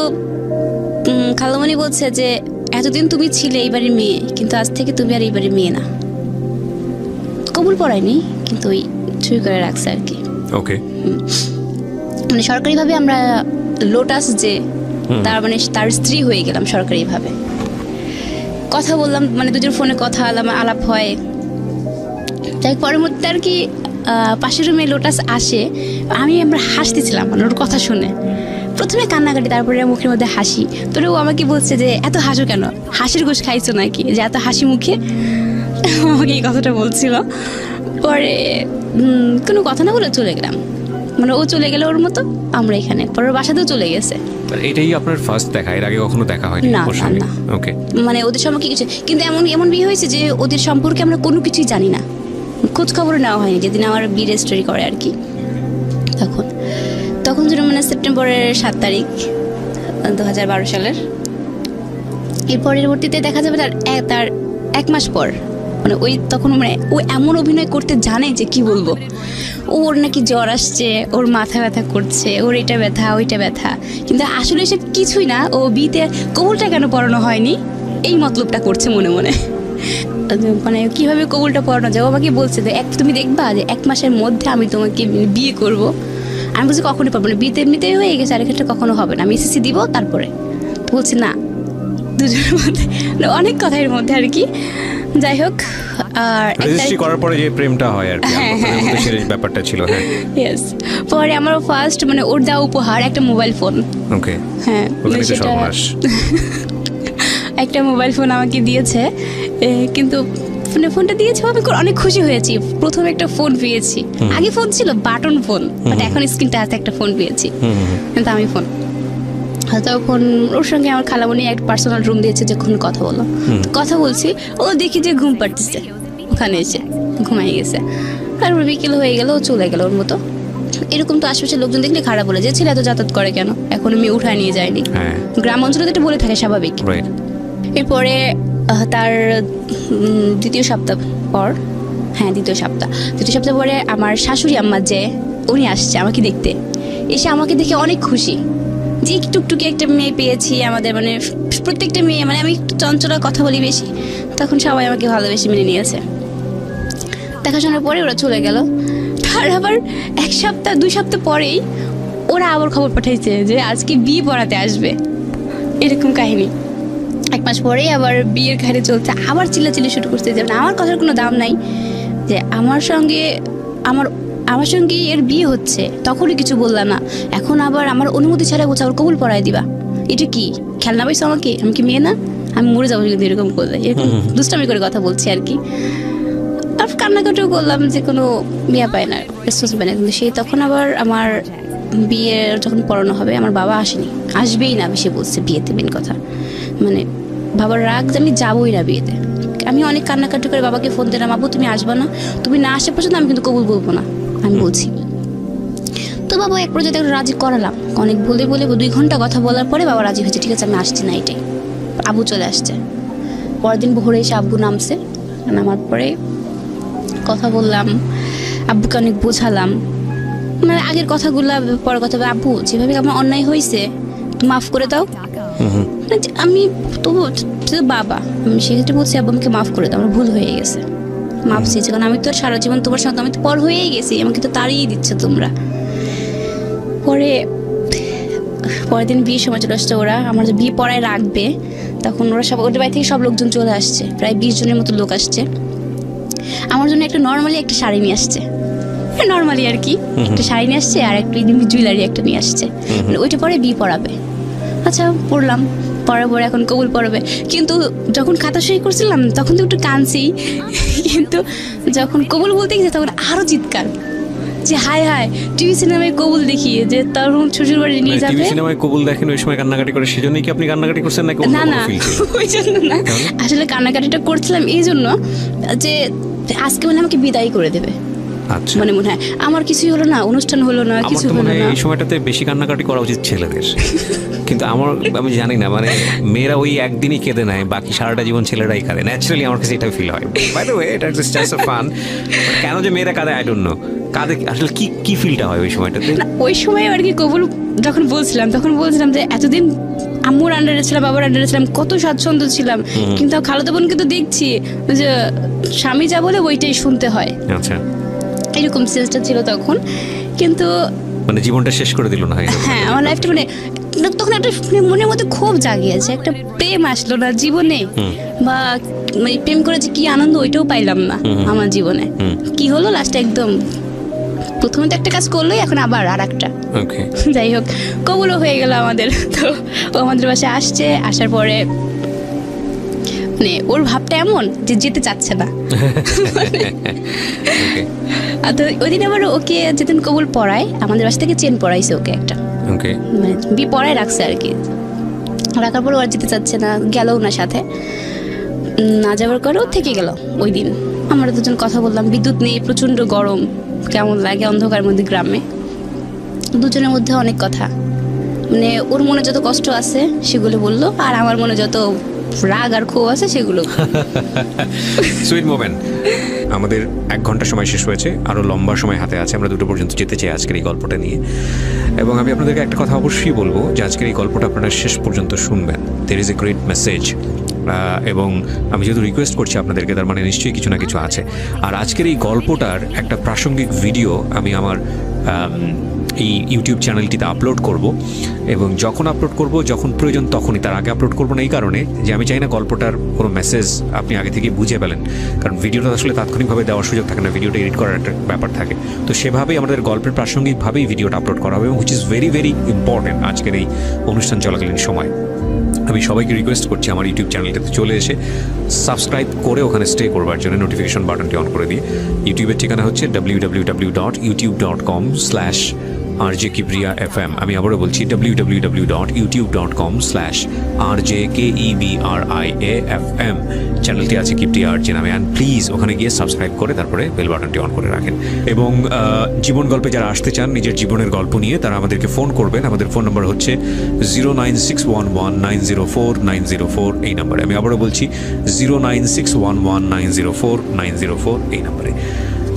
খালামণি বলছে যে এতদিন তুমি ছিলে এই বাড়ির মেয়ে, কিন্তু আজ থেকে তুমি আর এই বাড়ির মেয়ে না। কবুল পড়ায়নি, কিন্তু ওই ছুঁই করে রাখছে আর কি। ওকে, মানে সরকারিভাবে আমরা লোটাস যে তার মানে তার স্ত্রী হয়ে গেলাম সরকারিভাবে। কথা বললাম, মানে দুজন ফোনে কথা আলাপ হয়। তাই পরের মধ্যে আর কি পাশের রুমে লোটাস আসে, আমরা হাসতেছিলাম মানে ওর কথা শুনে। প্রথমে কান্নাকাটি, তারপরে মুখের মধ্যে হাসি। তোরে ও আমাকে বলছে যে এত হাসো কেন, হাসির গোশ খাইছো নাকি যে এত হাসি মুখে, আমাকে এই কথাটা বলছিল। পরে কোনো কথা না বলে চলে গেলাম, মানে ও চলে গেল ওর মতো, আমরা এখানে পরের বাসাতেও চলে গেছে। এটাই আপনার ফার্স্ট দেখা, এর আগে কখনো দেখা হয়নি? না না। ওকে, মানে ওদের সম্পর্কে কিছু, কিন্তু এমন বিয়ে হয়েছে যে ওদের সম্পর্কে আমরা কোনো কিছুই জানি না, খোঁজ খবর নেওয়া হয়নি যেদিন আমার বিয়ে রেজিস্ট্রি করে আর কি। তখন যেন মানে সেপ্টেম্বরের 7 তারিখ 2012 সালের। এর পরবর্তীতে দেখা যাবে তার 1 মাস পর, মানে ওই তখন মানে ও এমন অভিনয় করতে জানে যে কি বলবো। ওর নাকি জ্বর আসছে, ওর মাথা ব্যথা করছে, ওর এটা ব্যথা ওইটা ব্যথা, কিন্তু আসলে এসব কিছুই না। ও বিয়েতে কবুলটা কেন পড়ানো হয়নি এই মতলবটা করছে মনে মনে। মানে কিভাবে কবুলটা পড়ানো যায়, ও আমাকে বলছে যে তুমি দেখবা যে 1 মাসের মধ্যে আমি তোমাকে বিয়ে করব। আমি বলছি কখনই পারবো না, বিয়েতে এমনিতেই হয়ে গেছে, আর ক্ষেত্রে কখনো হবে না, আমি এসএসসি দিব তারপরে। তো বলছি না, দুজনের মধ্যে অনেক কথার মধ্যে আর কি। যাই হোক, আর রেজিস্ট্রি করার পরে যে প্রেমটা হয় আর কি, আমাদের মধ্যে সেই ব্যাপারটা ছিল। হ্যাঁ, ইয়েস। পরে আমার ফার্স্ট মানে ওর দেওয়া উপহার একটা মোবাইল ফোন। ওকে, হ্যাঁ, সেটা একটা মোবাইল ফোন আমাকে দিয়েছে। কিন্তু ফোনটা দিয়েছে আমি অনেক খুশি হয়েছি, প্রথমে একটা ফোন পেয়েছি। আগে ফোন ছিল বাটন ফোন, বাট এখন স্ক্রিন টাচ একটা ফোন পেয়েছি, কিন্তু আমি ফোন। তখন ওর সঙ্গে আমার খালামণি একটা পার্সোনাল রুম দিয়েছে, যখন কথা বলছি, ও দেখি যে ঘুম পাড়তেছে, ওখানে এসে ঘুমাই গেছে। তারপর বিকেল হয়ে গেল, ও চলে গেল ওর মতো। এরকম তো আশেপাশের লোকজন দেখলে খারাপ বলে যে ছেলে এত যাতায়াত করে কেন, এখন মেয়ে উঠায় নিয়ে যায়নি। গ্রাম অঞ্চলে এটা বলে থাকে স্বাভাবিক। এরপরে তার দ্বিতীয় সপ্তাহ পরে আমার শাশুড়ি আম্মা যে উনি আসছে আমাকে দেখতে, এসে আমাকে দেখে অনেক খুশি যে টুকটুকি একটা মেয়ে পেয়েছি আমাদের, মানে প্রত্যেকটা মেয়ে, মানে আমি একটু চঞ্চলা কথা বলি বেশি, তখন সবাই আমাকে ভালোবেসে মেনে নিয়েছে। দেখাশোনার পরে ওরা চলে গেল। তার আবার 1 সপ্তাহ 2 সপ্তাহ পরেই ওরা আবার খবর পাঠাইছে যে আজকে বিয়ে পড়াতে আসবে, এরকম কাহিনী। 1 মাস পরেই আবার বিয়ের ঘাড়ে চলছে, আবার চিল্লাচিল্লি শুরু করতে যাবে। আমার কথার কোনো দাম নাই, যে আমার সঙ্গে এর বিয়ে হচ্ছে, তখনই কিছু বললাম না, এখন আবার আমার অনুমতি ছাড়া বলছে আবার কবুল পড়ায় দিবা। এটা কি খেলনা পাইছো আমাকে, আমি কি মেয়ে না, আমি মরে যাবো কিন্তু এরকম করলে, এরকম দুষ্টামি করে কথা বলছি আর কি। আর কান্নাকাটিও করলাম যে কোনো বিয়ে পায় না, রেসপন্স পায় না। কিন্তু সেই তখন আবার আমার বিয়ে যখন পড়ানো হবে, আমার বাবা আসবেই না, বেশি বলছে বিয়েতে মেন কথা, মানে বাবার রাগ যে আমি যাবোই না বিয়েতে। আমি অনেক কান্নাকাটি করে বাবাকে ফোন দিলাম, বাবু তুমি আসবা না, তুমি না আসা পর্যন্ত আমি কিন্তু কবুল বলবো না, আমি বলছি। তো বাবা এক পর্যায়ে রাজি করালাম, অনেক বলে 2 ঘন্টা কথা বলার পরে বাবা রাজি হয়েছে, ঠিক আছে আমি আসছি না এটাই। আবু চলে আসছে, পরের দিন ভোরে এসে আব্বু নামছে, নামার পরে কথা বললাম, আব্বুকে অনেক বোঝালাম, মানে আগের কথাগুলা পরে কথা, আব্বু যেভাবে আমার অন্যায় হয়েছে তো মাফ করে দাও। আমি তবু বাবা, আমি সেক্ষেত্রে বলছি আব্বু আমাকে মাফ করে দাও, আমার ভুল হয়ে গেছে, মাফ চেয়েছি, কারণ আমি তো সারা জীবন তোমার সাথে, আমি তো পর হয়েই গেছি, আমাকে তো তাড়িয়ে দিচ্ছে তোমরা। পরের দিন বিয়ের সময় চলে আসছে ওরা, আমার যে বিয়ে পড়ায় রাখবে, তখন ওরা সব ওদের বাড়ি থেকে সব লোকজন চলে আসছে, প্রায় 20 জনের মতো লোক আসছে। আমার জন্য একটা নর্মালি একটা শাড়ি নিয়ে আসছে, নর্মালি আর কি একটা শাড়ি নিয়ে আসছে, আর একটা জুয়েলারি একটা নিয়ে আসছে, ওইটা পরে বিয়ে পড়াবে। আচ্ছা পড়লাম, পড়ার পরে এখন কবুল পড়াবে। কিন্তু যখন খাতা সই করছিলাম তখন তো একটু কাঁদছি, কিন্তু যখন কবুল বলতে গেছে তখন আরো চিৎকার, যে হায় হায় টিভি সিনেমায় কবুল দেখিয়ে যে তার শ্বশুর বাড়ি নিয়ে যাবে। টিভি সিনেমায় কবুল দেখেন ওই সময় কান্নাকাটি করে, সেজন্যই কি আপনি কান্নাকাটি করছেন নাকি? না না, ওই জন্য না, আসলে কান্নাকাটিটা করছিলাম এই জন্য যে আজকে মানে আমাকে বিদায় করে দেবে, আচ্ছা। মনে হয় আমার কিছুই হলো না, অনুষ্ঠান হলো না, আমার কিছু তো হলো মনে হয় না। এই সময়টাতে বেশি কান্নাকাটি করা উচিত ছেলেদের, কিন্তু আমি জানি না, মানে মেয়েরা ওই একদিনই কেঁদে নেয়, বাকি সারাটা জীবন ছেলেরাই কাঁদে। ন্যাচারালি আমার কাছে এটা ফিল হয়। বাই দ্য ওয়ে, এটা জাস্ট ফান। কেন যে মেয়েরা কাঁদে আই ডোন্ট নো, কাঁদে আসলে কি ফিলটা হয় ওই সময়টাতে? না, ওই সময় আর কি কবুল যখন বলছিলাম যে এতদিন আম্মুর আন্ডারে ছিলাম, বাবার আন্ডারে ছিলাম, কত স্বাচ্ছন্দ্য ছিলাম, কিন্তু খালাতো বোনকে তো দেখছি যে স্বামী যা বলে ওইটাই শুনতে হয়। আচ্ছা, এরকম সেন্সটা ছিল তখন। কিন্তু মানে জীবনটা শেষ করে দিল না? হ্যাঁ, আমার লাইফটা মানে তখন একটা মনের মধ্যে ক্ষোভ জাগিয়েছে, একটা প্রেম আসলো না জীবনে, বা মানে প্রেম করে যে কি আনন্দ ওইটাও পাইলাম না আমার জীবনে। কি হলো লাস্টে, একদম প্রথমে তো একটা কাজ করলোই, এখন আবার আর একটা। যাই হোক, কবুলও হয়ে গেল আমাদের। তো ও আমাদের বাসায় আসছে, আসার পরে মানে ওর ভাবটা এমন যে যেতে চাচ্ছে না। তো ওই দিন আবার ওকে যেদিন কবুল পড়ায়, আমাদের বাসা থেকে চেন পড়াইছে ওকে একটা, মানে পড়ায় রাখছে আর কি। রাখার পর ওর যেতে চাচ্ছে না, গেলও না সাথে, না যাওয়ার পরেও থেকে গেল ওই দিন। আমরা দুজন কথা বললাম, বিদ্যুৎ নেই, প্রচণ্ড গরম, কেমন লাগে অন্ধকারের মধ্যে গ্রামে। দুজনের মধ্যে অনেক কথা, মানে ওর মনে যত কষ্ট আছে সেগুলো বললো, আর আমার মনে যত রাগ আর ক্ষোভ আছে সেগুলো। Sweet moment. আমাদের 1 ঘন্টা সময় শেষ হয়েছে, আরও লম্বা সময় হাতে আছে। আমরা 2টো পর্যন্ত যেতে চাই আজকের এই গল্পটা নিয়ে। এবং আমি আপনাদেরকে একটা কথা অবশ্যই বলবো, যে আজকের এই গল্পটা আপনারা শেষ পর্যন্ত শুনবেন। There is a great message. এবং আমি যেহেতু রিকোয়েস্ট করছি আপনাদেরকে, তার মানে নিশ্চয়ই কিছু না কিছু আছে। আর আজকের এই গল্পটার একটা প্রাসঙ্গিক ভিডিও আমি আমার এই ইউটিউব চ্যানেলটিতে আপলোড করব, এবং যখন আপলোড করব, যখন প্রয়োজন তখনই, তার আগে আপলোড করবো না এই কারণে যে আমি চাই না গল্পটার কোনো মেসেজ আপনি আগে থেকে বুঝে পেলেন, কারণ ভিডিওটা আসলে তাৎক্ষণিকভাবে দেওয়ার সুযোগ থাকে না, ভিডিওটা এডিট করার একটা ব্যাপার থাকে। তো সেভাবেই আমাদের গল্পের প্রাসঙ্গিকভাবেই ভিডিওটা আপলোড করা হবে, এবং which is very very important আজকের এই অনুষ্ঠান চলাকালীন সময়। আমি সবাইকে রিকোয়েস্ট করছি আমার ইউটিউব চ্যানেলটাতে চলে এসে সাবস্ক্রাইব করে ওখানে স্টে করবার জন্য নোটিফিকেশন বাটনটি অন করে দিয়ে। ইউটিউবের ঠিকানা হচ্ছে www.youtube.com/RJKibriya FM। আমি আবারও বলছি www.youtube.com/RJKEBRIAFM। চ্যানেলটি আছে কিপ্রিয়া RJ নামে, অ্যান্ড প্লিজ ওখানে গিয়ে সাবস্ক্রাইব করে তারপরে বেল বাটনটি অন করে রাখেন। এবং জীবন গল্পে যারা আসতে চান নিজের জীবনের গল্প নিয়ে, তারা আমাদেরকে ফোন করবেন। আমাদের ফোন নাম্বার হচ্ছে 09611904904 এই নাম্বারে। আমি আবারও বলছি 09611904904 এই নাম্বারে।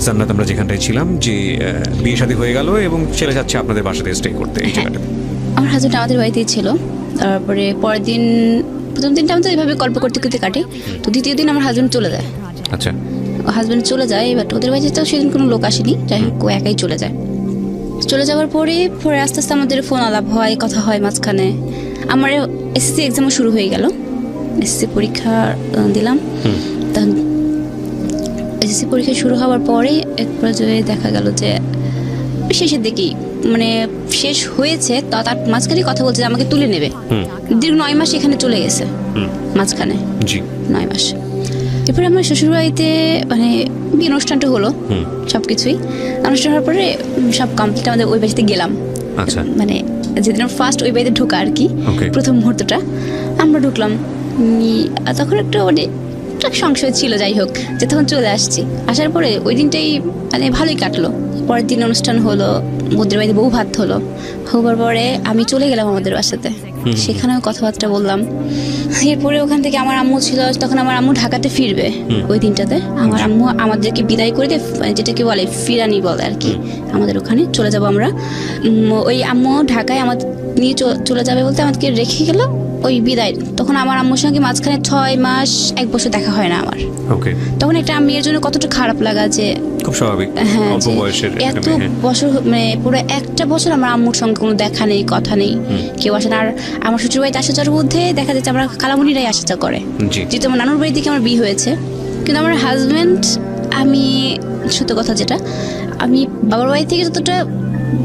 জান্নাত, আমরা যেখানটায় ছিলাম, যে বিয়ে শাদী হয়ে গেল এবং ছেলে যাচ্ছে আপনাদের বাসাতে স্টে করতে, এই জায়গাটা। আমার হাজবেন্ড আমাদের বাড়িতেই ছিল। তারপরে পরের দিন, প্রথম দিনটা আমি তো এইভাবে গল্প করতে করতে কাটি। তো দ্বিতীয় দিন আমার হাজবেন্ড চলে যায়। আচ্ছা, হাজবেন্ড চলে যায়, বাট ওদের বাড়িতে তো সেদিন কোনো লোক আসেনি, যাই হোক ও একাই চলে যায়। চলে যাওয়ার পরে আস্তে আস্তে আমাদের ফোন আলাপ হয়, কথা হয় মাঝখানে। আমার এসএসসি এক্সামও শুরু হয়ে গেল, এসএসসি পরীক্ষা দিলাম। তখন এসএসসি পরীক্ষা শুরু হওয়ার পরে এক পর্যায়ে দেখা গেল যে শেষের দিকেই, মানে শেষ হয়েছে, তার মাঝখানে কথা বলছে যে আমাকে তুলে নেবে। দীর্ঘ 9 মাস এখানে চলে গেছে মাঝখানে, 9 মাস। এরপরে আমার শ্বশুরবাড়িতে মানে বিয়ে অনুষ্ঠানটা হলো, সবকিছুই অনুষ্ঠান হওয়ার পরে সব কমপ্লিট, আমাদের ওই বাড়িতে গেলাম। আচ্ছা, মানে যেদিন ফার্স্ট ওই বাড়িতে ঢোকা আর কি, প্রথম মুহূর্তটা আমরা ঢুকলাম। তখন একটু মানে সংশয় ছিল, যাই হোক, যে তখন চলে আসছি। আসার পরে ওই দিনটাই মানে ভালোই কাটলো। পরের দিন অনুষ্ঠান হলো, ওদের বাড়িতে বউ ভাত হলো। হবার পরে আমি চলে গেলাম আমাদের বাসাতে, সেখানেও কথাবার্তা বললাম। এরপরে ওখান থেকে আমার আম্মু ছিল, তখন আমার আম্মু ঢাকাতে ফিরবে ওই দিনটাতে। আমার আম্মু আমাদেরকে বিদায় করে দিয়ে, যেটাকে বলে ফিরানি বলে আর কি, আমাদের ওখানে চলে যাব আমরা। ওই আম্মু ঢাকায় আমাদের নিয়ে চলে যাবে বলতে আমাদেরকে রেখে গেল ওই বিদায়। তখন আমার আম্মুর সঙ্গে মাঝখানে 6 মাস 1 বছর দেখা হয় না আমার। তখন একটা মেয়ের জন্য কতটা খারাপ লাগা, যে খুব স্বাভাবিক, অল্প বয়সের এত বছর, মানে পুরো একটা বছর আমার আম্মুর সঙ্গে কোনো দেখা নেই, কথা নেই, কেউ আসে না। আর আমার শ্বশুর বাড়িতে আসা যাওয়ার মধ্যে দেখা যাচ্ছে আমরা খালামণিরাই আসা যাওয়া করে, যেহেতু আমার নানুর বাড়ি থেকে আমার বিয়ে হয়েছে। কিন্তু আমার হাজব্যান্ড, আমি সত্য কথা যেটা, আমি বাবার বাড়ি থেকে যতটা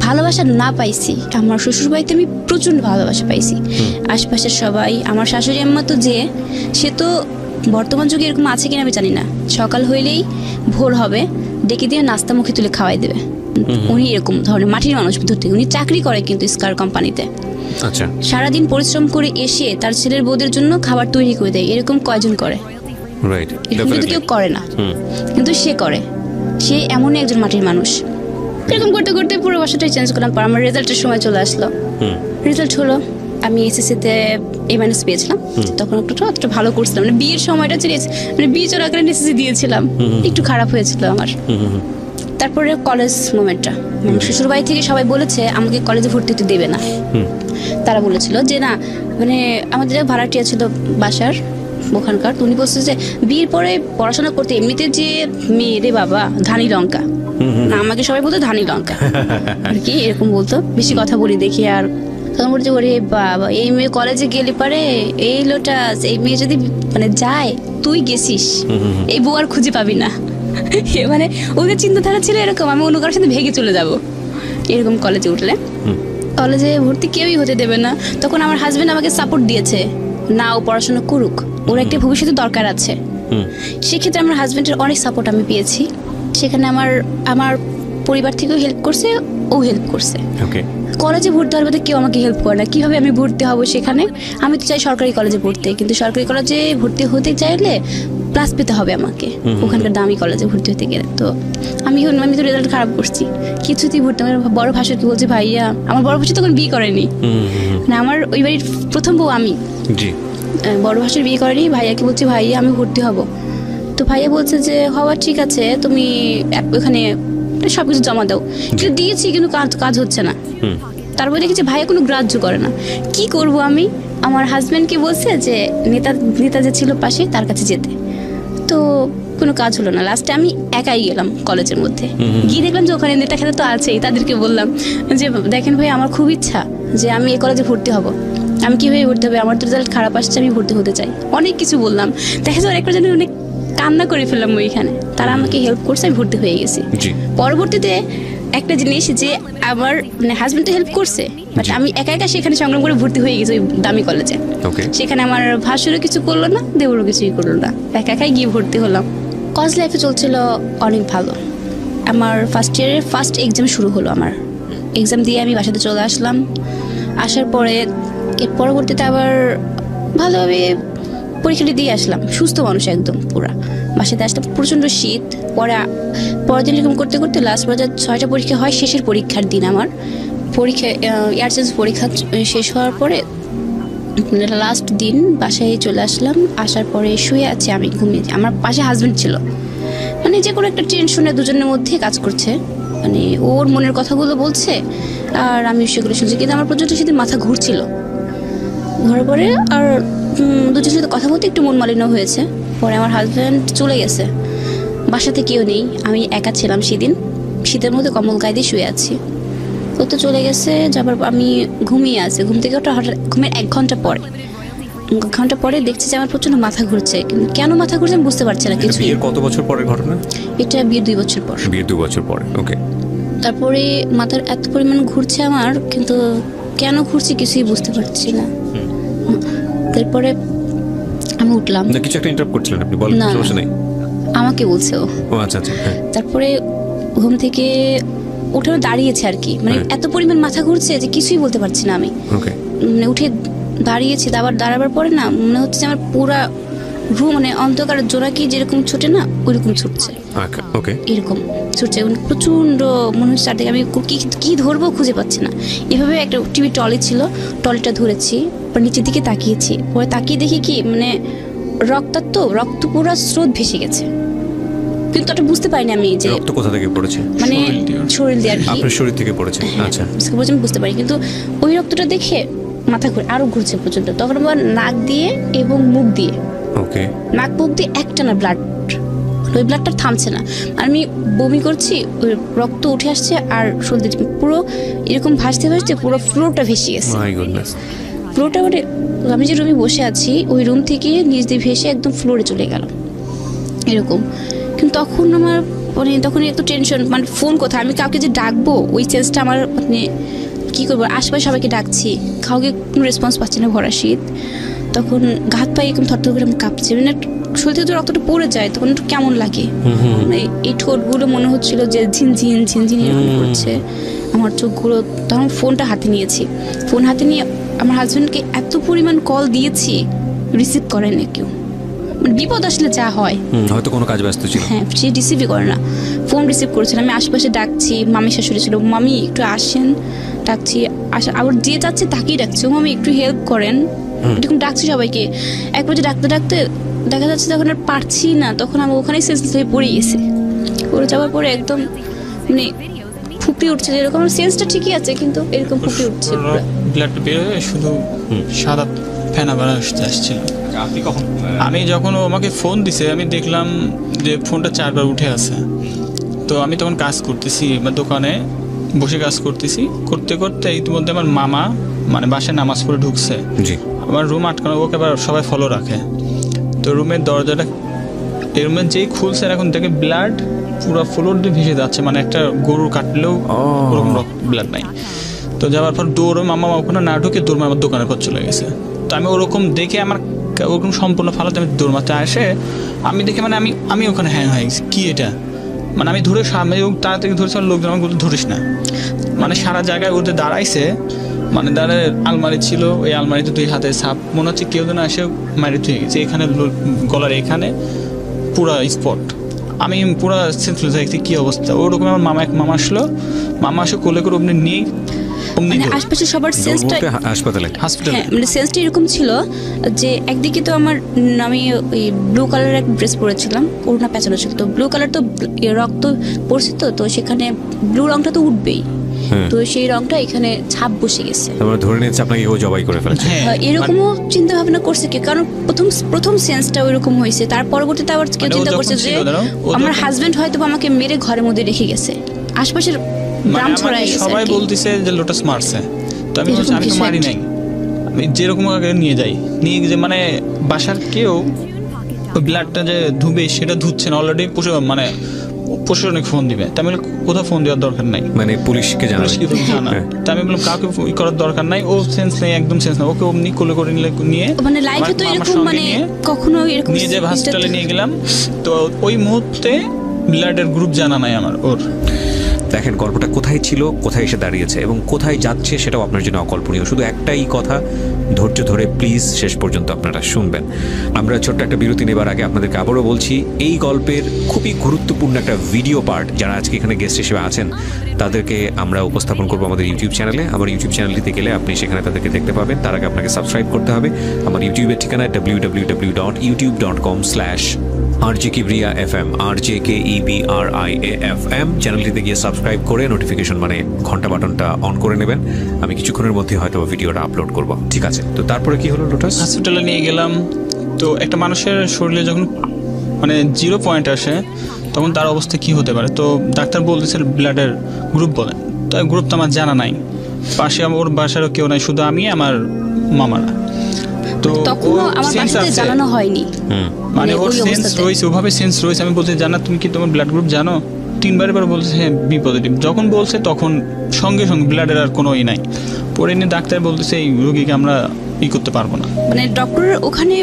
ভালোবাসা না পাইছি, আমার শ্বশুর বাড়িতে আমি প্রচণ্ড ভালোবাসা পাইছি। আশপাশের সবাই, আমার শাশুড়ি আম্মা তো যে, সে তো বর্তমান যুগে এরকম আছে কিনা আমি জানি না, সকাল হইলেই ভোর হবে ডেকে দিয়ে নাস্তা মুখে তুলে খাওয়াই দেবে। উনি এরকম ধরনের মাটির মানুষ ধরতে, উনি চাকরি করে কিন্তু স্কার কোম্পানিতে। আচ্ছা, সারাদিন পরিশ্রম করে এসে তার ছেলের বউদের জন্য খাবার তৈরি করে দেয়। এরকম কয়জন করে? রাইট, এরকম কিন্তু কেউ করে না, কিন্তু সে করে। সে এমনই একজন মাটির মানুষ। এরকম করতে করতে পুরো বাসাটাই চেঞ্জ করলাম। পর আমার রেজাল্টের সময় চলে আসলো। রেজাল্ট হলো আমি এসএসসিতে A- পেয়েছিলাম। তখন একটু ভালো করছিলাম, মানে বিয়ের সময়টা মানে বিয়ে চলাকালীন এসএসসি দিয়েছিলাম, একটু খারাপ হয়েছিল আমার। তারপরে কলেজ মোমেন্টটা, শ্বশুর বাড়ি থেকে সবাই বলেছে আমাকে কলেজে ভর্তি হতে দেবে না। তারা বলেছিল যে না, মানে আমাদের ভাড়াটিয়া ছিল বাসার ওখানকার, তো উনি বলছে যে বিয়ের পরে পড়াশোনা করতে এমনিতে যে মেয়ে রে বাবা ধানি লঙ্কা, না আমাকে সবাই বলতো ধানি লঙ্কা আর কি এরকম বলতো, বেশি কথা বলি দেখি। আর তখন বলছে ওরে বাবা এই মেয়ে কলেজে গেলে পারে, এই লোটাস এই মেয়ে যদি মানে যায় তুই গেছিস, এই বউ আর খুঁজে পাবি না। মানে ওদের চিন্তাধারা ছিল এরকম, আমি অন্য কারোর সাথে ভেগে চলে যাব এরকম। কলেজে উঠলে কলেজে ভর্তি কেউই হতে দেবে না। তখন আমার হাজবেন্ড আমাকে সাপোর্ট দিয়েছে, না ও পড়াশোনা করুক, ওর একটা ভবিষ্যতে দরকার আছে। সেক্ষেত্রে আমার হাজবেন্ডের অনেক সাপোর্ট আমি পেয়েছি। সেখানে আমার পরিবার থেকেও হেল্প করছে, ও হেল্প করছে। কলেজে ভর্তি হওয়ার মধ্যে কেউ আমাকে হেল্প করে না, কিভাবে আমি ভর্তি হব সেখানে। আমি তো চাই সরকারি কলেজে পড়তে, কিন্তু সরকারি কলেজে ভর্তি হতে চাইলে প্লাস পেতে হবে আমাকে ওখানকার দামি কলেজে ভর্তি হতে গেলে। তো আমি তো রেজাল্ট খারাপ করছি, কিছুতেই ভর্তি। আমার বড় ভাষা কি বলছে, ভাইয়া আমার বড় ভাষা তখন বিয়ে করেনি, মানে আমার ওই বাড়ির প্রথম বউ আমি। বড় ভাষার বিয়ে করেনি, ভাইয়াকে বলছি ভাইয়া আমি ভর্তি হব। তো ভাইয়া বলছে যে হওয়া ঠিক আছে, তুমি ওখানে সবকিছু জমা দাও। কিন্তু দিয়েছি, কিন্তু কাজ হচ্ছে না। তারপরে দেখেছি ভাইয়া কোনো গ্রাহ্য করে না। কি করব আমি? আমার হাজব্যান্ডকে বলছে যে নেতা যে ছিল পাশে তার কাছে যেতে, তো কোনো কাজ হলো না। লাস্টে আমি একাই গেলাম কলেজের মধ্যে, গিয়ে দেখলাম যে ওখানে নেতা খেতা তো আছেই। তাদেরকে বললাম যে দেখেন ভাই আমার খুব ইচ্ছা যে আমি এই কলেজে ভর্তি হব, আমি কীভাবে ভর্তি হবে, আমার তো রেজাল্ট খারাপ আসছে, আমি ভর্তি হতে চাই। অনেক কিছু বললাম, দেখা যায় একটা জানি অনেক কান্না করে ফেললাম ওইখানে। তারা আমাকে হেল্প করছে, আমি ভর্তি হয়ে গেছি। পরবর্তীতে একটা জিনিস যে আমার মানে হাজবেন্ড তো হেল্প করছে, বাট আমি একা একা সেখানে সংগ্রাম করে ভর্তি হয়ে গেছি ওই দামি কলেজে। সেখানে আমার ভাসুরও কিছু করলো না, দেবরও কিছুই করলো না, একা একাই গিয়ে ভর্তি হলাম। কলেজ লাইফে চলছিল অনেক ভালো। আমার ফার্স্ট ইয়ারের ফার্স্ট এক্সাম শুরু হলো। আমার এক্সাম দিয়ে আমি বাসাতে চলে আসলাম। আসার পরে এর পরবর্তীতে আবার ভালোভাবে পরীক্ষাটি দিয়ে আসলাম, সুস্থ মানুষ একদম পুরা। বাসাতে আসলাম, প্রচণ্ড শীত। পরের দিন এরকম করতে করতে লাস্ট পর্যায়ে 6টা পরীক্ষা হয়। শেষের পরীক্ষার দিন আমার পরীক্ষা, এয়ার চেঞ্জ পরীক্ষা শেষ হওয়ার পরে লাস্ট দিন বাসায় চলে আসলাম। আসার পরে শুয়ে আছি, আমি ঘুমিয়ে। আমার পাশে হাজব্যান্ড ছিল, মানে যে কোনো একটা টেনশনে দুজনের মধ্যে কাজ করছে, মানে ওর মনের কথাগুলো বলছে আর আমি সেগুলো শুনছি। কিন্তু আমার পর্যন্ত সেদিন মাথা ঘুরছিল। ঘোরার পরে আর দুজনের সাথে কথা বলতে একটু মন মালিন্য হয়েছে। পরে আমার হাজব্যান্ড চলে গেছে, বাসাতে কেউ নেই, আমি একা ছিলাম সেদিন। শীতের মধ্যে কম্বল গায়ে দিয়ে শুয়ে আছি। ও তো চলে গেছে, যাবার আমি ঘুমিয়ে আছি। ঘুম থেকে ওটা হঠাৎ ঘুমের 1 ঘন্টা পরে দেখছি যে আমার প্রচন্ড মাথা ঘুরছে। কিন্তু কেন মাথা ঘুরছে আমি বুঝতে পারছি না কিছু। বিয়ের কত বছর পরের ঘটনা এটা? বিয়ের 2 বছর পর। বিয়ের 2 বছর পরে। ওকে। তারপরে মাথার এত পরিমাণ ঘুরছে আমার, কিন্তু কেন ঘুরছে কিছুই বুঝতে পারছি না। তারপরে আমি উঠলাম। না কিছু একটা ইন্টারাপ্ট করছিলেন আপনি, বলেন, সমস্যা নেই। আমাকে বলছে ও। আচ্ছা আচ্ছা। তারপরে ঘুম থেকে উঠে দাঁড়িয়েছে আর কি, মানে এত পরিমাণ মাথা ঘুরছে যে কিছুই বলতে পারছি না আমি। মানে উঠে দাঁড়িয়েছি, আবার দাঁড়াবার পরে না মনে হচ্ছে যে আমার পুরা রুম মানে অন্ধকার জোনাকি যেরকম ছুটে না ওইরকম ছুটছে। এরকম ছুটছে প্রচন্ড, মনে হচ্ছে চারদিকে আমি কি ধরবো খুঁজে পাচ্ছি না। এভাবে একটা টিভি টলি ছিল, টলিটা ধরেছি, নিচের দিকে তাকিয়েছি। পরে তাকিয়ে দেখি কি মানে রক্ত পুরো স্রোত ভেসে গেছে, কিন্তু ওটা বুঝতে পারিনি আমি যে রক্ত কোথা থেকে পড়েছে, মানে শরীর দিয়ে আর কি, আপনার শরীর থেকে পড়েছে। আচ্ছা, আমি বুঝতে পারি, কিন্তু ওই রক্তটা দেখে মাথা ঘুরে আরো ঘুরছে প্রচন্ড। তখন আবার নাক দিয়ে এবং মুখ দিয়ে, নাক মুখ দিয়ে একটানা ব্লাড, ওই ব্লাডটা থামছে না। আর আমি বমি করছি, ওই রক্ত উঠে আসছে আর শরীর পুরো এরকম ভাসতে ভাসতে পুরো ফ্লোরটা ভেসে গেছে। ফ্লোরটা মানে আমি যে রুমে বসে আছি ওই রুম থেকে নিচ দিয়ে ভেসে একদম ফ্লোরে চলে গেল এরকম। কিন্তু তখন আমার মানে তখন একটু টেনশন, মানে ফোন কোথায়, আমি কাউকে যে ডাকবো ওই চেঞ্জটা আমার মানে কী করবো, আশেপাশে সবাইকে ডাকছি, কাউকে কোনো রেসপন্স পাচ্ছি না, ভরা শীত। তখন ঘাত পায়ে এরকম থরথর করে আমি কাঁপছি, মানে শরীর থেকে রক্তটা পড়ে যায় তখন একটু কেমন লাগে, মানে এই ঠোঁটগুলো মনে হচ্ছিল যে ঝিনঝিন ঝিনঝিন এরকম করছে আমার চোখগুলো। তখন ফোনটা হাতে নিয়েছি, ফোন হাতে নিয়ে আমার হাজব্যান্ডকে এত পরিমাণ কল দিয়েছি, রিসিভ করেনি কেউ। মানে বিপদ আসলে যা হয়। হয়তো কোনো কাজ ব্যস্ত ছিল। হ্যাঁ, সে রিসিভই করে না, ফোন রিসিভ করেছিল। আমি আশেপাশে ডাকছি, মামি শাশুড়ি ছিল, মামি একটু আসেন, ডাকছি আবার যে যাচ্ছে তাকেই ডাকছি, ও মামি একটু হেল্প করেন, এরকম ডাকছি সবাইকে। এক পর্যায়ে ডাকতে ডাকতে দেখা যাচ্ছে যখন আর পারছি না, তখন আমি ওখানেই সেন্সলেস হয়ে পড়ে গেছি। পড়ে যাওয়ার পরে একদম মানে ফুপি উঠছে, যেরকম সেন্সটা ঠিকই আছে কিন্তু এরকম ফুপি উঠছে, ব্লাড বের হয়ে শুধু সাদা ফেনা বেড়া আসছিল। আপনি কখন? আমি যখন ও আমাকে ফোন দিছে আমি দেখলাম যে ফোনটা 4 বার উঠে আছে। তো আমি তখন কাজ করতেছি, দোকানে বসে কাজ করতেছি, করতে করতে ইতিমধ্যে আমার মামা মানে বাসায় নামাজ পড়ে ঢুকছে। জি। আমার রুম আটকানো, ওকে আবার সবাই ফলো রাখে। তো রুমের দরজাটা এই রুমের যেই খুলছে, এখন থেকে ব্লাড পুরো ফ্লোর দিয়ে ভেসে যাচ্ছে, মানে একটা গরু কাটলেও ওরকম ব্লাড নাই। তো যাওয়ার পর দৌড় মামা ওখানে না ঢুকে দৌড় আমার দোকানের পর চলে গেছে। তো আমি ওরকম দেখে আমার ওরকম সম্পূর্ণ ফালাতে আমি দৌড় মারতে আসে, আমি দেখে মানে আমি ওখানে হ্যাং হয়ে গেছি, কি এটা মানে আমি ধরে সামনে তাড়াতাড়ি ধরেছি, লোকজন আমাকে বলতে ধরিস না, মানে সারা জায়গায় ওদের দাঁড়াইছে, মানে দাঁড়ায় আলমারি ছিল, ওই আলমারিতে 2 হাতে ছাপ, মনে হচ্ছে কেউ যেন এসে মারি থুয়ে গেছে, এখানে গলার এখানে পুরা স্পট। আমি পুরা সেন্সলেস হয়ে গেছি, কী অবস্থা। ওরকম আমার মামা আসলো, মামা আসে কোলে করে অমনি নিয়ে মানে আশপাশে সবার সেন্সটা হাসপাতালে হ্যাঁ, মানে সেন্সটা এরকম ছিল যে একদিকে তো আমি ওই ব্লু কালারের এক ড্রেস পরেছিলাম, ওড়না পেঁচানো ছিল, তো ব্লু কালার তো রক্ত পড়ছে, তো সেখানে ব্লু রংটা তো উঠবেই, তো সেই রংটা এখানে ছাপ বসে গেছে। আমরা ধরে নিচ্ছি আপনাকে কেউ জবাই করে ফেলেছে। এরকমও চিন্তা ভাবনা করছে কি, কারণ প্রথম সেন্সটা ওইরকম হয়েছে, তার পরবর্তীতে আবার কেউ চিন্তা করছে যে আমার হাজবেন্ড হয়তো আমাকে মেরে ঘরের মধ্যে রেখে গেছে, আশপাশের গ্রাম ছড়ায় গেছে, সবাই বলতেছে যে লোটাস মারছে। তো আমি বলছি আমি তো মারি নাই, আমি যেরকম আগে নিয়ে যাই, নিয়ে যে মানে বাসার কেউ ওই ব্লাডটা যে ধুবে সেটা ধুচ্ছে না, অলরেডি মানে প্রশাসনিক ফোন দিবে। তা আমি কোথাও ফোন দেওয়ার দরকার নাই, মানে পুলিশকে জানা। তা আমি বললাম কাউকে ই করার দরকার নাই, ও সেন্স নেই, একদম সেন্স নেই, ওকে অমনি কোলে করে নিয়ে মানে লাইফে তো এরকম মানে কখনো এরকম নিয়ে যে হসপিটালে নিয়ে গেলাম। তো ওই মুহূর্তে ব্লাডের গ্রুপ জানা নাই আমার ওর। দেখেন গল্পটা কোথায় ছিল, কোথায় এসে দাঁড়িয়েছে এবং কোথায় যাচ্ছে সেটাও আপনার জন্য অকল্পনীয়। শুধু একটাই কথা, ধৈর্য ধরে প্লিজ শেষ পর্যন্ত আপনারা শুনবেন। আমরা ছোট্ট একটা বিরতি নেবার আগে আপনাদেরকে আবারও বলছি, এই গল্পের খুবই গুরুত্বপূর্ণ একটা ভিডিও পার্ট যারা আজকে এখানে গেস্ট হিসেবে আছেন তাদেরকে আমরা উপস্থাপন করবো আমাদের ইউটিউব চ্যানেলে। আমার ইউটিউব চ্যানেলটিতে গেলে আপনি সেখানে তাদেরকে দেখতে পাবেন। তার আগে আপনাকে সাবস্ক্রাইব করতে হবে আমার ইউটিউবের ঠিকানায় www.youtube.com/RJKebriafm RJKEBRIAFM চ্যানেলটিতে গিয়ে সাবস্ক্রাইব করে নোটিফিকেশন মানে ঘন্টা বাটনটা অন করে নেবেন। আমি কিছুক্ষণের মধ্যে হয়তো ভিডিওটা আপলোড করব। ঠিক আছে, তো তারপরে কি হলো লোটাস? হসপিটালে নিয়ে গেলাম। তো একটা মানুষের শরীরে যখন মানে 0 পয়েন্ট আসে তখন তার অবস্থা কি হতে পারে। তো ডাক্তার বলতেছে ব্লাডের গ্রুপ বলেন, তো গ্রুপ তো আমার জানা নাই, পাশে ওর বাসারও কেউ নাই, শুধু আমি আমার মামারা। তো তখনও আমার বাসাতে জানানো হয়নি, মানে ওর সেন্স রয়েছে, ওভাবে সেন্স রয়েছে। আমি বলতে জানা তুমি কি তোমার ব্লাড গ্রুপ জানো? 3 বার বলছে হ্যাঁ বি পজিটিভ। যখন বলছে তখন সঙ্গে সঙ্গে ব্লাডের আর কোনো নাই। পরে নিয়ে ডাক্তার বলতেছে এই রোগীকে আমরা করতে পারবো না। মানে ডক্টরের ওখানে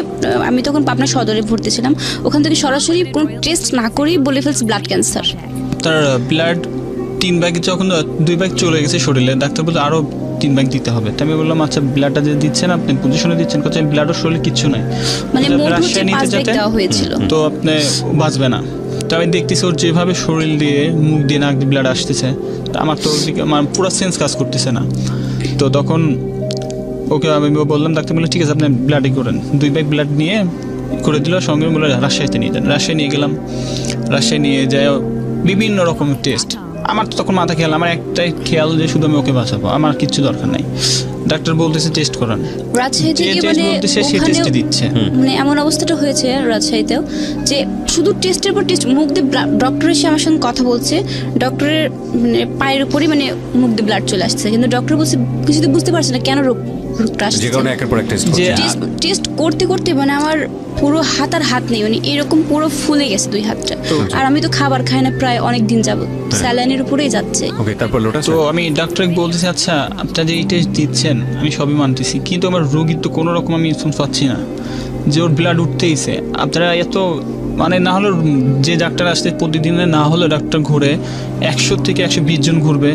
আমি তখন পাবনা সদরে ভর্তি ছিলাম, ওখান থেকে সরাসরি কোনো টেস্ট না করেই বলে ফেলছে ব্লাড ক্যান্সার। তার ব্লাড 3 ব্যাগ, যখন 2 ব্যাগ চলে গেছে শরীরে, ডাক্তার বলতে আরো 3 ব্যাগ দিতে হবে। তো আমি বললাম আচ্ছা ব্লাডটা যে দিচ্ছেন আপনি পজিশনে দিচ্ছেন, কথা ব্লাডের শরীরে কিচ্ছু নাই, মানে তো আপনি বাঁচবে না। তো আমি দেখতেছি ওর যেভাবে শরীর দিয়ে মুখ দিয়ে নাক দিয়ে ব্লাড আসতেছে, আমার তো আমার পুরো সেন্স কাজ করতেছে না। তো তখন ওকে আমি বললাম, ডাক্তার বললো ঠিক আছে আপনি ব্লাডই করেন। 2 ব্যাগ ব্লাড নিয়ে করে দিল, সঙ্গে বলে রাজশাহীতে নিয়ে যান। রাজশাহী নিয়ে গেলাম, রাজশাহী নিয়ে যায় বিভিন্ন রকমের টেস্ট। আমার তো তখন মাথা খেয়াল, আমার একটাই খেয়াল যে শুধু আমি ওকে বাঁচাবো, আমার কিচ্ছু দরকার নাই। ডাক্তার বলতেছে টেস্ট করান, মানে এমন অবস্থাটা হয়েছে রাজশাহীতেও যে শুধু টেস্টের পর টেস্ট, মুখ দিয়ে ডক্টর এসে আমার সঙ্গে কথা বলছে, ডক্টরের মানে পায়ের উপরই মানে মুখ দিয়ে ব্লাড চলে আসছে, কিন্তু ডক্টর বলছে কিছু বুঝতে পারছে না কেন রোগটা আসছে। টেস্ট করতে করতে মানে আমার পুরো হাত আর হাত নেই, মানে এরকম পুরো ফুলে গেছে 2 হাতটা। আর আমি তো খাবার খাই না প্রায় অনেক দিন যাবত, স্যালাইনের উপরেই যাচ্ছে। তো আমি ডাক্তারকে বলতেছি আচ্ছা আপনারা যে এই টেস্ট দিচ্ছেন আমি সবই মানতেছি, কিন্তু আমার রোগীর তো কোনো রকম আমি ইনফর্ম পাচ্ছি না যে ওর ব্লাড উঠতেইছে। আপনারা এত মানে না হলে যে ডাক্তার আসতে প্রতিদিনে না হলে ডাক্তার ঘুরে 100 থেকে 120 জন ঘুরবে,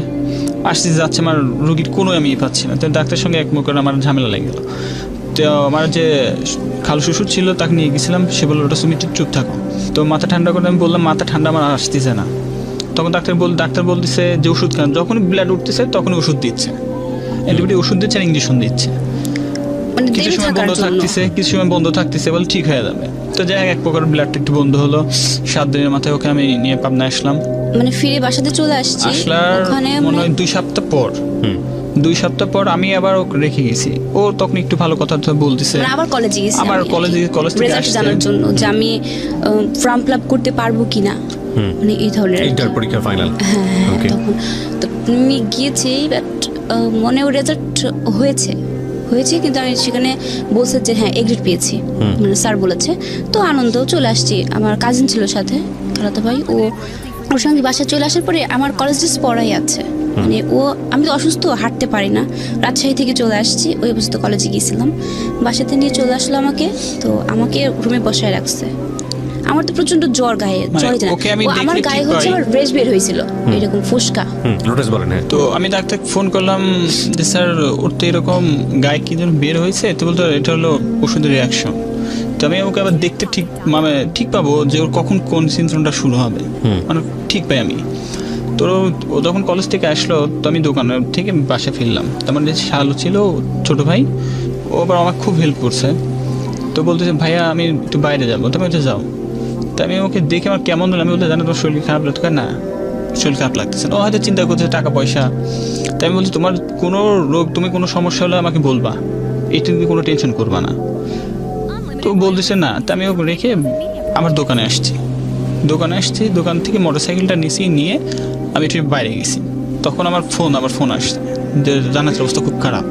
আসতে যাচ্ছে, আমার রোগীর কোনো আমি পাচ্ছি না। তো ডাক্তারের সঙ্গে এক মুখ করে আমার ঝামেলা লেগে গেল। তো আমার যে খালু শ্বশুর ছিল তাকে নিয়ে গেছিলাম, সে বললো ওটা তুমি একটু চুপ থাকো। তো মাথা ঠান্ডা করে আমি বললাম মাথা ঠান্ডা আমার আসতেছে না। তখন ডাক্তার বলতেছে যে ওষুধ খান, যখনই ব্লাড উঠতেছে তখনই ওষুধ দিচ্ছে, অ্যান্টিবায়োটিক ওষুধ দিচ্ছে আর ইঞ্জেকশন দিচ্ছে। মানে কিছু দেরি সময় থাকার বন্ধ জন্য। থাকতেছে, কিছু সময় বন্ধ থাকতেছে, বলে ঠিক হয়ে যাবে। তো যাই হোক, এক প্রকার ব্লাডটা একটু বন্ধ হলো। 7 দিনের মাথায় ওকে আমি নিয়ে পাবনা আসলাম। মানে ফিরে বাসাতে চলে আসছি, আসলার ওখানে মনে হয় 2 সপ্তাহ পর, 2 সপ্তাহ পর আমি আবার ওকে রেখে গেছি। ও তখন একটু ভালো কথা বলতেছে, মানে আবার কলেজে গেছি, আবার কলেজ থেকে রেজাল্ট আসছে জানার জন্য যে আমি ফর্ম ফিল আপ করতে পারবো কিনা, মানে এই ধরনের আর কি। ইন্টার পরীক্ষার ফাইনাল। হ্যাঁ, ওকে। তখন তো আমি গিয়েছি, বাট মনেও রেজাল্ট হয়েছে, কিন্তু আমি সেখানে বলছে যে হ্যাঁ এগ্রিড পেয়েছি, মানে স্যার বলেছে। তো আনন্দ চলে আসছি, আমার কাজিন ছিল সাথে, খালাতো ভাই, ওর সঙ্গে বাসায় চলে আসার পরে আমার কলেজ ড্রেস পড়াই আছে। মানে আমি তো অসুস্থ, হাঁটতে পারি না, রাজশাহী থেকে চলে আসছি, ওই অবস্থা কলেজে গিয়েছিলাম, বাসাতে নিয়ে চলে আসলো আমাকে। তো আমাকে রুমে বসায় রাখছে। আমার তো প্রচন্ড জ্বর, গায়ে জ্বর, আমার গায়ে হচ্ছে আমার রেশ বের হয়েছিল এরকম ফুসকা। লোটাস বলেন। হ্যাঁ, তো আমি ডাক্তারকে ফোন করলাম যে স্যার ওর তো এরকম গায়ে কি যেন বের হয়েছে। তো বলতো এটা হলো ওষুধের রিয়াকশন। তো আমি ওকে আবার দেখতে ঠিক পাবো যে ওর কখন কোন সিনড্রোমটা শুরু হবে, মানে ঠিক পাই আমি। তো ও যখন কলেজ থেকে আসলো, তো আমি দোকানের থেকে বাসে ফিরলাম। তো আমার যে শালু ছিল ছোট ভাই, ও আবার আমাকে খুব হেল্প করছে। তো বলতেছে ভাইয়া আমি একটু বাইরে যাবো, তুমি একটু যাও। তো আমি ওকে দেখে আমার কেমন হলো, আমি বলতে জানো তোমার শরীর খারাপ লাগতো না, শরীর খারাপ লাগতেছে না। ও হয়তো চিন্তা করছে টাকা পয়সা। তাই আমি বলছি তোমার কোনো রোগ, তুমি কোনো সমস্যা হলে আমাকে বলবা, এটা তুমি কোনো টেনশন করবা না। তো বলতেছে না। তা আমি ওকে রেখে আমার দোকানে আসছি, দোকান থেকে মোটরসাইকেলটা নিয়ে আমি একটু বাইরে গেছি। তখন আমার ফোন আসছে যে জানার অবস্থা খুব খারাপ।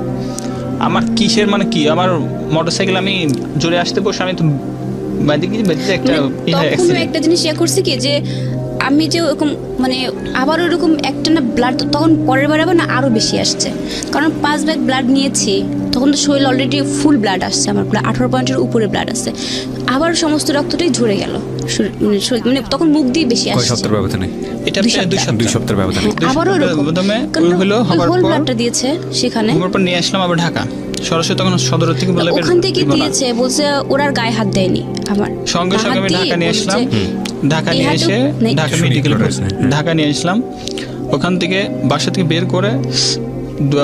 আমার কিসের মানে কি, আমার মোটরসাইকেল আমি জোরে আসতে বসে আমি তো একটা জিনিস করছে কি যে আমি যে ওরকম মানে আবার ওরকম একটা না ব্লাড, তখন পরের বার আবার না আরো বেশি আসছে, কারণ 5 ব্যাগ ব্লাড নিয়েছি, তখন তো শরীর অলরেডি ফুল ব্লাড আসছে, আমার 18 পয়েন্টের উপরে ব্লাড আসছে, আবার সমস্ত রক্তটাই ঝরে গেল, মানে তখন মুখ দিয়ে বেশি আসছে। কয় সপ্তাহের ব্যবধানে? এটা 2 সপ্তাহের ব্যবধানে আবারও হলো ব্লাডটা দিয়েছে সেখানে। পর নিয়ে আসলাম আবার ঢাকা সরাসরি, তখন সদর থেকে বলে ওখান থেকে দিয়েছে, বলছে ওরা গায়ে হাত দেয়নি। আমার সঙ্গে আমি ঢাকা নিয়ে আসলাম, ঢাকা নিয়ে এসে ঢাকা নিয়ে আসলাম। ওখান থেকে বাসা থেকে বের করে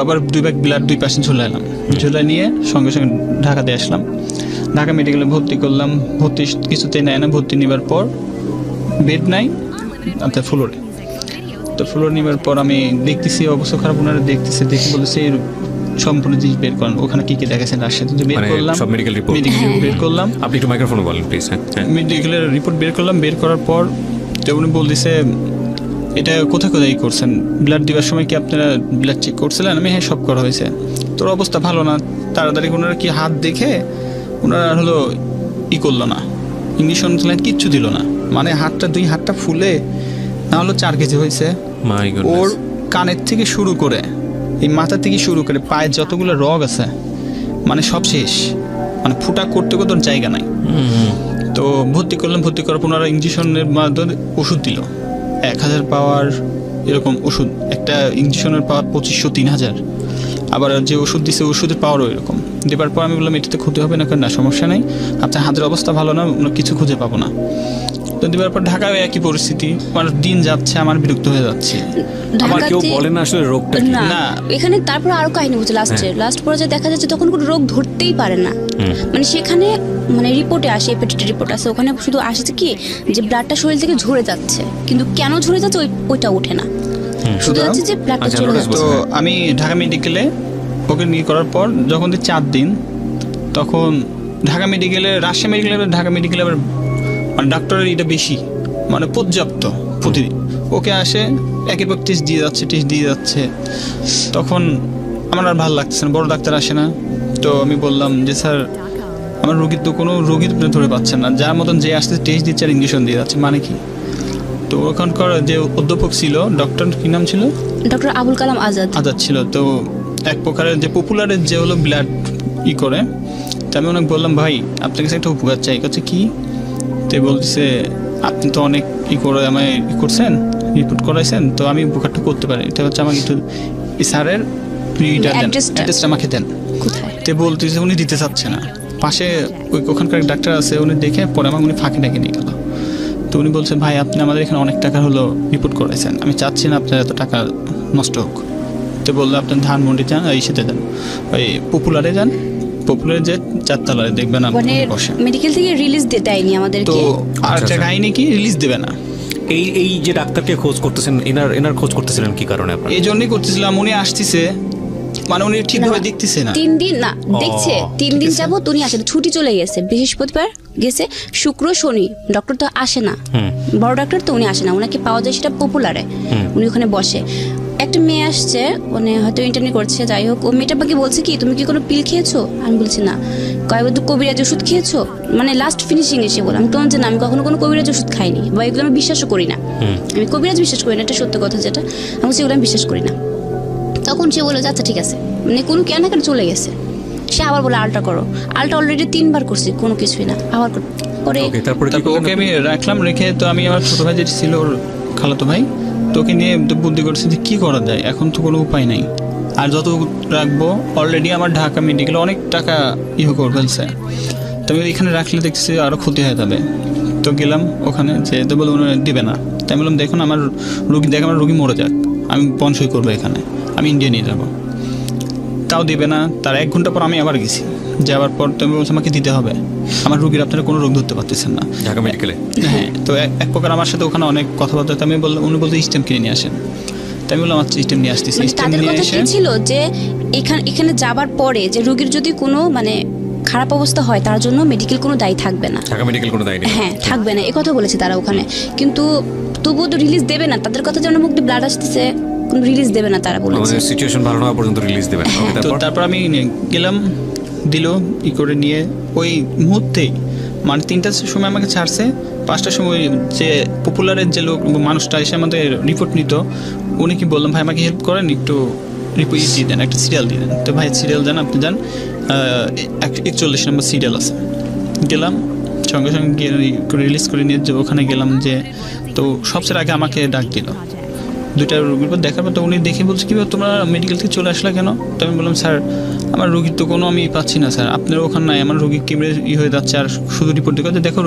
আবার 2 ব্যাগ ব্লাড 2 পাশে ঝুলে নিয়ে সঙ্গে ঢাকাতে আসলাম। ঢাকা মেডিকেলে ভর্তি করলাম। ভর্তি কিছুতেই নেয় না। ভর্তি নেবার পর বেড নাই আপনার ফ্লোরে। তো ফ্লোর নেবার পর আমি দেখতেছি অবস্থা খারাপ, ওনারা দেখে বলেছে সম্পূর্ণ জিনিস বের করেন, ওখানে কি দেখেছেন রাজশাহীতে যে বের করলাম, সব মেডিকেল রিপোর্ট বের করলাম। আপনি একটু মাইক্রোফোনে বলেন প্লিজ। হ্যাঁ, মেডিকেলের রিপোর্ট বের করলাম। বের করার পর তো উনি বলতেছে এটা কোথায় করছেন, ব্লাড দেওয়ার সময় কি আপনারা ব্লাড চেক করছিলেন? আমি হ্যাঁ সব করা হয়েছে। তোর অবস্থা ভালো না। তাড়াতাড়ি ওনারা কি হাত দেখে ওনারা হলো করলো না, ইঞ্জেকশন কিচ্ছু দিল না। মানে দুই হাতটা ফুলে না হলো 4 কেজি হয়েছে। ওর কানের থেকে শুরু করে এই মাথা থেকে শুরু করে পায়ের যতগুলো রগ আছে মানে সব শেষ, মানে ফুটা করতে ওর জায়গা নাই। তো ভর্তি করলাম। ভর্তি করার পর ওনারা ইঞ্জেকশনের মাধ্যমে ওষুধ দিল 1000 পাওয়ার এরকম ওষুধ। একটা ইঞ্জেকশনের পাওয়ার 2500-3000। আবার যে ওষুধ দিছে ওষুধের পাওয়ারও এরকম। দেবার পর আমি বললাম এটাতে ক্ষতি হবে না, কারণ না সমস্যা নেই, আপনার হাতের অবস্থা ভালো না, কিছু খুঁজে পাবো না। তো দেবার পর ঢাকায় একই পরিস্থিতি, মানে দিন যাচ্ছে, আমার বিরক্ত হয়ে যাচ্ছে। আমার কেউ বলে না আসলে রোগটা না এখানে। তারপর আরো কাহিনী বুঝছে লাস্ট পর্যায়ে দেখা যাচ্ছে তখন কোনো রোগ ধরতেই পারে না। মানে সেখানে মানে রিপোর্টে আসে, হেপাটাইটিস রিপোর্ট আসে, ওখানে শুধু আসছে কি যে ব্লাডটা শরীর থেকে ঝরে যাচ্ছে, কিন্তু কেন ঝরে যাচ্ছে ওইটা ওঠে না, শুধু যাচ্ছে যে ব্লাডটা চলে যাচ্ছে। তো আমি ঢাকা মেডিকেলে ওকে নিয়ে করার পর যখন 4 দিন, তখন ঢাকা মেডিকেলে ঢাকা মেডিকেলে আবার মানে ডাক্তারের এটা বেশি, মানে পর্যাপ্ত প্রতিদিন ওকে আসে একের পর টেস্ট দিয়ে যাচ্ছে। তখন আমার আর ভালো লাগছে না, বড় ডাক্তার আসে না। তো আমি বললাম যে স্যার আমার রোগীর তো কোনো রোগী ধরে পাচ্ছেন না, যার মতন যে আসতে টেস্ট দিচ্ছে আর ইঞ্জেকশন দিয়ে যাচ্ছে, মানে কি? তো ওখানকার যে অধ্যাপক ছিল, ডক্টর কি নাম ছিল? ডক্টর আবুল কালাম আজাদ ছিল। তো এক প্রকারের যে পপুলারের যে হলো ব্লাড করে। তো আমি ওনাকে বললাম ভাই আপনার কাছে একটা উপকার চাই। কাছে কি? তো বলতেছে আপনি তো অনেক করে আমায় করছেন, রিপোর্ট করাইছেন, তো আমি উপকারটা করতে পারি। এটা হচ্ছে আমাকে একটু স্যারের অ্যাড্রেসটা আমাকে দেন। কোথায়? তো তে বলতেছে উনি দিতে চাচ্ছে না। পাশে ওখানকার ডাক্তার আছে, উনি দেখে পরে আমার উনি ফাঁকি ডেকে নিয়ে গেল। তো উনি বলছে ভাই আপনি আমাদের এখানে অনেক টাকা হলো রিপোর্ট করেছেন, আমি চাচ্ছি না আপনার এত টাকা নষ্ট হোক। তো বললো আপনি ধানমন্ডি যান, এই সাথে যান, ওই পপুলারে যান, পপুলারে যে 4 তলায় দেখবেন আপনি বসে। মেডিকেল থেকে রিলিজ দেয়নি তো আমাদেরকে। আর একটা কাহিনী কি, রিলিজ দেবে না। এই যে ডাক্তারকে খোঁজ করতেছেন, এনার খোঁজ করতেছিলেন কি কারণে আপনারা? এই জন্যই করতেছিলাম, উনি আসতেছে মানে উনি ঠিকভাবে দেখতেছে না। 3 দিন না দেখছে, 3 দিন যাবত উনি আসে, ছুটি চলে গেছে, বৃহস্পতিবার গেছে, শুক্র শনি ডক্টর তো আসে না, বড় ডাক্তার তো উনি আসে না, ওনাকে পাওয়া যায় সেটা পপুলারে, উনি ওখানে বসে। একটা মেয়ে আসছে, মানে হয়তো ইন্টারনি করছে, যাই হোক, ও মেয়েটা বাকি বলছে কি তুমি কি কোনো পিল খেয়েছো? আমি বলছি না। কয়েকবার তো কবিরাজ ওষুধ খেয়েছো? মানে লাস্ট ফিনিশিং এসে বললাম তো যে না, আমি কখনো কোনো কবিরাজ ওষুধ খাইনি, বা এগুলো আমি বিশ্বাসও করি না, আমি কবিরাজ বিশ্বাস করি না, এটা সত্য কথা যেটা, আমি সেগুলো আমি বিশ্বাস করি না। তখন সে বলে আচ্ছা ঠিক আছে, মানে কোনো কেন না চলে গেছে। সে আবার বলে আলটা করো, আলটা অলরেডি 3 বার করছি, কোনো কিছুই না, আবার পরে তারপরে ওকে আমি রাখলাম, রেখে তো আমি আমার ছোট ভাই যেটি ছিল ওর খালাতো ভাই, তোকে নিয়ে বুদ্ধি করছে যে কী করা যায়, এখন তো কোনো উপায় নেই, আর যত রাখবো অলরেডি আমার ঢাকা মেডিকেলে অনেক টাকা করে ফেলছে, তো আমি এখানে রাখলে দেখছি আরও ক্ষতি হয়ে যাবে। তো গেলাম ওখানে, যে তো বলে দিবে না। তাই বললাম দেখুন আমার রুগী মরে যাক, আমি বনসই করবো এখানে, আমি ইন্ডিয়া নিয়ে যাবো। তাও দিবে না। তার 1 ঘন্টা পর আমি আবার গেছি, যাওয়ার পর তুমি বলছো আমাকে দিতে হবে, আমার রুগীর আপনারা কোনো রোগ ধরতে পারতেছেন না ঢাকা মেডিকেলে। হ্যাঁ, তো এক প্রকার আমার সাথে ওখানে অনেক কথাবার্তা, আমি বললাম, উনি বলতে স্টেম কিনে নিয়ে আসেন। তাই আমি বললাম আমার স্টেম নিয়ে আসতেছি। স্টেম তাদের নিয়ে কথা এসে কি ছিল যে এখানে যাবার পরে যে রোগীর যদি কোনো মানে খারাপ অবস্থা হয় তার জন্য মেডিকেল কোনো দায়ী থাকবে না, ঢাকা মেডিকেল কোনো দায়ী নেই। হ্যাঁ থাকবে না, এই কথা বলেছে তারা ওখানে। কিন্তু তবুও তো রিলিজ দেবে না, তাদের কথা যেন মুখ দিয়ে ব্লাড আসতেছে, কোনো রিলিজ দেবে না তারা বলেছে। আমাদের সিচুয়েশন ভালো না হওয়া পর্যন্ত রিলিজ দেবে না। তো তারপর আমি গেলাম, দিল করে নিয়ে ওই মুহূর্তেই, মানে 3টার সময় আমাকে ছাড়ছে, 5টার সময় যে পপুলারের যে মানুষটা এসে আমাদের রিপোর্ট নিত, উনি কি বললাম ভাই আমাকে হেল্প করেন, একটু রিপোর্ট দিয়ে দেন, একটা সিরিয়াল দিয়ে দেন। তো ভাই সিরিয়াল যান, আপনি যান, 41 নম্বর সিরিয়াল আছে। গেলাম, সঙ্গে সঙ্গে গিয়ে রিলিজ করে নিয়ে ওখানে গেলাম, যে তো সবচেয়ে আগে আমাকে ডাক দিল। 2টা রোগীর পর দেখার পর তো উনি দেখে বলছে কি তোমরা মেডিকেল থেকে চলে আসলা কেন? তো আমি বললাম স্যার আমার রোগীর তো কোনো আমি পাচ্ছি না স্যার, আপনার ওখানে নাই, আমার রোগী কেমনে হয়ে যাচ্ছে, আর শুধু রিপোর্ট দেখো, দেখো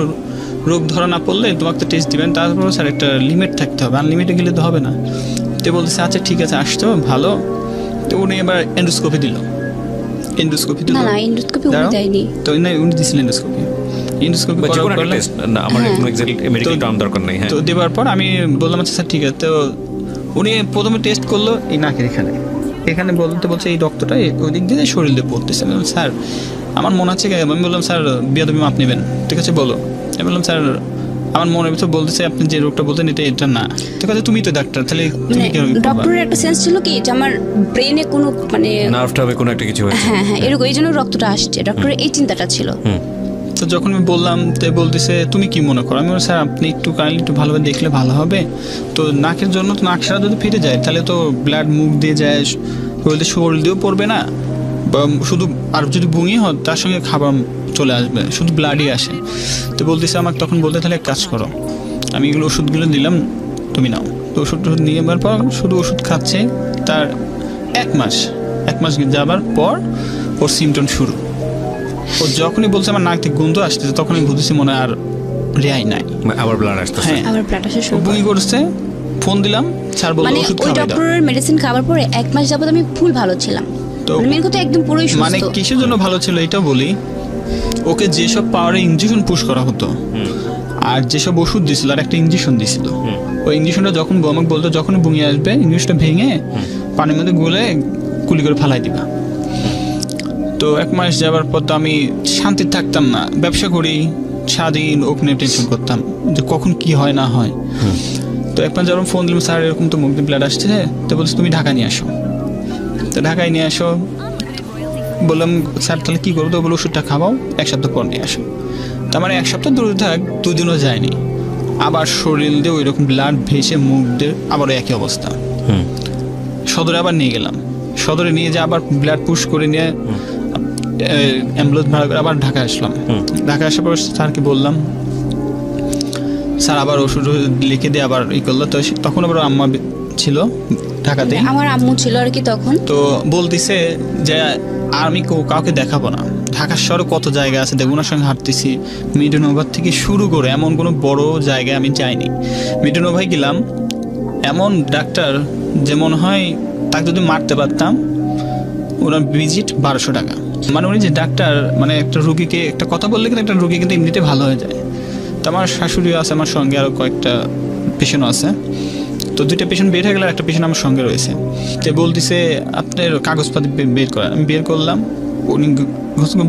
রোগ ধরা না পড়লে তোমাকে তো টেস্ট দিবেন, তারপর স্যার একটা লিমিট থাকতে হবে, আনলিমিটে গেলে তো হবে না। তো বলতেছে আচ্ছা ঠিক আছে আসতো ভালো। তো উনি এবার এন্ডোস্কোপি দিল, এন্ডোস্কোপি দিল না এন্ডোস্কোপি উনি দেয়নি, তো না উনি দিয়েছিলেন এন্ডোস্কোপি। এন্ডোস্কোপি করার পর না আমার কোনো এক্স্যাক্টলি মেডিকেল টার্ম দরকার নাই। হ্যাঁ, তো দেওয়ার পর আমি বললাম আচ্ছা স্যার ঠিক আছে। তো উনি প্রথমে টেস্ট করলো এই নাকের এখানে বলছে এই রক্তটা ওই দিক দিয়ে শরীর দিয়ে পড়তেছে। আমি বললাম স্যার আমার মনে হচ্ছে, আমি বললাম স্যার বেয়াদবি মাপ নেবেন, ঠিক আছে বলো। আমি বললাম স্যার আমার মনের ভিতর বলতেছে আপনি যে রোগটা বলতেন এটা না, ঠিক আছে তুমি তো ডাক্তার, তাহলে তুমি কি করবে? ডক্টরের একটা সেন্স ছিল কি যে আমার ব্রেনে কোনো মানে নার্ভটা হবে কোনো একটা কিছু হয়েছে। হ্যাঁ হ্যাঁ এরকম, এই জন্য রক্তটা আসছে, ডক্টরের এই চিন্তাটা ছিল। তো যখন আমি বললাম তো বলতেছে তুমি কি মনে করো? আমি বললাম স্যার আপনি একটু কাইন্ডলি একটু ভালোভাবে দেখলে ভালো হবে। তো নাকের জন্য তো নাক সারা যদি ফিরে যায় তাহলে তো ব্লাড মুখ দিয়ে যায়, বলতে শরীর দিয়েও পড়বে না, বা শুধু আর যদি বুঙি হয় তার সঙ্গে খাবার চলে আসবে, শুধু ব্লাডই আসে। তো বলতেছে আমাকে তখন বলতে তাহলে এক কাজ করো, আমি এগুলো ওষুধগুলো দিলাম তুমি নাও। তো ওষুধ নিয়ে যাবার পর শুধু ওষুধ খাচ্ছে, তার 1 মাস যাবার পর ওর সিমটম শুরু। ও যখনই বলছে আমার নাক থেকে গন্ধ আসতেছে তখনই বুঝেছি মনে আর রেহাই নাই, আবার ব্লাড আসতেছে। হ্যাঁ আবার ব্লাড আসা শুরু বমি করছে, ফোন দিলাম, স্যার বলল মানে ওষুধ ওই খাওয়াই দাও। ডক্টরের মেডিসিন খাওয়ার পরে 1 মাস যাবত আমি ফুল ভালো ছিলাম, তো মানে মেন কথা একদম পুরোই সুস্থ। মানে কিসের জন্য ভালো ছিল এটাও বলি, ওকে যেসব পাওয়ারে ইনজেকশন পুশ করা হতো আর যেসব ওষুধ দিছিল আর একটা ইনজেকশন দিছিল, ওই ইনজেকশনটা যখন আমাকে বলতো যখন বমি আসবে ইনজেকশনটা ভেঙে পানির মধ্যে গুলে কুলি করে ফালাই দিবা। তো 1 মাস যাওয়ার পর তো আমি শান্তি থাকতাম না, ব্যবসা করি সারাদিন ওখানে টেনশন করতাম যে কখন কি হয় না হয়। তো 1 মাস যখন ফোন দিলাম স্যার এরকম তো মুখ দিয়ে ব্লাড আসছে, তো বলছে তুমি ঢাকা নিয়ে আসো। তো ঢাকায় নিয়ে আসো বললাম স্যার তাহলে কী করবো? তো বলে ওষুধটা খাওয়াও, 1 সপ্তাহ পর নিয়ে আসো। তার মানে 1 সপ্তাহ দূরে থাক, 2 দিনও যায়নি, আবার শরীর দিয়ে ওই রকম ব্লাড ভেসে মুখ দিয়ে আবার একই অবস্থা। সদরে আবার নিয়ে গেলাম, সদরে নিয়ে যে আবার ব্লাড পুশ করে নিয়ে অ্যাম্বুলেন্স ভাড়া করে আবার ঢাকা আসলাম। ঢাকা আসার পর স্যারকে বললাম, স্যার আবার ওষুধ লিখে দিয়ে আবার করলো। তো তখন আবার আম্মা ছিল ঢাকাতে, আমার আম্মু ছিল আর কি তখন। তো বলতেছে যে আর আমি কাউকে দেখাবো না, ঢাকার শহরে কত জায়গা আছে দেখ, ওনার সঙ্গে হাঁটতেছি। মিডনওভার থেকে শুরু করে এমন কোনো বড় জায়গায় আমি যাইনি। মিডনওভায় গেলাম, এমন ডাক্তার যে মনে হয় তাকে যদি মারতে পারতাম। ওনার ভিজিট 1200 টাকা। মানে উনি যে ডাক্তার, মানে একটা রুগীকে একটা কথা বললে কিন্তু একটা রুগী কিন্তু এমনিতে ভালো হয়ে যায়। তো আমার শাশুড়িও আছে আমার সঙ্গে, আরও কয়েকটা পেশেন্টও আছে। তো 2টা পেশেন্ট বের হয়ে গেলে, একটা পেশেন্ট আমার সঙ্গে রয়েছে। তো বলতেছে আপনার কাগজপাতি বের করেন। আমি বের করলাম, উনি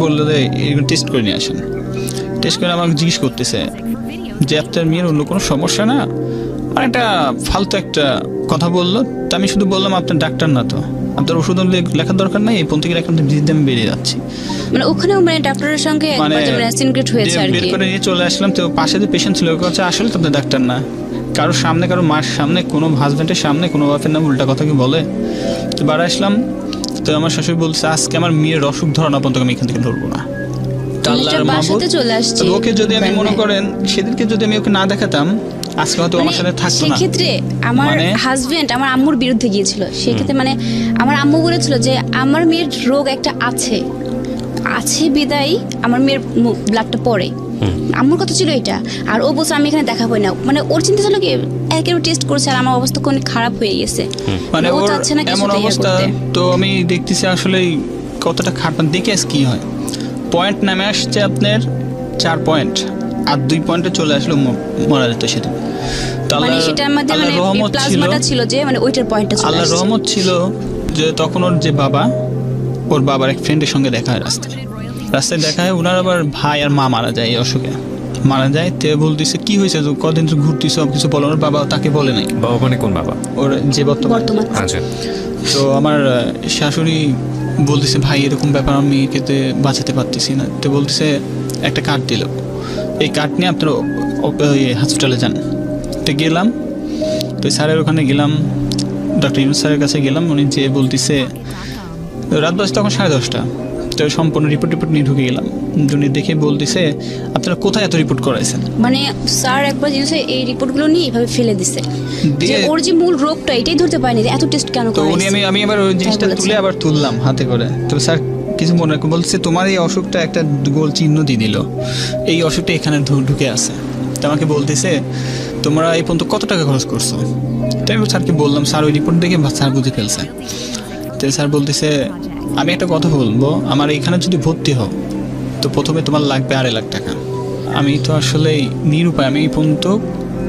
বললো যে এগুলো টেস্ট করে নিয়ে আসেন। টেস্ট করে আমাকে জিজ্ঞেস করতেছে যে আপনার মেয়ের অন্য কোনো সমস্যা না, আর একটা ফালতু একটা কথা বললো। তো আমি শুধু বললাম আপনার ডাক্তার না, তো আপনার ওষুধ লেখার দরকার নাই, এই পন্থী এখন ভিজিট আমি বেরিয়ে যাচ্ছি। মানে ওখানেও মানে ডাক্তারের সঙ্গে সিনক্রেট হয়েছে আর কি। বের করে নিয়ে চলে আসলাম। তো পাশে যে পেশেন্ট ছিল, ওকে আসলে তো আপনার ডাক্তার না, কারোর সামনে, কারো মার সামনে, কোনো হাজব্যান্ডের সামনে কোনো বাপের নাম উল্টা কথা কি বলে। তো বাড়া আসলাম। তো আমার শাশুড়ি বলছে আজকে আমার মেয়ের অসুখ ধরানো পর্যন্ত আমি এখান থেকে ধরবো না। ওকে যদি আমি মনে করেন সেদিনকে যদি আমি ওকে না দেখাতাম, আজকে হয়তো আমার সাথে থাকতো না। সেক্ষেত্রে আমার হাজবেন্ড আমার আম্মুর বিরুদ্ধে গিয়েছিল। সেক্ষেত্রে মানে আমার আম্মু বলেছিল যে আমার মেয়ের রোগ একটা আছে বিদায় আমার মেয়ের ব্লাডটা পড়ে। আম্মুর কথা ছিল এটা। আর ও বলছে আমি এখানে দেখাবোই না। মানে ওর চিন্তা ছিল কি একেবারে টেস্ট করছে, আর আমার অবস্থা কোন খারাপ হয়ে গেছে, মানে ও চাচ্ছে না কিছু এমন অবস্থা। তো আমি দেখতেছি আসলে কতটা খারাপ। দেখে আজ কি হয়, পয়েন্ট নামে আসছে আপনার 4 পয়েন্ট, আর 2 পয়েন্টে চলে আসলো মারা যেত সেটা। মানে সেটার মধ্যে মানে প্লাজমাটা ছিল যে মানে ওইটার পয়েন্টটা ছিল। আল্লাহর রহমত ছিল যে তখন ওর যে বাবা, ওর বাবার এক ফ্রেন্ডের সঙ্গে দেখা হয় রাস্তায় দেখা হয়। ওনার আবার ভাই আর মা মারা যায়, এই অসুখে মারা যায়। তে বলতেছে কি হয়েছে, কদিন তো ঘুরতেছ, সব কিছু বলো। ওর বাবা তাকে বলে নাই। বাবা মানে কোন বাবা? ওর যে বর্তমান। আচ্ছা। তো আমার শাশুড়ি বলতেছে ভাই এরকম ব্যাপার, আমি খেতে বাঁচাতে পারতেছি না। তো বলতেছে একটা কার্ড দিল, এই কার্ড নিয়ে আপনারা হসপিটালে যান। তো গেলাম, তো স্যারের ওখানে গেলাম, ডক্টর ইউনুস স্যারের কাছে গেলাম। উনি যে বলতেছে রাত বাজে তখন 10:30। তো সম্পূর্ণ রিপোর্ট নিয়ে ঢুকে গেলাম। উনি দেখে বলতেছে আপনারা কোথায় এত রিপোর্ট করাইছেন। মানে স্যার একবার জিনিস এই রিপোর্টগুলো নিয়ে এইভাবে ফেলে দিছে যে ওর যে মূল রোগটা এটাই ধরতে পারেনি, এত টেস্ট কেন করে। তো আমি আবার ওই জিনিসটা তুলে আবার তুললাম হাতে করে। তো স্যার কিছু মনে বলছে তোমার এই অসুখটা একটা গোল চিহ্ন দিয়ে দিল, এই অসুখটা এখানে ঢুকে আছে। তো আমাকে বলতেছে তোমরা এই পর্যন্ত কত টাকা খরচ করছো। তো আমি স্যারকে বললাম, স্যার ওই রিপোর্ট দেখে স্যার বুঝে ফেলছে। তো স্যার বলতেছে আমি একটা কথা বলবো, আমার এখানে যদি ভর্তি হও তো প্রথমে তোমার লাগবে 2.5 লাখ টাকা। আমি তো আসলে নিরুপায়, আমি এই পর্যন্ত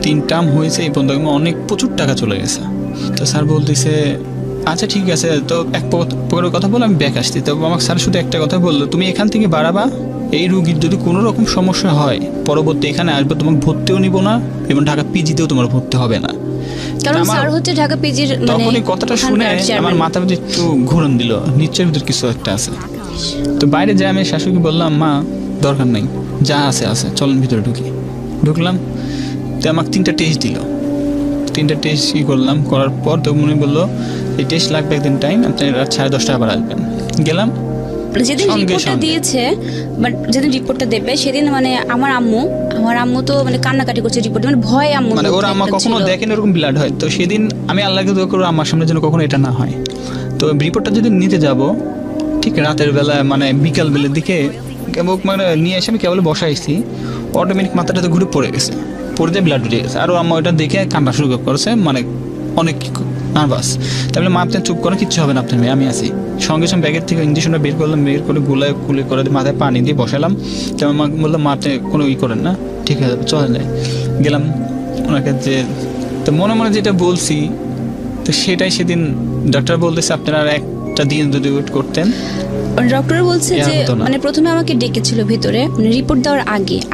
3 টার্ম হয়েছে, এই পর্যন্ত অনেক প্রচুর টাকা চলে গেছে। তো স্যার বলতেছে আচ্ছা ঠিক আছে, তো এক প্রকারের কথা বলে আমি ব্যাক আসছি। তো আমাকে স্যার শুধু একটা কথা বললো, তুমি এখান থেকে বাড়াবা, এই রুগীর যদি কোনো রকম সমস্যা হয় পরবর্তী এখানে আসবে, তোমাকে ভর্তিও নিব না এবং ঢাকা পিজিতেও তোমার ভর্তি হবে না। কারণ স্যার হচ্ছে ঢাকা পিজির মানে তখন এই কথাটা শুনে আমার মাথার ভিতরে একটু ঘুরন দিল, নিশ্চয়ের ভিতর কিছু একটা আছে। তো বাইরে যাই আমি শাশুড়িকে বললাম মা দরকার নেই, যা আছে চলেন ভিতরে ঢুকলাম। তো আমাকে 3টা টেস্ট দিল। 3টা টেস্ট করলাম, করার পর তো উনি বললো এই টেস্ট লাগবে একদিন টাইম, আপনি রাত 10:30 আবার আসবেন। গেলাম, যেদিন রিপোর্টটা দিয়েছে, বাট যেদিন রিপোর্টটা দেবে সেদিন মানে আমার আম্মু তো মানে কান্নাকাটি করছে রিপোর্ট, মানে ভয় আম্মু, মানে ওর আম্মা কখনো দেখেন এরকম ব্লাড হয়। তো সেদিন আমি আল্লাহকে দোয়া করি আমার সামনে যেন কখনো এটা না হয়। তো রিপোর্টটা যদি নিতে যাব ঠিক রাতের বেলা, মানে বিকাল বেলার দিকে মানে নিয়ে এসে আমি কেবল বসাইছি, অটোমেটিক মাথাটাতে ঘুরে পড়ে গেছে, পড়ে দিয়ে ব্লাড উঠে গেছে। আর ও আম্মা ওইটা দেখে কান্না শুরু করেছে, মানে অনেক নার্ভাস। তাহলে মা আপনি চুপ করে, কিচ্ছু হবে না আপনার মেয়ে, আমি আছি। সঙ্গে সঙ্গে ব্যাগের থেকে ইঞ্জেকশনটা বের করলাম, বের করে কুলে করে মাথায় পানি দিয়ে বসালাম। তো আমার মা বললাম মা আপনি কোনো করেন না, ঠিক আছে চলে যায়। গেলাম ওনাকে যে, তো মনে মনে যেটা বলছি তো সেটাই সেদিন ডক্টর বলতেছে আপনারা আর একটা দিন যদি ওয়েট করতেন। ডক্টর বলছে যে মানে প্রথমে আমাকে ডেকেছিল ভিতরে, মানে রিপোর্ট দেওয়ার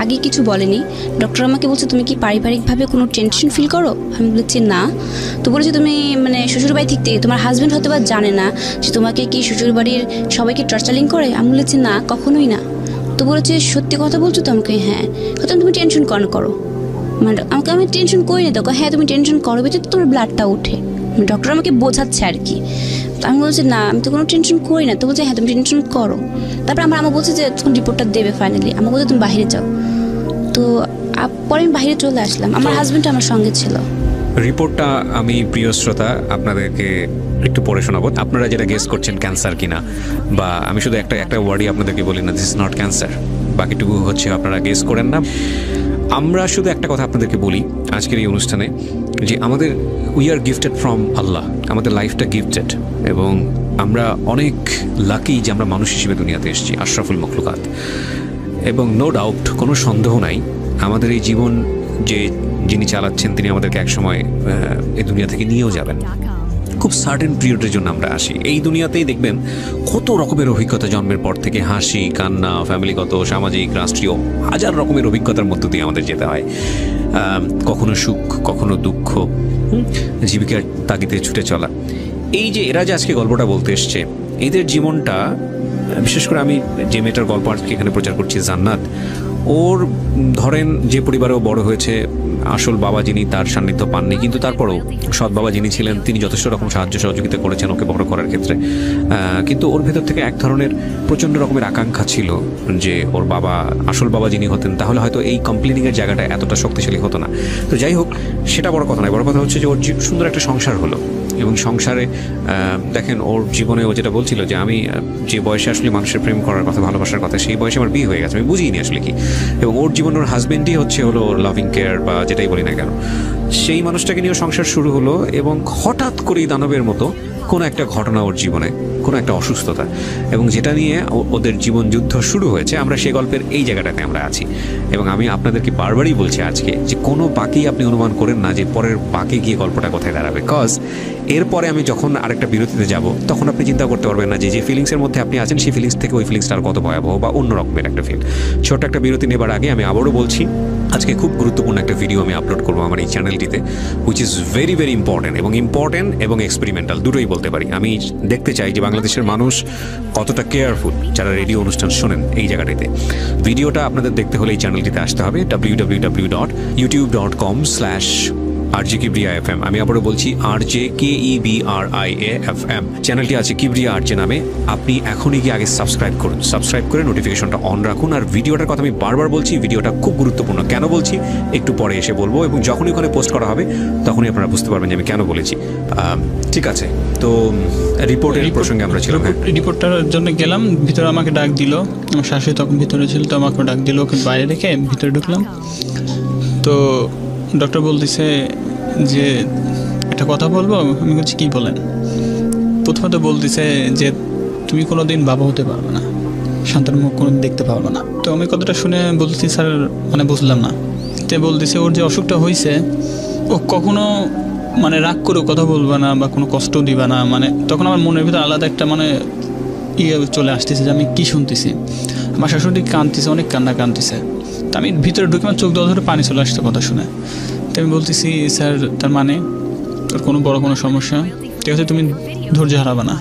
আগে কিছু বলেনি। ডক্টর আমাকে বলছে তুমি কি পারিবারিকভাবে কোনো টেনশন ফিল করো? আমি বলছি না। তো বলেছে তুমি মানে শ্বশুরবাড়ি থেকে তোমার হাজব্যান্ড হয়তো বা জানে না যে তোমাকে কি শ্বশুরবাড়ির সবাইকে টর্চারিং করে? আমি বলেছি না, কখনোই না। তো বলেছে সত্যি কথা বলছো তো? আমাকে হ্যাঁ। কথা তুমি টেনশন করো। মানে আমি টেনশন করি না। তো হ্যাঁ তুমি টেনশন করো, বেঁচে তোমার ব্লাডটা ওঠে। ডক্টর আমাকে বোঝাচ্ছে আর কি। আমি বলছি না আমি তো কোনো টেনশন করি না। তো বলছে হ্যাঁ তুমি টেনশন করো। তারপর আমার আম্মা বলছে যে তখন রিপোর্টটা দেবে ফাইনালি। আমার বলছে তুমি বাইরে যাও। তো পরে আমি বাইরে চলে আসলাম, আমার হাজব্যান্ড আমার সঙ্গে ছিল। রিপোর্টটা আমি প্রিয় শ্রোতা আপনাদেরকে একটু পড়ে শোনাবো। আপনারা যেটা গেস করছেন ক্যান্সার কিনা, বা আমি শুধু একটা ওয়ার্ডই আপনাদেরকে বলি না, দিস ইজ নট ক্যান্সার, বাকিটুকু হচ্ছে আপনারা গেস করেন না। আমরা শুধু একটা কথা আপনাদেরকে বলি আজকের এই অনুষ্ঠানে, যে আমাদের উই আর গিফটেড ফ্রম আল্লাহ, আমাদের লাইফটা গিফটেড, এবং আমরা অনেক লাকি যে আমরা মানুষ হিসেবে দুনিয়াতে এসেছি, আশরাফুল মখলুকাত। এবং নো ডাউট, কোনো সন্দেহ নাই, আমাদের এই জীবন যে যিনি চালাচ্ছেন তিনি আমাদেরকে একসময় এই দুনিয়া থেকে নিয়েও যাবেন। খুব সার্টেন পিরিয়ডের জন্য আমরা আসি এই দুনিয়াতেই, দেখবেন কত রকমের অভিজ্ঞতা জন্মের পর থেকে, হাসি কান্না, ফ্যামিলিগত, সামাজিক, রাষ্ট্রীয়, হাজার রকমের অভিজ্ঞতার মধ্য দিয়ে আমাদের যেতে হয়। কখনো সুখ, কখনো দুঃখ, জীবিকার তাগিদে ছুটে চলা। এই যে এরা যে আজকে গল্পটা বলতে এসছে, এদের জীবনটা, বিশেষ করে আমি যে মেয়েটার গল্প আজকে এখানে প্রচার করছি, জান্নাত, ওর ধরেন যে পরিবারেও বড় হয়েছে, আসল বাবা যিনি তার সান্নিধ্য পাননি, কিন্তু তারপরেও সৎ বাবা যিনি ছিলেন তিনি যথেষ্ট রকম সাহায্য সহযোগিতা করেছেন ওকে বড় করার ক্ষেত্রে। কিন্তু ওর ভেতর থেকে এক ধরনের প্রচণ্ড রকমের আকাঙ্ক্ষা ছিল যে ওর বাবা, আসল বাবা যিনি হতেন, তাহলে হয়তো এই কমপ্লেনিংয়ের জায়গাটা এতটা শক্তিশালী হতো না। তো যাই হোক, সেটা বড় কথা নয়, বড় কথা হচ্ছে যে ওর সুন্দর একটা সংসার হলো, এবং সংসারে দেখেন ওর জীবনে ও যেটা বলছিল যে আমি যে বয়সে আসলে মানুষের প্রেম করার কথা, ভালোবাসার কথা, সেই বয়সে আমার বিয়ে হয়ে গেছে, আমি বুঝিনি আসলে কি। এবং ওর জীবনে ওর হাজবেন্ডই হলো ওর লাভিং কেয়ার বা যেটাই বলি না কেন, সেই মানুষটাকে নিয়ে সংসার শুরু হলো, এবং হঠাৎ করেই দানবের মতো কোনো একটা ঘটনা ওর জীবনে, কোনো একটা অসুস্থতা, এবং যেটা নিয়ে ওদের জীবন যুদ্ধ শুরু হয়েছে। আমরা সেই গল্পের এই জায়গাটাতে আমরা আছি, এবং আমি আপনাদেরকে বারবারই বলছি আজকে যে কোনো বাকি আপনি অনুমান করেন না যে পরের বাকি গিয়ে গল্পটা কোথায় দাঁড়াবে, কজ এরপরে আমি যখন আরেকটা বিরতিতে যাব তখন আপনি চিন্তা করতে পারবেন না যে যে ফিলিংসের মধ্যে আপনি আছেন সেই ফিলিংস থেকে ওই ফিলিংসটা আর কত ভয়াবহ বা অন্য রকমের একটা ফিল। ছোট্ট একটা বিরতি নেবার আগে আমি আবারও বলছি, আজকে খুব গুরুত্বপূর্ণ একটা ভিডিও আমি আপলোড করবো আমার এই চ্যানেলটিতে, which is very very important এবং এক্সপেরিমেন্টাল, দুটোই বলতে পারি। আমি দেখতে চাই যে বাংলাদেশের মানুষ কতটা কেয়ারফুল যারা রেডিও অনুষ্ঠান শোনেন এই জায়গাটিতে। ভিডিওটা আপনাদের দেখতে হলে এই চ্যানেলটিতে আসতে হবে, www.youtube.com/RJ Kibriya FM। আমি আবারও বলছি, RJ KEBRIA FM চ্যানেলটি আছে কিবরিয়া আরজে নামে। আপনি এখনই গিয়ে আগে সাবস্ক্রাইব করুন, সাবস্ক্রাইব করে নোটিফিকেশনটা অন রাখুন। আর ভিডিওটার কথা আমি বারবার বলছি, ভিডিওটা খুব গুরুত্বপূর্ণ। কেন বলছি একটু পরে এসে বলবো, এবং যখনই ওখানে পোস্ট করা হবে তখনই আপনারা বুঝতে পারবেন যে আমি কেন বলেছি। ঠিক আছে, তো রিপোর্টের প্রসঙ্গে আমরা ছিলাম। রিপোর্টটার জন্য গেলাম, ভিতরে আমাকে ডাক দিল, আমার শাশুড়ি তখন ভিতরে ছিল, তো আমাকে ডাক দিল, ওকে বাইরে রেখে ভিতরে ঢুকলাম। তো ডক্টর বলতেছে যে একটা কথা বলবো। আমি বলছি কী বলেন। প্রথমত বলতেছে যে তুমি কোনো দিন বাবা হতে পারবে না, সন্তান মুখ কোনো দেখতে পারবে না। তো আমি কথাটা শুনে বলতেছি স্যার মানে বুঝলাম না। তো বলতেছে ওর যে অসুখটা হয়েছে, ও কখনো মানে রাগ করেও কথা বলবে না বা কোনো কষ্ট দিবে না। মানে তখন আমার মনের ভিতরে আলাদা একটা মানে চলে আসতেছে যে আমি কী শুনতেছি। আমার শাশুড়ি কাঁদতেছে, অনেক কাঁদতেছে। তো আমি ভিতরে ঢুকে আমার চোখ ধরে পানি চলে আসছে কথা শুনে। তো আমি বলতেছি স্যার তার মানে তোর কোনো বড় কোনো সমস্যা, ঠিক আছে, তুমি ধৈর্য হারাবে না,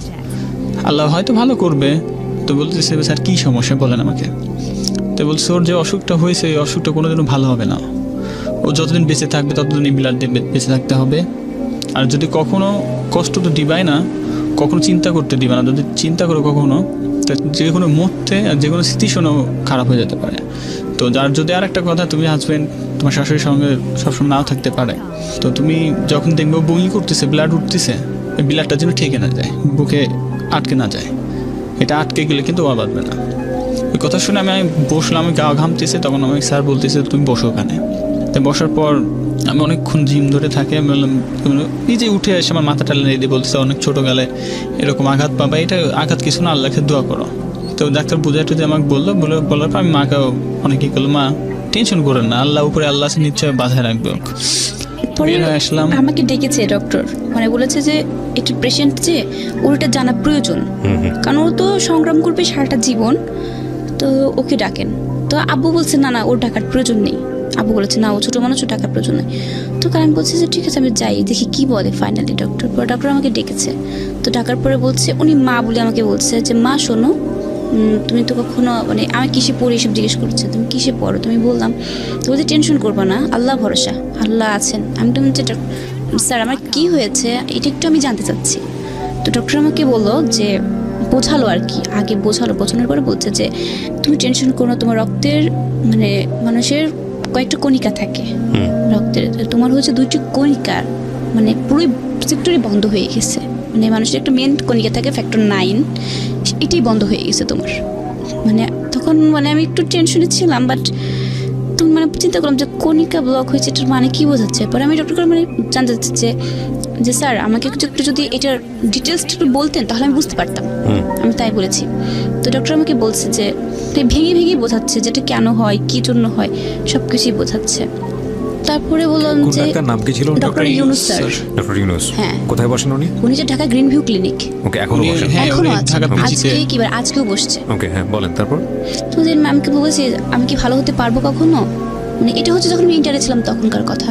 আল্লাহ হয়তো ভালো করবে। তো বলতেছে স্যার কী সমস্যা বলেন আমাকে। তো বলছে ওর যে অসুখটা হয়েছে এই অসুখটা কোনোদিনও ভালো হবে না, ও যতদিন বেঁচে থাকবে ততদিন এই ব্লাড দিয়ে বেঁচে থাকতে হবে। আর যদি কখনো কষ্ট তো দিবাই না, কখনো চিন্তা করতে দিবে না। যদি চিন্তা করো কখনো, তা যে কোনো মুহূর্তে আর যে কোনো স্মৃতিশনও খারাপ হয়ে যেতে পারে। তো যার যদি আর একটা কথা, তুমি হাজব্যান্ড তোমার শাশুড়ির সঙ্গে সবসময় নাও থাকতে পারে, তো তুমি যখন দেখবে বমি করতেছে, ব্লাড উঠতেছে, ওই ব্লাডটা যেন ঠেকে না যায়, বুকে আটকে না যায়। এটা আটকে গেলে কিন্তু ও বাঁধবে না। ওই কথা শুনে আমি বসলাম, আমি গা ঘামতেছে, তখন আমি স্যার বলতেছে তুমি বসো ওখানে। তো বসার পর আমি অনেকক্ষণ জিম ধরে থাকি। আমি বললাম নিজে উঠে এসে আমার মাথাটা লেগে দিয়ে বলতেছে অনেক ছোটো গেলে এরকম আঘাত পাবা, এটা আঘাত কিছু না, আল্লাহকে দোয়া করো। তো ডাক্তার বুঝাইতে যে আমাকে বলার পর আমি মাকে অনেকেই করলো, মা টেনশন করেন না, আল্লাহ উপরে আল্লাহ আছে, নিশ্চয় বাধায় রাখবে। আসলাম, আমাকে ডেকেছে ডক্টর, মানে বলেছে যে একটু পেশেন্ট যে ওর এটা জানা প্রয়োজন, কারণ ও তো সংগ্রাম করবে সারাটা জীবন, তো ওকে ডাকেন। তো আব্বু বলছে না না ওর ডাকার প্রয়োজন নেই, আব্বু বলেছে না ও ছোটো মানুষ, ও টাকার প্রয়োজন নেই। তো আমি বলছি যে ঠিক আছে আমি যাই, দেখি কি বলে ফাইনালি ডক্টর আমাকে ডেকেছে। তো ডাকার পরে বলছে, উনি মা বলে আমাকে বলছে যে মা শোনো, তুমি তো কখনো মানে আমি কিসে পড়ি এসব জিজ্ঞেস করছে, তুমি কিসে পড়ো, তুমি বললাম তো বলছি টেনশন করবো না, আল্লাহ ভরসা, আল্লাহ আছেন। আমি তো বলছি স্যার আমার কি হয়েছে এটা একটু আমি জানতে চাচ্ছি। তো ডক্টর আমাকে বললো যে বোঝালো আর কি, আগে বোঝানোর পরে বলছে যে তুমি টেনশন করো না, তোমার রক্তের মানে মানুষের কয়েকটা কণিকা থাকে রক্তের, তোমার হচ্ছে 2টি কণিকার মানে পুরোই সেক্টরই বন্ধ হয়ে গেছে, মানে মানুষের একটা মেন কণিকা থাকে ফ্যাক্টর 9, এটাই বন্ধ হয়ে গেছে তোমার। মানে তখন মানে আমি একটু টেনশনে ছিলাম, বাট তখন মানে চিন্তা করলাম যে কণিকা ব্লক হয়েছে এটার মানে কি বোঝাচ্ছে। পরে আমি ডক্টর মানে জানতে চাচ্ছি যে স্যার আমাকে একটু যদি এটার ডিটেলস একটু বলতেন তাহলে আমি বুঝতে পারতাম। আমি তাই বলেছি। তো ডক্টর আমাকে বলছে যে ভেঙে ভেঙে বোঝাচ্ছে যেটা কেন হয়, কি জন্য হয়, সব কিছুই বোঝাচ্ছে। তারপরে বললাম যে ডাক্তার নাম কি ছিল? Doctor Yunus sir. Doctor Yunus. হ্যাঁ। কোথায় বসেন উনি? উনি যে ঢাকা গ্রিন ভিউ ক্লিনিক। ওকে, এখনো বসেন? হ্যাঁ, এখনো উনি আছে, ঢাকা পিজিতে। আজকে কিবার আজকেও বসছে। ওকে, হ্যাঁ বলেন তারপর। তো যে ম্যামকে বলেছি আমি কি ভালো হতে পারবো কখনো, মানে এটা হচ্ছে যখন আমি ইন্টারে ছিলাম তখনকার কথা।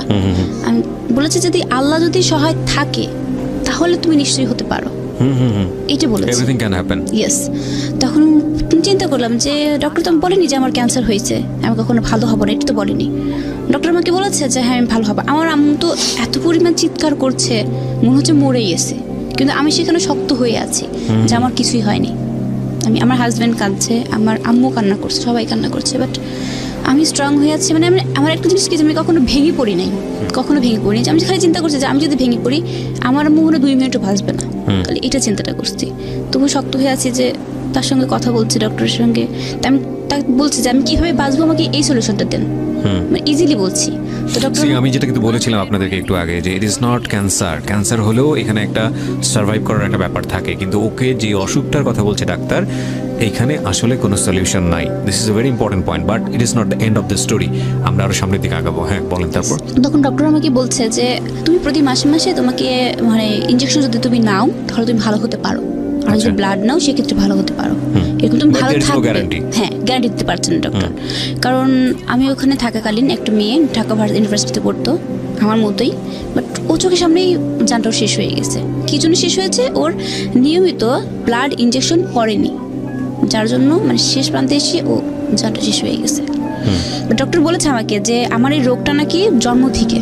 আমি বলেছি যদি আল্লাহ যদি সহায় থাকে তাহলে তুমি নিশ্চয়ই হতে পারো, এটা বলেছি। Everything can happen. ইয়েস। তখন চিন্তা করলাম যে ডক্টর তো বলেনি যে আমার ক্যান্সার হয়েছে, আমি কখনো ভালো হবো না, এটা তো বলেনি। ডক্টর আমাকে বলেছে যে হ্যাঁ আমি ভালো হবো। আমার আম্মু তো এত পরিমাণ চিৎকার করছে মনে হচ্ছে মরে গেছে, কিন্তু আমি সেখানে শক্ত হয়ে আছি যে আমার কিছুই হয়নি। আমার হাজব্যান্ড কাঁদছে, আমার আম্মু কান্না করছে, সবাই কান্না করছে, বাট আমি স্ট্রং হয়ে আছি। মানে আমার একটা জিনিস কি যে আমি কখনো ভেঙে পড়ি নাই, কখনো ভেঙে পড়ি। আমি খালি চিন্তা করছি যে আমি যদি ভেঙে পড়ি আমার আম্মু মনে 2 মিনিটও বাঁচবে না, খালি এটা চিন্তাটা করছি। তবু শক্ত হয়ে আছি যে তার সঙ্গে কথা বলছি ডক্টরের সঙ্গে। আমি তাকে বলছি যে আমি কিভাবে বাঁচবো, আমাকে এই সলিউশনটা দেন, মানে ইজিলি বলছি। তো ডক্টর আমি যেটা কিন্তু বলেছিলাম আপনাদেরকে একটু আগে যে it is not cancer. Cancer হলেও এখানে একটা সার্ভাইভ করার একটা ব্যাপার থাকে, কিন্তু ওকে যে অসুখটার কথা বলছে ডাক্তার, এইখানে আসলে কোনো সলিউশন নাই। This is a very important point, but it is not the end of the story. আমরা আরো সামনের দিকে আগাবো। হ্যাঁ বলেন তারপর। তখন ডক্টর আমাকে বলছে যে তুমি প্রতি মাসে মাসে তোমাকে মানে ইনজেকশন যদি তুমি নাও তাহলে তুমি ভালো হতে পারো, আর যদি ব্লাড নাও সেক্ষেত্রে ভালো হতে পারো, এরকম তুমি ভালো থাকবে। হ্যাঁ, গ্যারান্টি দিতে পারছেন ডক্টর। কারণ আমি ওখানে থাকাকালীন একটা মেয়ে ঢাকা ইউনিভার্সিটিতে পড়তো আমার মতোই, বাট ও চোখের সামনেই জানটাও শেষ হয়ে গেছে। কি জন্য শেষ হয়েছে? ওর নিয়মিত ব্লাড ইনজেকশন পড়েনি, যার জন্য মানে শেষ প্রান্তে এসে ও জানটা শেষ হয়ে গেছে। ডক্টর বলেছে আমাকে যে আমার এই রোগটা নাকি জন্ম থেকে,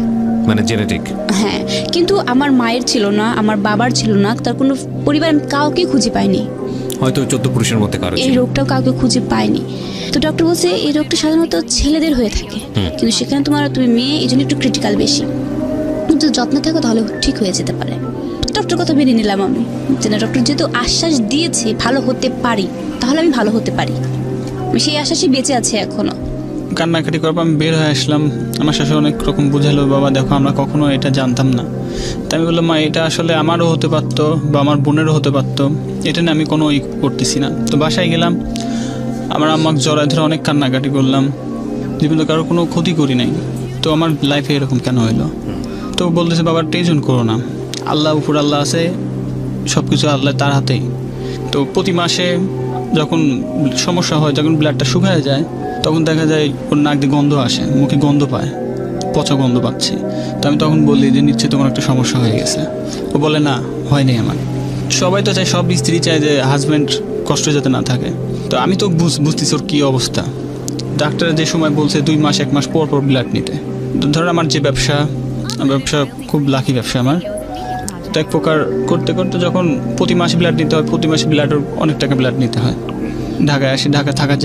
মানে জেনেটিক। হ্যাঁ, কিন্তু আমার মায়ের ছিল না, আমার বাবার ছিল না, তার কোনো পরিবার আমি কাউকে খুঁজে পাইনি। হয়তো 14 পুরুষের মধ্যে কারো এই রোগটাও কাউকে খুঁজে পাইনি। তো ডক্টর বলছে এই রোগটা সাধারণত ছেলেদের হয়ে থাকে, কিন্তু সেখানে তুমি মেয়ে, এই জন্য একটু ক্রিটিক্যাল বেশি, কিন্তু যত্নে থাকো তাহলে ঠিক হয়ে যেতে পারে। ডক্টর কথা মেনে নিলাম আমি, যে না ডক্টর যেহেতু আশ্বাস দিয়েছে ভালো হতে পারি তাহলে আমি ভালো হতে পারি। আমি সেই আশ্বাসই বেঁচে আছে এখনো। কান্নাকাটি করবো, আমি বের হয়ে আসলাম। আমার শাশুড়ি অনেক রকম বুঝালো, বাবা দেখো আমরা কখনো এটা জানতাম না। তাই আমি বললাম মা এটা আসলে আমারও হতে পারতো বা আমার বোনেরও হতে পারতো, এটা নিয়ে আমি কোনো করতেছি না। তো বাসায় গেলাম, আমার আম্মাকে জড়ায় ধরে অনেক কান্নাকাটি করলাম, জীবনে কারো কোনো ক্ষতি করি নাই, তো আমার লাইফে এরকম কেন হইলো? তো বলতেছে বাবার টেনশন করো না, আল্লাহ উপর আল্লাহ আছে, সব কিছু আল্লাহ তার হাতেই। তো প্রতি মাসে যখন সমস্যা হয়, যখন ব্লাডটা শুকায় যায়, তখন দেখা যায় ওর নাক দিয়ে গন্ধ আসে, মুখে গন্ধ পায়, পচা গন্ধ পাচ্ছি। তো আমি তখন বলি যে নিশ্চয়ই তোমার একটা সমস্যা হয়ে গেছে। ও বলে না, হয়নি আমার। সবাই তো চায়, সব স্ত্রী চায় যে হাজব্যান্ড কষ্ট যাতে না থাকে। তো আমি তো বুঝতেছি ওর কী অবস্থা। ডাক্তার যে সময় বলছে 2 মাস 1 মাস পর পর ব্লাড নিতে। ধরেন আমার যে ব্যবসা খুব লাকি ব্যবসা আমার, তো এক প্রকার করতে করতে যখন প্রতি মাসে ব্লাড নিতে হয়, প্রতি মাসে ব্লাডের অনেক টাকা ব্লাড নিতে হয়। ঢাকায় আসি, ঢাকা থাকার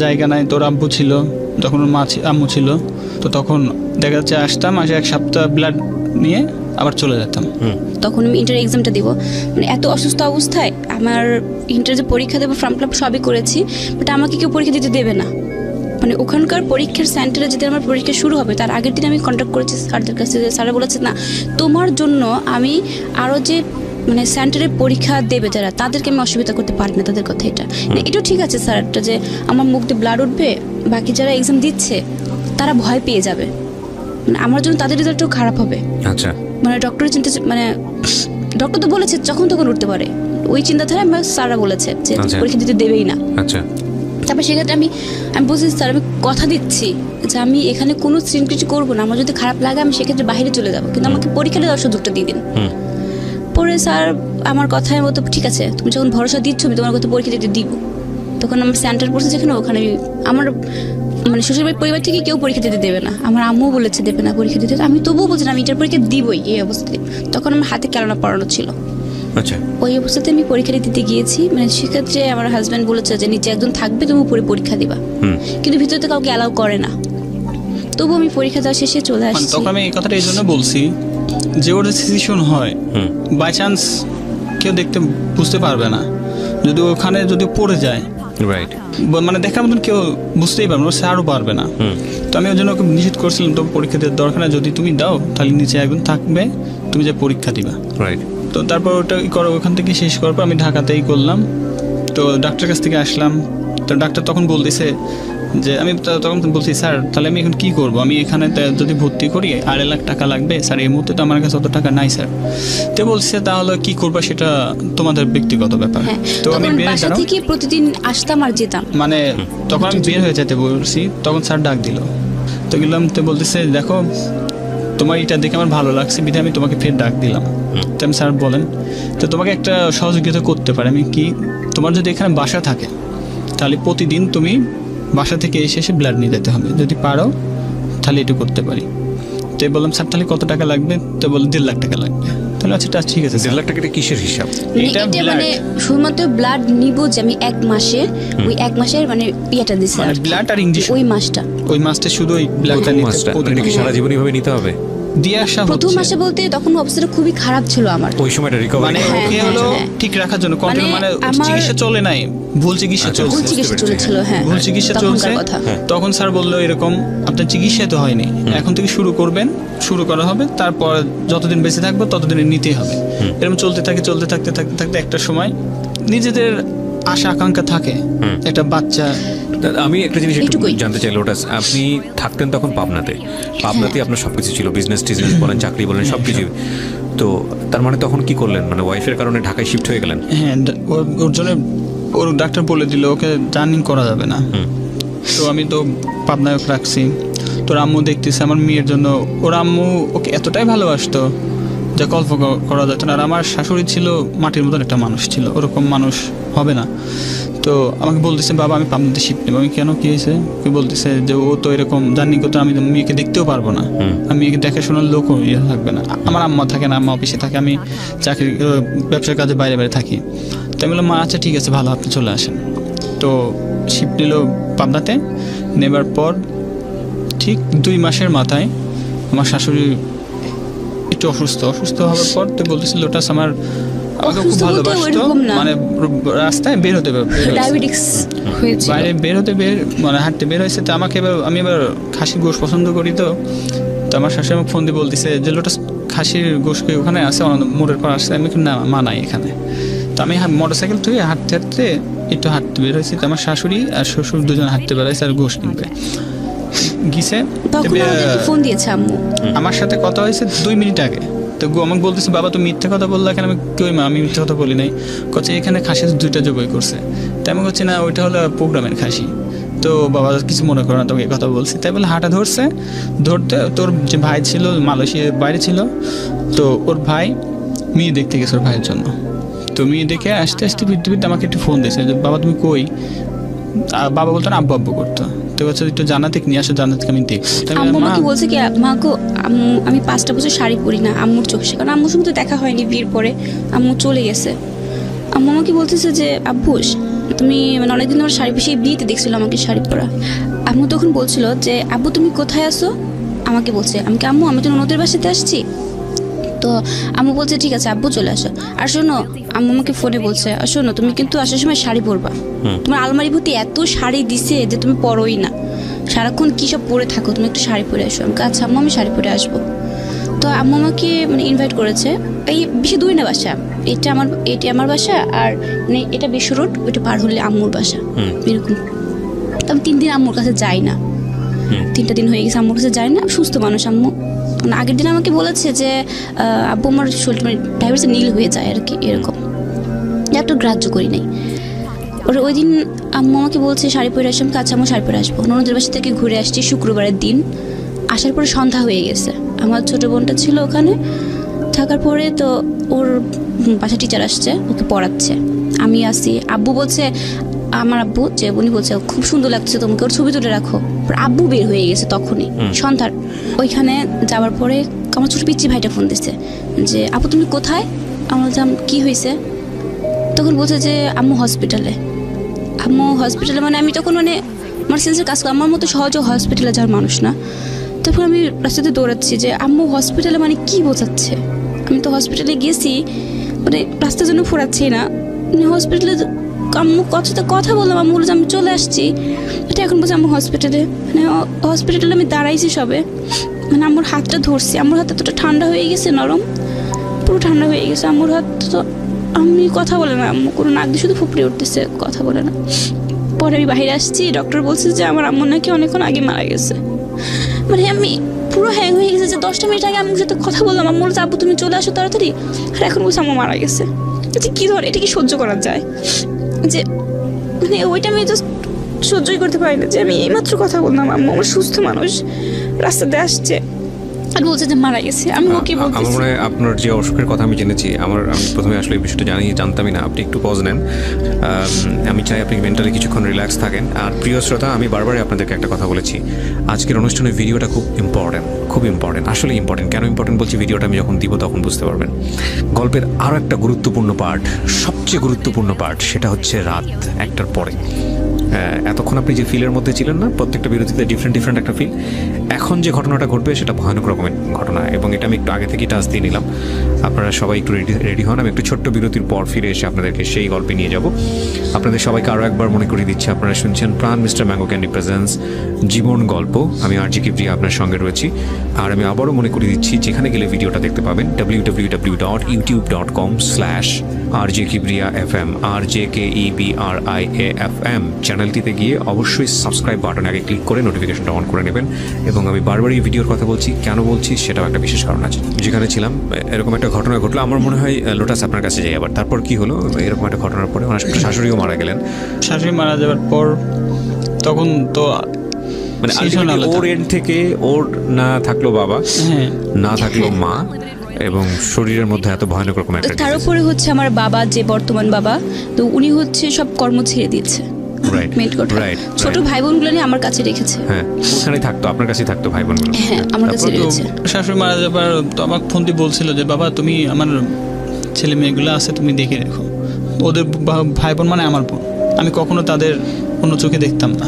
জায়গা নাই, তোর আব্বু ছিল, যখন ওর আম্মু ছিল, তো তখন দেখা যাচ্ছে আসতাম, মাসে 1 সপ্তাহ ব্লাড নিয়ে আবার চলে যেতাম। তখন আমি ইন্টার এক্সামটা দিব, মানে এত অসুস্থ অবস্থায় আমার ইন্টার যে পরীক্ষা দেবো ফর্ম ফিল আপ সবই করেছি, বাট আমাকে কেউ পরীক্ষা দিতে দেবে না। মানে ওখানকার পরীক্ষার সেন্টারে যেদিন আমার পরীক্ষা শুরু হবে তার আগের দিন আমি কন্ট্যাক্ট করেছি স্যারদের কাছে, স্যারা বলেছে না তোমার জন্য আমি আরও যে মানে সেন্টারে পরীক্ষা দেবে যারা তাদেরকে আমি অসুবিধা করতে পারি না, তাদের কথা এটা। এটাও ঠিক আছে স্যার, একটা যে আমার মুখ দিয়ে ব্লাড উঠবে, বাকি যারা এক্সাম দিচ্ছে তারা ভয় পেয়ে যাবে, মানে আমার জন্য তাদের রেজাল্টও খারাপ হবে। আচ্ছা, মানে ডক্টরের চিন্তা, মানে ডক্টর তো বলেছে যখন তখন উঠতে পারে, ওই চিন্তাধারায় আমার স্যাররা বলেছে যে পরীক্ষা দিতে দেবেই না। আচ্ছা, তারপর সেক্ষেত্রে আমি বলছি স্যার আমি কথা দিচ্ছি যে আমি এখানে কোনো সিন কিছু করবো না, আমার যদি খারাপ লাগে আমি সেক্ষেত্রে বাইরে চলে যাবো, কিন্তু আমাকে পরীক্ষা দেওয়ার সুযোগটা দিয়ে দিন। পরে স্যার আমার কথায় মতো ঠিক আছে তুমি যখন ভরসা দিচ্ছ আমি তোমার কথা পরীক্ষা দিতে দিব। তখন আমার সেন্টার পড়ছে যেখানে, ওখানে আমার মানে শ্বশুরবাড়ির পরিবার থেকে কেউ পরীক্ষা দিতে দেবে না, আমার আম্মু বলেছে দেবে না পরীক্ষা দিতে, আমি তবুও বলছি না আমি এটার পরীক্ষা দিবই। এই অবস্থায় তখন আমার হাতে কেননা পড়ানো ছিল। আচ্ছা, ওই অবস্থাতে আমি পরীক্ষা দিতে গিয়েছি, মানে সেক্ষেত্রে আমার হাজব্যান্ড বলেছে যে নিচে একজন থাকবে তুমি উপরে পরীক্ষা দিবা, কিন্তু ভিতরে তো কাউকে অ্যালাউ করে না। তবু আমি পরীক্ষা দেওয়া শেষে চলে মানে আসছি। তখন আমি এই কথাটা এই জন্য বলছি যে ওর সিচুয়েশন হয় বাই চান্স কেউ দেখতে বুঝতে পারবে না, যদি ওখানে যদি পড়ে যায় রাইট, মানে দেখার মতন কেউ বুঝতেই পারবে না, স্যারও পারবে না। তো আমি ওই জন্য ওকে নিষেধ করছিলাম তো পরীক্ষা দেওয়ার দরকার না, যদি তুমি দাও তাহলে নিচে একজন থাকবে, তুমি যে পরীক্ষা দিবা। রাইট। তো তারপর ওটা করো, ওখান থেকে শেষ করার পর আমি ঢাকাতেই করলাম। তো ডাক্তার কাছ থেকে আসলাম, তো ডাক্তার তখন বলতেছে যে আমি তখন বলছি স্যার তাহলে আমি এখন কী করবো, আমি এখানে যদি ভর্তি করি 2.5 লাখ টাকা লাগবে স্যার, এই মুহূর্তে তো আমার কাছে অত টাকা নাই স্যার। তো বলছে তাহলে কি করবা সেটা তোমাদের ব্যক্তিগত ব্যাপার। হ্যাঁ, তো আমি তখন বের বাসা দাঁড়াও থেকে প্রতিদিন আসতাম আর যেতাম। মানে তখন আমি বের হয়ে যেতে বলছি, তখন স্যার ডাক দিল। তো গেলাম, তো বলতেছে দেখো তোমার এটা দেখে আমার ভালো লাগছে বিধে আমি তোমাকে ফের ডাক দিলাম। তো আমি স্যার বলেন, তো তোমাকে একটা সহযোগিতা করতে পারে আমি কি, তোমার যদি এখানে বাসা থাকে তাহলে প্রতিদিন তুমি বাসা থেকে এসে এসে ব্লাড নিয়ে যেতে হবে, যদি পারো তাহলে এটা করতে পারি। তো বললাম স্যার তাহলে কত টাকা লাগবে, তো বললো 1.5 লাখ টাকা লাগবে। তাহলে আচ্ছা ঠিক আছে। 1.5 লাখ টাকা কিসের হিসাব? মানে এটা এটা blood। মানে শুধুমাত্র ব্লাড নিব যে আমি 1 মাসে, ওই 1 মাসের মানে ইয়েটা দিছে মানে ব্লাড আর ইঞ্জেকশন ওই মাসটা। ওই মাসটা শুধু ওই ব্লাডটা প্রথম নিতে মাসটা মানে কি সারা জীবন এইভাবে নিতে হবে? দিয়ে আসা প্রথম হচ্ছে। মাসে বলতে তখন অবস্থাটা খুবই খারাপ ছিল আমার। ওই সময়টা রিকভারি মানে হ্যাঁ, ওকে হ্যাঁ, হলো হ্যাঁ। ঠিক রাখার জন্য কন্ট্রোল, মানে আমার- চিকিৎসা চলে নাই, ভুল চিকিৎসা আচ্ছা, চলছে। ভুল চিকিৎসা চলেছিল, হ্যাঁ ভুল চিকিৎসা চলছে। তখনকার কথা। তখন স্যার বললো এরকম আপনার চিকিৎসা তো হয়নি, এখন থেকে শুরু করবেন, শুরু করা হবে, তারপর যতদিন বেঁচে থাকবো ততদিন নিতেই হবে। এরকম চলতে থাকতে একটা সময় নিজেদের আশা আকাঙ্ক্ষা থাকে একটা বাচ্চা। আমি একটা জিনিস একটু এইটুকুই। জানতে চাই লোটাস, আপনি থাকতেন তখন পাবনাতে আপনার সবকিছু ছিল, বিজনেস টিজনেস বলেন, চাকরি বলেন, সবকিছু। তো তার মানে তখন কি করলেন, মানে ওয়াইফের কারণে ঢাকায় শিফট হয়ে গেলেন? হ্যাঁ, ওর জন্য ওর ডাক্তার বলে দিল ওকে জার্নি করা যাবে না। তো আমি তো পাবনায় রাখছি। তোর আম্মু দেখতেছে আমার মেয়ের জন্য, ওর আম্মু ওকে এতটাই ভালোবাসতো যা কল্পনা করা যেত না। আর আমার শাশুড়ি ছিল মাটির মতন একটা মানুষ ছিল, ওরকম মানুষ হবে না। তো আমাকে বলতেছে বাবা আমি পাবনাতে শিফট নেব। আমি কেন, কি হয়েছে? কি বলতেছে যে ও তো এরকম জার্নি করতে, আমি মেয়েকে দেখতেও পারবো না, আমি মেয়েকে দেখাশোনার লোকও ইয়ে থাকবে না। আমার আম্মা থাকে না, আম্মা অফিসে থাকে, আমি চাকরি ব্যবসার কাজে বাইরে থাকে। তো আমি বললাম মা আচ্ছা ঠিক আছে ভালো, আপনি চলে আসেন। তো শিফট নিল পাবনাতে। নেবার পর ঠিক 2 মাসের মাথায় আমার শাশুড়ি একটু অসুস্থ হওয়ার পর তো বলতেছিল লোটাস আমার আমাকে খুব অসুস্থ বলতে ভালোবাসতো, ওইরকম না। মানে রাস্তায় বের হতে ডায়াবেটিস হয়েছিল। বাইরে মানে হাঁটতে বের হয়েছে। তো আমাকে আমি এবার খাসির গোশ পছন্দ করি। তো আমার শাশুড়ি আমাকে ফোন দিয়ে বলতেছে যে লোটাস খাসির গোশ ওখানে আসে, মোড়ের পর আসছে। আমি না মা নাই এখানে। তো আমি মোটরসাইকেল থেকে হাঁটতে একটু হাঁটতে বের হয়েছি। তো আমার শাশুড়ি আর শ্বশুর দুজন হাঁটতে বেরোয়ছে আর গোশ কিনবে গিয়েছে। তখন আমাদেরকে ফোন দিয়েছে আম্মু। আমার সাথে কথা হয়েছে 2 মিনিট আগে। তো আমাকে বলতেছে বাবা তুমি মিথ্যে কথা বললা কেন? আমি কই মা আমি মিথ্যে কথা বলি নাই। কচ্ছে এখানে খাসি 2টা জবাই করছে। তাই আমি হচ্ছে না ওইটা হলো প্রোগ্রামের খাসি। তো বাবা কিছু মনে করো না, তোকে কথা বলছি। তাই বলে হাঁটা ধরতে তোর যে ভাই ছিল মালয়েশিয়ার বাইরে ছিল, তো ওর ভাই মেয়ে দেখতে গেছে ওর ভাইয়ের জন্য। তো মেয়ে দেখে আসতে ফিরতে আমাকে একটু ফোন দিয়েছে যে বাবা তুমি কই। বাবা বলতো না আব্বু করতো। তো হচ্ছে একটু জান্নাতে নিয়ে আসো, জান্নাতকে আমি দেখবো। আম্মু আমাকে বলছে কি মা গো আম্মু আমি 5টা বছর শাড়ি পরি না আম্মুর চোখে, কারণ আম্মুর সঙ্গে তো দেখা হয়নি বিয়ের পরে, আম্মু চলে গেছে। আম্মু আমাকে বলতেছে যে আব্বুস তুমি মানে অনেকদিন আমার শাড়ি পিছিয়ে বিয়েতে দেখছিল আমাকে শাড়ি পরা। আম্মু তখন বলছিল যে আব্বু তুমি কোথায় আসো, আমাকে বলছে। আমি কি আম্মু আমি তো ননদের বাসাতে আসছি। তো আম্মু বলছে ঠিক আছে আব্বু চলে আসো। আর শোনো আম্মু আমাকে ফোনে বলছে আর শোনো তুমি কিন্তু আসার সময় শাড়ি পরবা, তোমার আলমারি ভর্তি এত শাড়ি দিছে যে তুমি পরোই না, সারাক্ষণ কী সব পরে থাকো, তুমি একটু শাড়ি পরে আসো। আমি আচ্ছা আম্মু আমি শাড়ি পরে আসবো। তো আম্মু আমাকে মানে ইনভাইট করেছে। এই বেশি দূরে না বাসা, এটা আমার বাসা, আর মানে এটা বিশ্ব রোড, ওইটা পার হলে আম্মুর বাসা এরকম। তো আমি 3 দিন আম্মুর কাছে যাই না, 3টা দিন হয়ে গেছে আম্মুর কাছে যাই না। সুস্থ মানুষ আম্মু। মানে আগের দিন আমাকে বলেছে যে আব্বু আমার শরীরটা মানে ডায়াবেটিসে নীল হয়ে যায় আর কি, এরকম। একটু গ্রাহ্য করি নাই। ওই দিন আম্মু আমাকে বলছে শাড়ি পরে আসলাম, কাছে আম্মু শাড়ি পরে আসবো। ননদের বাসা থেকে ঘুরে আসছি শুক্রবারের দিন। আসার পরে সন্ধ্যা হয়ে গেছে। আমার ছোটো বোনটা ছিল ওখানে থাকার পরে, তো ওর বাসা টিচার আসছে, ওকে পড়াচ্ছে, আমি আসি। আব্বু বলছে আমার আব্বু যে উনি বলছে খুব সুন্দর লাগছে তোমাকে, ওর ছবি তুলে রাখো। আব্বু বের হয়ে গেছে তখনই সন্ধ্যার। ওইখানে যাওয়ার পরে আমার ছোটো পিচ্চি ভাইটা ফোন দিচ্ছে যে আপু তুমি কোথায়? আমরা বললাম কী হয়েছে? তখন বলছে যে আম্মু হসপিটালে। মানে আমি তখন মানে আমার সেন্সের কাজ করি, আমার মতো সহজে হসপিটালে যাওয়ার মানুষ না। তারপর আমি রাস্তাতে দৌড়াচ্ছি যে আম্মু হসপিটালে মানে কি বোঝাচ্ছে। আমি তো হসপিটালে গেছি, মানে রাস্তার জন্য ফোরাচ্ছি না, মানে হসপিটালে আম্মু কথা বললাম, আম্মু বলে যে আমি চলে আসছি, এটা এখন বলছি আম্মু হসপিটালে, মানে হসপিটালে আমি দাঁড়াইছি সবে, মানে আম্মুর হাতটা ধরছি, আম্মুর হাত এতটা ঠান্ডা হয়ে গেছে, নরম পুরো ঠান্ডা হয়ে গেছে আম্মুর হাত। তো আমি কথা বলে না, আম্মু কোনো নাক দিয়ে শুধু ফুপড়ে উঠতেছে, কথা বলে না। পরে আমি বাইরে আসছি, ডক্টর বলছে যে আমার আম্মু নাকি অনেকক্ষণ আগে মারা গেছে। মানে আমি পুরো হ্যাং হয়ে গেছে যে 10টা মিনিট আগে আম্মুর সাথে কথা বললাম, আম্মু বলছে আব্বু তুমি চলে আসো তাড়াতাড়ি, আর এখন বলছে আম্মু মারা গেছে। যে কী ধর, এটা কি সহ্য করা যায়? যে মানে ওইটা আমি জাস্ট সহ্যই করতে পারি না যে আমি এইমাত্র কথা বললাম, আম্মু আমার সুস্থ মানুষ রাস্তাতে আসছে আর বলছে যে মারা গেছে। আমি ওকে আমার বলতেছি মনে হয় আপনার যে অসুখের কথা আমি জেনেছি, আমি প্রথমে আসলে এই বিষয়টা জানতামই না। আপনি একটু পজ নেন, আমি চাই আপনি মেন্টালি কিছুক্ষণ রিল্যাক্স থাকেন। আর প্রিয় শ্রোতা, আমি বারবারই আপনাদেরকে একটা কথা বলেছি, আজকের অনুষ্ঠানের ভিডিওটা খুব ইম্পর্টেন্ট, আসলে ইম্পর্টেন্ট। কেন ইম্পর্টেন্ট বলছি, ভিডিওটা আমি যখন দিব তখন বুঝতে পারবেন। গল্পের আরও একটা গুরুত্বপূর্ণ পার্ট, সবচেয়ে গুরুত্বপূর্ণ পার্ট, সেটা হচ্ছে রাত 1টার পরে। এতক্ষণ আপনি যে ফিলের মধ্যে ছিলেন না, প্রত্যেকটা বিরতিতে ডিফারেন্ট একটা ফিল। এখন যে ঘটনাটা ঘটবে সেটা ভয়ানক রকমের ঘটনা, এবং এটা আমি একটু আগে থেকেই টাচ দিয়ে নিলাম। আপনারা সবাই একটু রেডি হন। আমি একটু ছোট্ট বিরতির পর ফিরে এসে আপনাদেরকে সেই গল্পে নিয়ে যাব। আপনাদের সবাইকে আরও একবার মনে করিয়ে দিচ্ছি, আপনারা শুনছেন প্রাণ মিস্টার ম্যাঙ্গো ক্যান্ডি প্রেজেন্স জীবন গল্প। আমি RJ কিবরিয়া আপনার সঙ্গে রয়েছি। আর আমি আবারও মনে করিয়ে দিচ্ছি, যেখানে গেলে ভিডিওটা দেখতে পাবেন www.youtube.com/RJ Kibriya FM, RJKEBRIAFM চ্যানেলটিতে গিয়ে অবশ্যই সাবস্ক্রাইব বাটনে আগে ক্লিক করে নোটিফিকেশনটা অন করে নেবেন। এবং আমি বারবারই ভিডিওর কথা বলছি, কেন বলছি সেটাও একটা বিশেষ কারণ আছে। যেখানে ছিলাম এরকম একটা ঘটনা ঘটলো, আমার মনে হয় লোটাস আপনার কাছে যাই আবার। তারপর কি হলো, এরকম একটা ঘটনার পরে আমার শাশুড়িও মারা গেলেন। শাশুড়ি মারা যাওয়ার পর তখন তো মানে ওর এন্ড থেকে ওর না থাকলো বাবা, না থাকলো মা, এবং শরীরের মধ্যে এত ভয়ানক রকম একটা। তার উপরে হচ্ছে আমার বাবা, যে বর্তমান বাবা, তো উনি হচ্ছে সব কর্ম ছেড়ে দিয়েছে। ছোট ভাই বোনগুলো নিয়ে আমার কাছে রেখেছে। হ্যাঁ, ওখানে থাকতো, আপনার কাছেই থাকতো ভাই বোনগুলো। হ্যাঁ, আমার কাছে রয়েছে। শাশুড়ি মারা যাবার তো আমাকে ফোন দিয়ে বলছিল যে বাবা তুমি আমার ছেলে মেয়েগুলো আছে তুমি দেখে রেখো, ওদের ভাই বোন মানে আমার বোন, আমি কখনো তাদের অন্য চোখে দেখতাম না।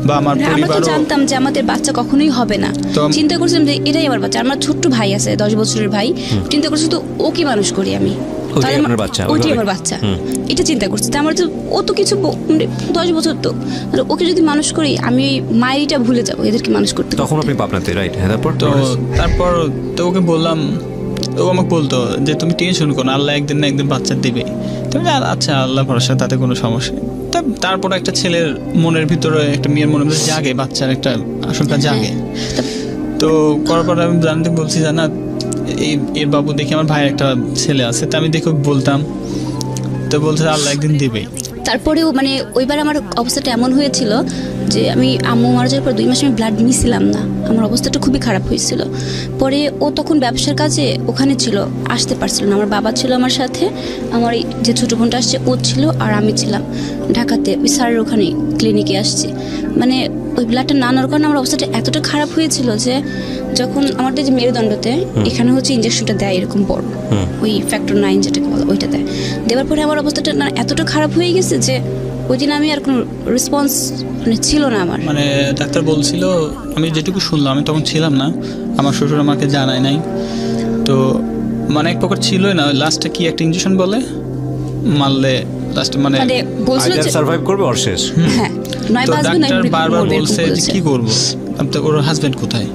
বা আমার পরিবারও জানতাম যে আমাদের বাচ্চা কখনোই হবে না, চিন্তা করছিলাম যে এটাই আমার বাচ্চা। আমার ছোট্ট ভাই আছে, 10 বছরের ভাই, চিন্তা করছি তো ওকে মানুষ করি আমি, ওইটাই আমার বাচ্চা, এটা চিন্তা করছি। আমার তো ও তো কিছু 10 বছর, তো ওকে যদি মানুষ করি আমি মায়েরটা ভুলে যাবো এদেরকে মানুষ করতে। তখন আপনি পাবনাতে, রাইট? হ্যাঁ, তারপর তো ওকে বললাম, ও আমাকে বলতো যে তুমি টেনশন করো, আল্লাহ একদিন না একদিন বাচ্চা দেবে। তুমি আচ্ছা, আল্লাহ ভরসা, তাতে কোনো সমস্যা নেই। তারপর একটা ছেলের মনের ভিতরে, একটা মেয়ের মনের ভিতরে জাগে, বাচ্চার একটা আশঙ্কা জাগে। তো করার পর আমি জানতে বলছি, জানা এর বাবু দেখি আমার ভাইয়ের একটা ছেলে আছে, তা আমি দেখে বলতাম, তো বলছে আল্লাহ একদিন দেবেই। তারপরেও মানে ওইবার আমার অবস্থাটা এমন হয়েছিল যে আমি আম্মু মারা যাওয়ার পর 2 মাস আমি ব্লাড নিয়েছিলাম না, আমার অবস্থাটা খুবই খারাপ হয়েছিল। পরে ও তখন ব্যবসার কাজে ওখানে ছিল, আসতে পারছিল না। আমার বাবা ছিল আমার সাথে, আমার যে ছোটো বোনটা আসছে ও ছিল, আর আমি ছিলাম ঢাকাতে ওই স্যারের ওখানে ক্লিনিকে আসছি। মানে ওই ব্লাডটা না নেওয়ার কারণে আমার অবস্থাটা এতটা খারাপ হয়েছিল যে যখন আমাদের যে মেরুদণ্ডতে এখানে হচ্ছে ইঞ্জেকশনটা দেয় এরকম বড়, ওই ফ্যাক্টর 9 যেটাকে বলে, ওইটা দেওয়ার পরে আমার অবস্থাটা এতটা খারাপ হয়ে গেছে যে ওই দিন আমি আর কোনো রেসপন্স মানে ছিল না আমার। মানে ডাক্তার বলছিল, আমি যেটুকু শুনলাম, আমি তখন ছিলাম না, আমার শ্বশুর আমাকে জানায় নাই, তো মানে এক প্রকার ছিলই না। লাস্টে কি একটা ইনজেকশন বলে মারলে লাস্টে মানে বলছিল যে সার্ভাইভ করবে আর শেষ। হ্যাঁ, তো ডাক্তার বারবার বলছে যে কি করব, ওর হাজবেন্ড কোথায়।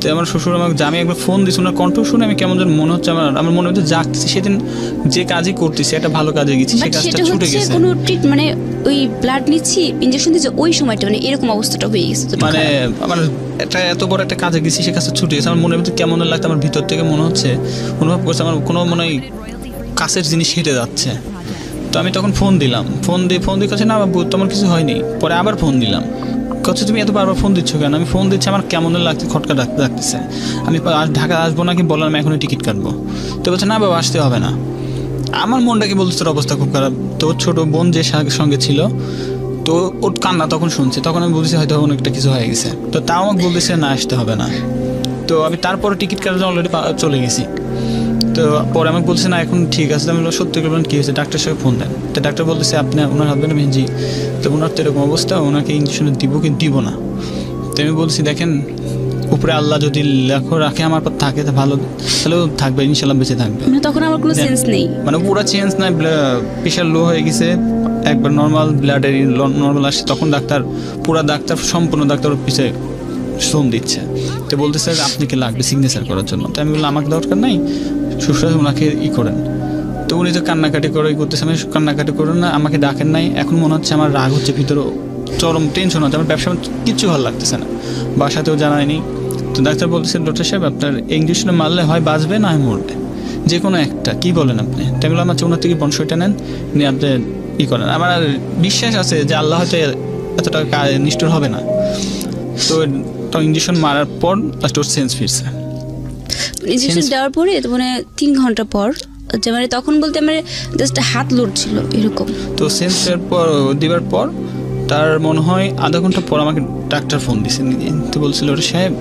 তো আমার শ্বশুর আমাকে, আমি একবার ফোন দিয়েছি, ওনার কণ্ঠ শুনে আমি কেমন যেন মনে হচ্ছে, আমার মনে হচ্ছে জাগতেছি। সেদিন যে কাজই করতেছি, একটা ভালো কাজে গেছি, সেই কাজটা ছুটে গেছে। কোনো মানে ওই ব্লাড নিচ্ছি, ইনজেকশন দিচ্ছে, ওই সময়টা মানে এরকম অবস্থাটা হয়ে গেছে। মানে আমার একটা এত বড় একটা কাজে গেছি, সেই কাজটা ছুটে গেছে। আমার মনের ভিতরে কেমন লাগতো, আমার ভিতর থেকে মনে হচ্ছে, অনুভব করছে আমার কোনো মনে হয় কাছের জিনিস হেঁটে যাচ্ছে। তো আমি তখন ফোন দিয়ে কাছে, না বাবু তোমার কিছু হয়নি। পরে আবার ফোন দিলাম, কাছে তুমি এত বারবার ফোন দিচ্ছ কেন? আমি ফোন দিচ্ছি, আমার কেমন লাগছে, খটকা ডাকতেছে। আমি ঢাকা আসবো নাকি বললাম আমি এখনই টিকিট কাটবো। তো বলছে না বাবা আসতে হবে না। আমার মনটাকে বলছে তোর অবস্থা খুব খারাপ। তো ছোট বোন যে সঙ্গে ছিল, তো ওর কান্না তখন শুনছে, তখন আমি বলছি হয়তো অনেকটা কিছু হয়ে গেছে। তো তাও আমাকে বলতেছে না আসতে হবে না। তো আমি তারপরে টিকিট কাটার জন্য অলরেডি চলে গেছি। তো পরে আমাকে বলছে না এখন ঠিক আছে। আমি সত্যি করবেন কী হয়েছে, ডাক্তার সাহেব ফোন দেন। তো ডাক্তার বলতেছে আপনি ওনার হাজবেন্ড জি, তো ওনার তো এরকম অবস্থা, ওনাকে ইঞ্জেকশন দিব কি দিব না। তো আমি বলছি দেখেন উপরে আল্লাহ যদি লেখো রাখে আমার পর থাকে তো ভালো, তাহলেও থাকবে ইনশাল্লাহ, বেঁচে থাকবে। মানে তখন আমার কোনো সেন্স নেই, মানে পুরো চেঞ্জ নাই, প্রেশার লো হয়ে গেছে একবার, নর্মাল ব্লাডের নর্মাল আসছে, তখন ডাক্তার সম্পূর্ণ ডাক্তার পিছিয়ে শ্রম দিচ্ছে। তো বলতেছে আপনি কি লাগবে সিগনেচার করার জন্য। তো আমি বললাম আমাকে দরকার নাই, শ্বশুর ওনাকে করেন। তো উনি তো কান্নাকাটি করে করতেছে, আমি কান্নাকাটি করেন না, আমাকে ডাকেন নাই। এখন মনে হচ্ছে আমার রাগ হচ্ছে, ভিতরে চরম টেনশন হচ্ছে, আমার ব্যবসা কিচ্ছু ভালো লাগতেছে না, বাসাতেও জানায়নি। তো ডাক্তার বলতেছেন ডক্টর সাহেব আপনার ইঞ্জেকশনে মারলে হয় বাঁচবে না হয় মরবে, যে কোনো একটা, কি বলেন আপনি? তাই বললাম আচ্ছা ওনার থেকে বংশটা নেন, নিয়ে আপনি করেন। আমার আর বিশ্বাস আছে যে আল্লাহ হয়তো এতটা নিষ্ঠুর হবে না। তো ইঞ্জেকশন মারার পর লাস্ট ওর সেন্স ফিরছে। ইঞ্জেকশন দেওয়ার পরে মানে 3 ঘন্টা পর, যে মানে তখন বলতে আমার জাস্ট হাত লড়ছিল এরকম। তো সেন্সের পর দেওয়ার পর তার মনে হয় আধা ঘন্টা পর আমাকে ডাক্তার ফোন দিয়েছে, তো বলছিল ওর সাহেব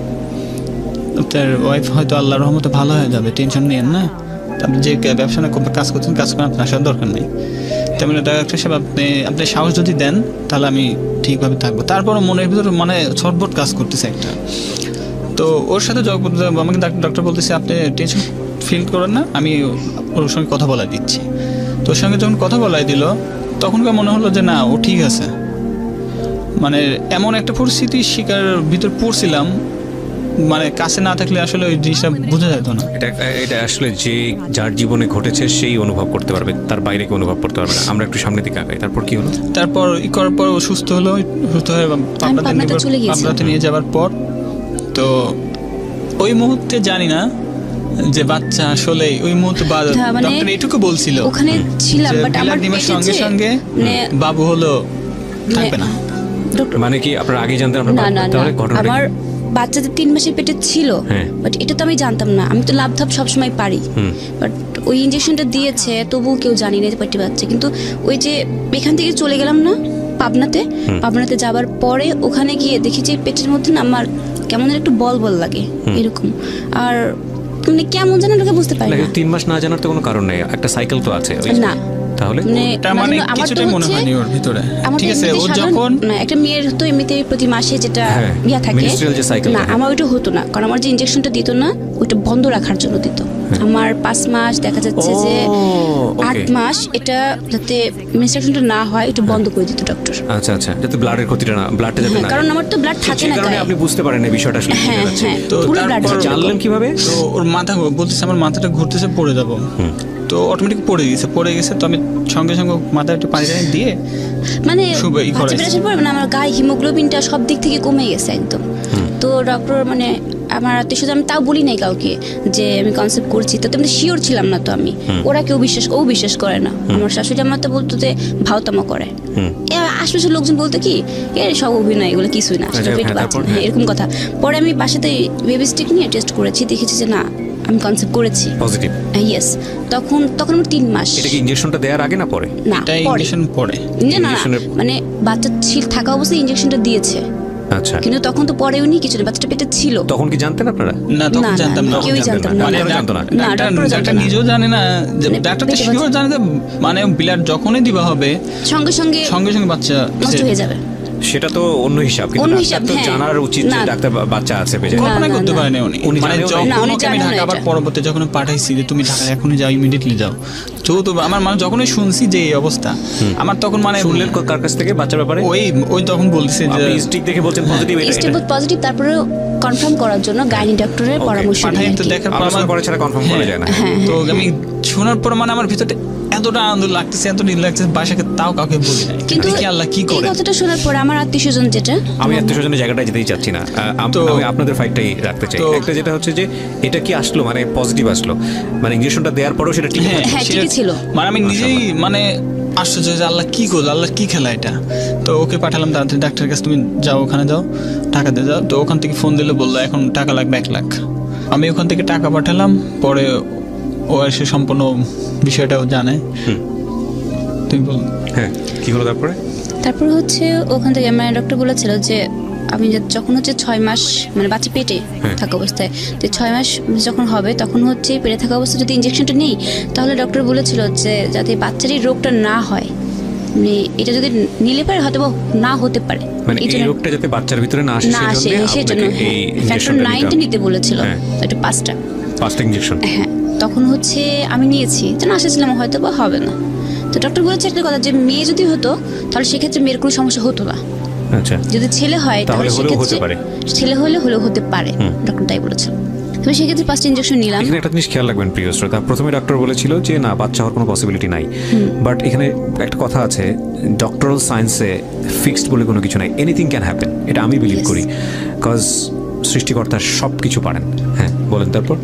তার ওয়াইফ হয়তো আল্লাহর রহমতে ভালো হয়ে যাবে, টেনশন নিয়েন না, আপনি যে ব্যবসা না কাজ করছেন কাজ করেন, আপনার আসার দরকার নেই। তেমন ডাক্তার সাহেব আপনি সাহস যদি দেন তাহলে আমি ঠিকভাবে থাকবো। তারপরও মনের ভিতরে মানে ছটফট কাজ করতেছে একটা। তো ওর সাথে আমাকে ডক্টর বলতেছে আপনি টেনশন ফিল করেন না, আমি ওর সঙ্গে কথা বলাই দিচ্ছি। তো ওর সঙ্গে যখন কথা বলাই দিল তখনকার মনে হলো যে না ও ঠিক আছে। মানে এমন একটা পরিস্থিতির শিকার ভিতর পড়ছিলাম, মানে কাছে না থাকলে আসলে ওই জিনিসটা বোঝা যেত না। এটা আসলে যে যার জীবনে ঘটেছে সেই অনুভব করতে পারবে, তার বাইরে কেউ অনুভব করতে পারবে না। আমরা একটু সামনের দিকে আগাই, তারপর কি হলো? তারপর করার পর সুস্থ হলো, সুস্থ হয়ে পাবনাতে নিয়ে যাওয়ার পর তো ওই মুহূর্তে জানি না যে বাচ্চা আসলে ওই মুহূর্তে ডক্টর এইটুকু বলছিল ওখানে ছিলাম, বাট আমার সঙ্গে সঙ্গে বাবু হলো থাকবে না। মানে কি আপনারা আগে জানতেন? তাহলে ঘটনা আমার বাচ্চাদের 3 মাসের পেটে ছিল, বাট এটা তো আমি জানতাম না। আমি তো লাভধাপ সবসময় পারি, বাট ওই ইঞ্জেকশনটা দিয়েছে তবুও কেউ জানি না যে পেটে বাচ্চা। কিন্তু ওই যে এখান থেকে চলে গেলাম না পাবনাতে যাবার পরে ওখানে গিয়ে দেখি যে পেটের মধ্যে না আমার কেমন একটু বল লাগে এরকম, আর মানে কেমন যেন ওটাকে বুঝতে পারি না। 3 মাস না জানার তো কোনো কারণ নেই, একটা সাইকেল তো আছে না। তাহলে মানে কিছুটাই মনে হয়নি ওর ভিতরে। ঠিক আছে, ও যখন একটা মেয়ের তো এমনিতেই প্রতি মাসে যেটা ইয়া থাকে না, আমার ওইটা হতো না, কারণ আমার যে ইনজেকশনটা দিত না ওইটা বন্ধ রাখার জন্য দিত। আমার 5 মাস দেখা যাচ্ছে যে 8 মাস এটা যাতে মেনস্ট্রুয়েশনটা না হয় এটা বন্ধ করে দিত ডক্টর। আচ্ছা আচ্ছা, যাতে ব্লাডের ক্ষতিটা না, ব্লাডটা যাতে না, কারণ আমার তো ব্লাড থাকে না, কারণ আপনি বুঝতে পারেন এই বিষয়টা আসলে কি হচ্ছে। তো তারপর জানলেন কিভাবে? তো ওর মাথা বলতেছে আমার মাথাটা ঘুরতেছে, পড়ে যাব। তো অটোমেটিক পড়ে গেছে। তো আমি সঙ্গে সঙ্গে মাথায় একটু পানি দিয়ে মানে আমার গায়ে হিমোগ্লোবিনটা সব দিক থেকে কমে গেছে একদম। তো ডক্টর মানে আমার আত্মীয় আমি তাও বলি নাই কাউকে যে আমি কনসেপ্ট করছি, তো তেমনি শিওর ছিলাম না। তো আমি ওরা কেউ বিশ্বাস করে না। আমার শাশুড়ি আমার তো বলতো যে ভাওতামা করে, আশপাশের লোকজন বলতো কি এর সব অভিনয়, এগুলো কিছুই না, এরকম কথা। পরে আমি বাসাতে বেবি স্টিক নিয়ে টেস্ট করেছি, দেখেছি যে না আমি কনসেপ্ট করেছি পজিটিভ। ইয়েস, তখন আমার 3 মাস। এটা কি ইনজেকশনটা দেওয়ার আগে না পরে? না, ইনজেকশন পরে। না মানে বাচ্চা থাকা অবস্থায় ইনজেকশনটা দিয়েছে। আচ্ছা, কিন্তু তখন তো পরেও নি কিছু না, বাচ্চাটা পেটে ছিল। তখন কি জানতেন আপনারা? না, তখন জানতাম না, কেউই জানতাম না, মানে জানতো না। ডাক্তার নিজেও জানে না, ডাক্তার তো শিওর জানে যে মানে ব্লাড যখনই দিবা হবে সঙ্গে সঙ্গে বাচ্চা নষ্ট হয়ে যাবে। সেটা তো অন্য হিসাব, কিন্তু ডাক্তার তো জানার উচিত যে ডাক্তার বাচ্চা আছে পেটে। কল্পনা করতে পারেনি উনি। মানে যখন আমি ঢাকা আবার পরবর্তী যখন পাঠাইছি যে তুমি ঢাকা এখনই যাও, ইমিডিয়েটলি যাও, তো আমার মানে যখনই শুনছি যে এই অবস্থা, আমার তখন মানে শুনলেন কার কাছ থেকে বাচ্চার ব্যাপারে? ওই তখন বলছে যে স্টিক দেখে বলছেন পজিটিভ, এটা পজিটিভ। তারপরে কনফার্ম করার জন্য গাইনি ডক্টরের পরামর্শ নিয়ে তো দেখার পর আমার করে ছাড়া কনফার্ম করা যায় না। তো আমি শোনার পর মানে আমার ভিতরে এতটা আনন্দ লাগতেছে, এত নীল লাগতেছে, বাসাকে তাও কাউকে বলি নাই। কিন্তু কি আল্লাহ কি করে, এই কথাটা শোনার পর আমার আত্মীয়স্বজন আমি আত্মীয়স্বজনের জায়গাটায় যেতেই চাচ্ছি না, আমি আপনাদের ফাইটটাই রাখতে চাই। একটা যেটা হচ্ছে যে এটা কি আসলো মানে পজিটিভ আসলো, মানে ইনজেকশনটা দেওয়ার পরেও সেটা ঠিক ছিল। মানে আমি নিজেই মানে আশ্চর্য যে আল্লাহ কি করলো, আল্লাহ কি খেলা এটা। তো ওকে পাঠালাম তাড়াতাড়ি ডাক্তারের কাছে, তুমি যাও ওখানে যাও, টাকা দিয়ে যাও। তো ওখান থেকে ফোন দিলে বললো এখন টাকা লাগবে 1 লাখ। আমি ওখান থেকে টাকা পাঠালাম, পরে ও এসে সম্পূর্ণ বিষয়টাও জানে। তুমি বল। হ্যাঁ, কি হলো তারপরে হচ্ছে ওখান থেকে মানে ডক্টর বলেছিল যে আমি যখন হচ্ছে 6 মাস মানে বাচ্চা পেটে থাকা অবস্থায়, তো 6 মাস যখন হবে তখন হচ্ছে পেটে থাকা অবস্থায় যদি ইনজেকশনটা নেই, তাহলে ডক্টর বলেছিল যে যাতে বাচ্চার এই রোগটা না হয় মানে এটা যদি নিলে পারে হয়তো বা না হতে পারে, মানে এই রোগটা যাতে বাচ্চার ভিতরে না আসে সেজন্য এই ফ্যাক্টর 9 নিতে বলেছিল, এটা 5টা ইনজেকশন। হ্যাঁ, তখন হচ্ছে আমি নিয়েছি, তো না আসছিলাম হয়তো বা হবে না। তো ডক্টর বলেছে একটা কথা, যে মেয়ে যদি হতো তাহলে সেক্ষেত্রে মেয়ের কোনো সমস্যা হতো না। আচ্ছা, যদি ছেলে হয় তাহলে হতে পারে, ছেলে হলেও হতে পারে, ডক্টর তাই বলেছিল। তবে সেক্ষেত্রে 5টা ইনজেকশন নিলাম। এখানে একটা জিনিস খেয়াল রাখবেন প্রিয় শ্রোতা, প্রথমে ডক্টর বলেছিল যে না, বাচ্চা হওয়ার কোনো পসিবিলিটি নাই, বাট এখানে একটা কথা আছে, ডক্টরাল সায়েন্সে ফিক্সড বলে কোনো কিছু নাই, এনিথিং ক্যান হ্যাপেন, এটা আমি বিলিভ করি, কজ সৃষ্টিকর্তা সব কিছু পারেন। হ্যাঁ, বলেন তারপর।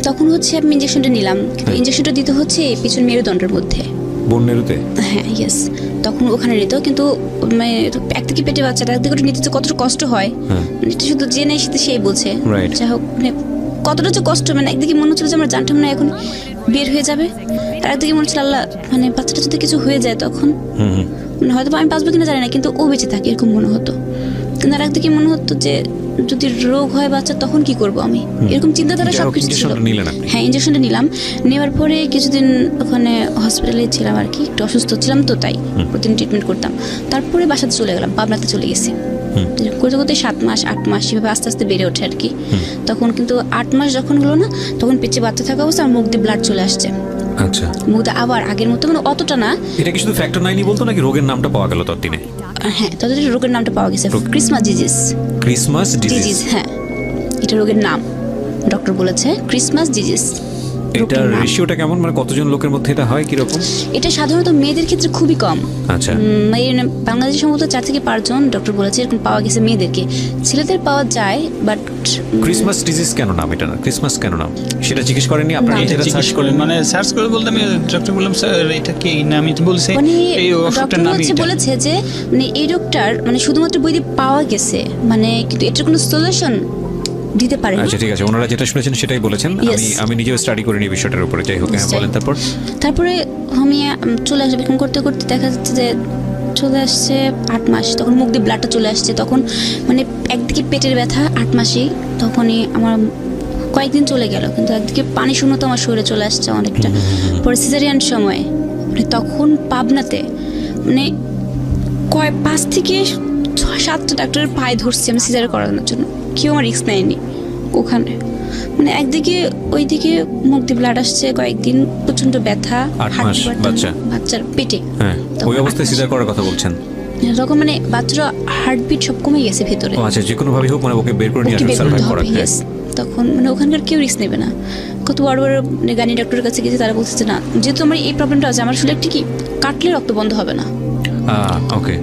তখন হচ্ছে আমি ইনজেকশনটা নিলাম, কিন্তু ইনজেকশনটা দিতে হচ্ছে পিছন মেরুদণ্ডের মধ্যে, বোন মেরুতে। হ্যাঁ, ইয়েস, তখন ওখানে নিত, কিন্তু মানে একদিকে পেটে বাচ্চাটা, একদিকে ওটা নিতে যে কতটা কষ্ট হয়, এটা শুধু যে নেই সেটা সেই বোঝে। যাই হোক, মানে কতটা যে কষ্ট, মানে একদিকে মনে হচ্ছিল যে আমার জানটা মনে এখন বের হয়ে যাবে, আর একদিকে মনে হচ্ছিল আল্লাহ, মানে বাচ্চাটা যদি কিছু হয়ে যায় তখন মানে হয়তো আমি বাঁচবো কিনা জানি না, কিন্তু ও বেঁচে থাকে এরকম মনে হতো। কিন্তু আর একদিকে মনে হতো যে যদি রোগ হয় বাচ্চা তখন কি করব আমি, এরকম চিন্তাধারা সবকিছু ছিল। হ্যাঁ, ইনজেকশনটা নিলাম, নেওয়ার পরে কিছুদিন ওখানে হসপিটালে ছিলাম আর কি, একটু অসুস্থ ছিলাম তো তাই প্রতিদিন ট্রিটমেন্ট করতাম। তারপরে বাসাতে চলে গেলাম, পাবনাতে চলে গেছি, করতে করতে 7 মাস 8 মাস এভাবে আস্তে আস্তে বেড়ে ওঠে আর কি। তখন কিন্তু 8 মাস যখন হলো না, তখন পেটে বাচ্চা থাকা অবস্থা আমার মুখ দিয়ে ব্লাড চলে আসছে। আচ্ছা, মুখে আবার আগের মতো, মানে অতটা না। এটা কি শুধু ফ্যাক্টর 9ই বলতো নাকি রোগের নামটা পাওয়া গেল ততদিনে? হ্যাঁ, তাদের রোগের নামটা পাওয়া গেছে, ক্রিসমাস ডিজিজ। হ্যাঁ, এটা রোগের নাম, ডক্টর বলেছে ক্রিসমাস ডিজিজ। এটার রেশিওটা কেমন, মানে কতজন লোকের মধ্যে এটা হয়, কি রকম? এটা সাধারণত মেয়েদের ক্ষেত্রে খুবই কম। আচ্ছা, বাংলাদেশে সম্ভবত 4 থেকে 5 জন ডক্টর বলেছে এরকম পাওয়া গেছে মেয়েদেরকে, ছেলেদের পাওয়া যায় বাট। ক্রিসমাস ডিজিজ কেন নাম, এটা না ক্রিসমাস কেন নাম, সেটা জিজ্ঞেস করেননি আপনারা? এটা জিজ্ঞেস করলেন, মানে সার্চ করে বলতে আমি ডক্টর বললাম স্যার এটা কি না, আমি তো বলছি মানে এই অসুখটার নাম বলেছে যে মানে এই রোগটার মানে শুধুমাত্র বই দিয়ে পাওয়া গেছে, মানে কিন্তু এটার কোনো সলিউশন দিতে পারে। আচ্ছা, ঠিক আছে, ওনারা যেটা শুনেছেন সেটাই বলেছেন, আমি নিজেও স্টাডি করে নিই বিষয়টার উপরে। যাই হোক, বলেন তারপরে আমি চলে আসবে এরকম করতে করতে দেখা যাচ্ছে যে চলে আসছে 8 মাস, তখন মুখ দিয়ে ব্লাডটা চলে আসছে, তখন মানে একদিকে পেটের ব্যথা 8 মাসেই, তখনই আমার কয়েকদিন চলে গেল, কিন্তু একদিকে পানি শূন্যতা আমার শরীরে চলে আসছে অনেকটা। পরে সিজারিয়ান সময় মানে তখন পাবনাতে মানে 5 থেকে 6-7টা ডাক্তারের পায়ে ধরছি আমি সিজার করানোর জন্য, কেউ আমার রিস্ক নেয়নি ওখানে। মানে একদিকে ওইদিকে মুখ দিয়ে ব্লাড আসছে কয়েকদিন, প্রচন্ড ব্যথা, বাচ্চার পেটে। ওই অবস্থায় সিজার করার কথা বলছেন তখন, মানে বাচ্চারা হার্টবিট সব কমে গেছে ভেতরে। আচ্ছা, যে কোনো ভাবে হোক মানে ওকে বের করে নিয়ে আসতে সার্ভাইভ করা। তখন মানে ওখানকার কেউ রিস্ক নেবে না। কত বড় বড় মানে গানি ডক্টরের কাছে গেছে, তারা বলছে যে না, যেহেতু আমার এই প্রবলেমটা আছে, আমার আসলে কি কাটলে রক্ত বন্ধ হবে না। ওকে,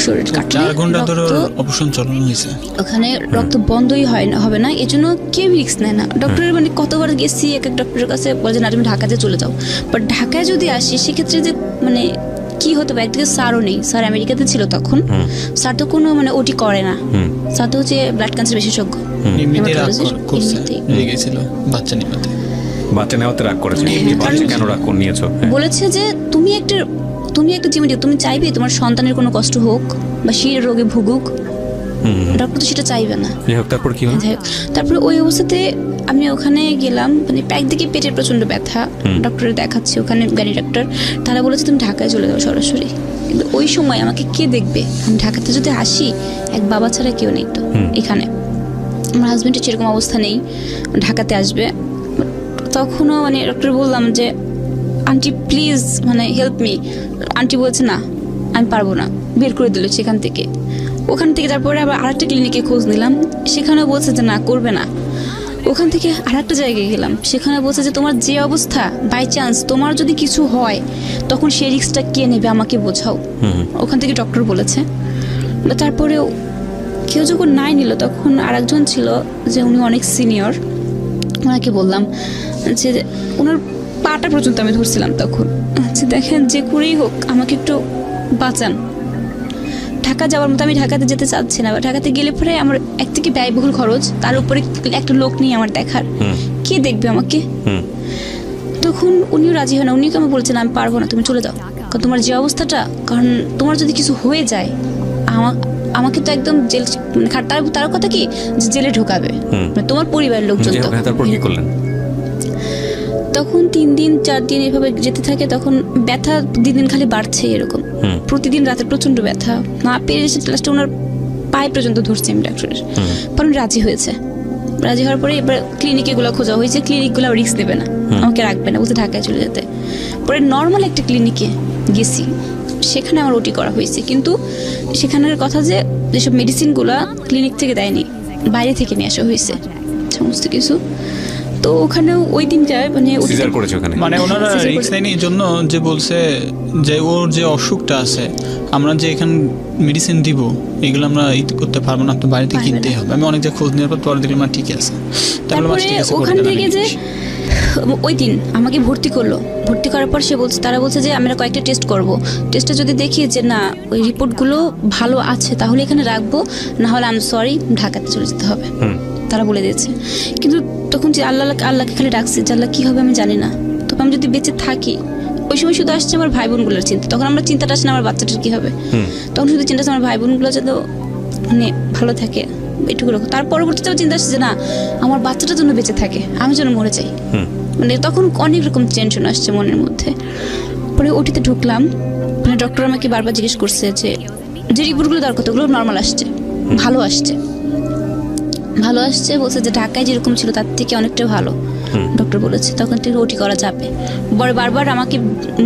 শরীর কাটলে 4 ঘন্টা ধরে অপারেশন চালানো হয়েছে, ওখানে রক্ত বন্ধই হবে না, এজন্য কেউ রিস্ক নেয় না। ডক্টরের মানে কতবার গেছি এক ডক্টরের কাছে, বলে না তুমি ঢাকাতে চলে যাও, বাট ঢাকায় যদি আসি সেক্ষেত্রে যে মানে কি হতে পারে, একদিকে স্যারও নেই, স্যার আমেরিকাতে ছিল তখন, স্যার তো কোনো মানে ওটি করে না, স্যার তো হচ্ছে ব্লাড ক্যান্সার বিশেষজ্ঞ। বাচ্চা নেওয়াতে রাগ করেছে, কেন রাগ নিয়েছো? বলেছে যে তুমি একটা জীবন, তুমি চাইবে তোমার সন্তানের কোনো কষ্ট হোক বা সে রোগে ভুগুক, ডক্টর তো সেটা চাইবে না। তারপর কি হলো? তারপরে ওই অবস্থাতে আমি ওখানে গেলাম, মানে একদিকে পেটের প্রচন্ড ব্যথা, ডক্টরে দেখাচ্ছি ওখানে গাড়ি ডক্টর, তারা বলেছে তুমি ঢাকায় চলে যাও সরাসরি। কিন্তু ওই সময় আমাকে কে দেখবে, আমি ঢাকাতে যদি আসি এক বাবা ছাড়া কেউ নেই তো এখানে, আমার হাজবেন্ডের সেরকম অবস্থা নেই ঢাকাতে আসবে। তখনও মানে ডক্টর বললাম যে আন্টি প্লিজ মানে হেল্প মি, আন্টি বলছে না আমি পারবো না, বের করে দিল সেখান থেকে। ওখান থেকে তারপরে আবার আরেকটা ক্লিনিকে খোঁজ নিলাম, সেখানেও বলছে যে না করবে না। ওখান থেকে আরেকটা জায়গায় গেলাম, সেখানে বলছে যে তোমার যে অবস্থা, বাই চান্স তোমার যদি কিছু হয় তখন সেই রিস্কটা কে নেবে আমাকে বোঝাও। ওখান থেকে ডক্টর বলেছে। তারপরেও কেউ যখন নাই নিল, তখন আরেকজন ছিল যে উনি অনেক সিনিয়র, ওনাকে বললাম যে ওনার পাটা পর্যন্ত আমি ধরছিলাম তখন, আচ্ছা দেখেন যে করেই হোক আমাকে একটু বাঁচান। ঢাকা যাওয়ার মতো আমি ঢাকাতে যেতে চাচ্ছি না, ঢাকাতে গেলে পরে আমার একদিকে ব্যয়বহুল খরচ, তার উপরে একটা লোক নেই আমার দেখার, কে দেখবে আমাকে। তখন উনিও রাজি হয় না, উনিও আমাকে বলছেন আমি পারবো না, তুমি চলে যাও, কারণ তোমার যে অবস্থাটা, কারণ তোমার যদি কিছু হয়ে যায় আমাকে তো একদম জেল, তার কথা কি যে জেলে ঢোকাবে তোমার পরিবারের লোকজন। তখন 3 দিন 4 দিন এভাবে যেতে থাকে, তখন ব্যথা দিন দিন খালি বাড়ছে এরকম। প্রতিদিন রাতে প্রচন্ড ব্যথা, না পেরে এসে লাস্টে ওনার পায়ে পর্যন্ত ধরছে আমি ডাক্তারের। পরে উনি রাজি হয়েছে, রাজি হওয়ার পরে এবার ক্লিনিকে গুলো খোঁজা হয়েছে, ক্লিনিকগুলো রিস্ক নেবে না, আমাকে রাখবে না, বলতে ঢাকায় চলে যেতে। পরে নর্মাল একটা ক্লিনিকে গেছি, সেখানে আমার ওটি করা হয়েছে, কিন্তু সেখানের কথা যে যেসব মেডিসিনগুলো ক্লিনিক থেকে দেয়নি, বাইরে থেকে নিয়ে আসা হয়েছে সমস্ত কিছু। তো ওখানে ওই দিনটায় মানে সিজার করেছে ওখানে, মানে ওনারা সিজার রিস্ক নেয়নি এই জন্য যে বলছে যে ওর যে অসুখটা আছে, আমরা যে এখানে মেডিসিন দিব এগুলো আমরা করতে পারবো না, আপনার বাড়িতে কিনতেই হবে। আমি অনেক জায়গায় খোঁজ নেওয়ার পর পরে দেখলাম ঠিক আছে। তারপরে ওখান থেকে যে ওই দিন আমাকে ভর্তি করলো, ভর্তি করার পর তারা বলছে যে আমরা কয়েকটা টেস্ট করব, টেস্টে যদি দেখি যে না ওই রিপোর্টগুলো ভালো আছে তাহলে এখানে রাখবো, না হলে আমি সরি ঢাকাতে চলে যেতে হবে, তারা বলে দিয়েছে। কিন্তু তখন যে আল্লাহকে খালি ডাকছি যে আল্লাহ কী হবে আমি জানি না, তবে আমি যদি বেঁচে থাকি, ওই সময় শুধু আসছে আমার ভাই বোনগুলোর চিন্তা, তখন আমরা চিন্তাটা আসছে না আমার বাচ্চাটার কী হবে, তখন শুধু চিন্তা আসছে আমার ভাই বোনগুলো যাতে মানে ভালো থাকে এটুকু রকম। তার পরবর্তীতেও চিন্তা আসছে যে না আমার বাচ্চাটা যেন বেঁচে থাকে, আমি যেন মরে যাই, মানে তখন অনেক রকম টেনশন আসছে মনের মধ্যে। পরে ওটিতে ঢুকলাম, মানে ডক্টর আমাকে বারবার জিজ্ঞেস করছে যে রিপোর্টগুলো দরকার ওগুলো নর্মাল আসছে, ভালো আসছে, ভালো আসছে, বলছে যে ঢাকায় যেরকম ছিল তার থেকে অনেকটা ভালো ডক্টর বলেছে, তখন থেকে ওটি করা যাবে। পরে বারবার আমাকে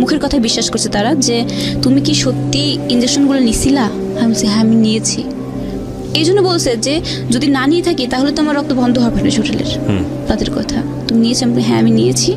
মুখের কথায় বিশ্বাস করছে তারা যে তুমি কি সত্যি ইঞ্জেকশনগুলো নিছিলা? আমি বলছি হ্যাঁ আমি নিয়েছি। এই জন্য বলছে যে যদি না নিয়ে থাকি তাহলে তো আমার রক্ত বন্ধ হবে না শরীরের, তাদের কথা তুমি নিয়েছি? আমি হ্যাঁ আমি নিয়েছি।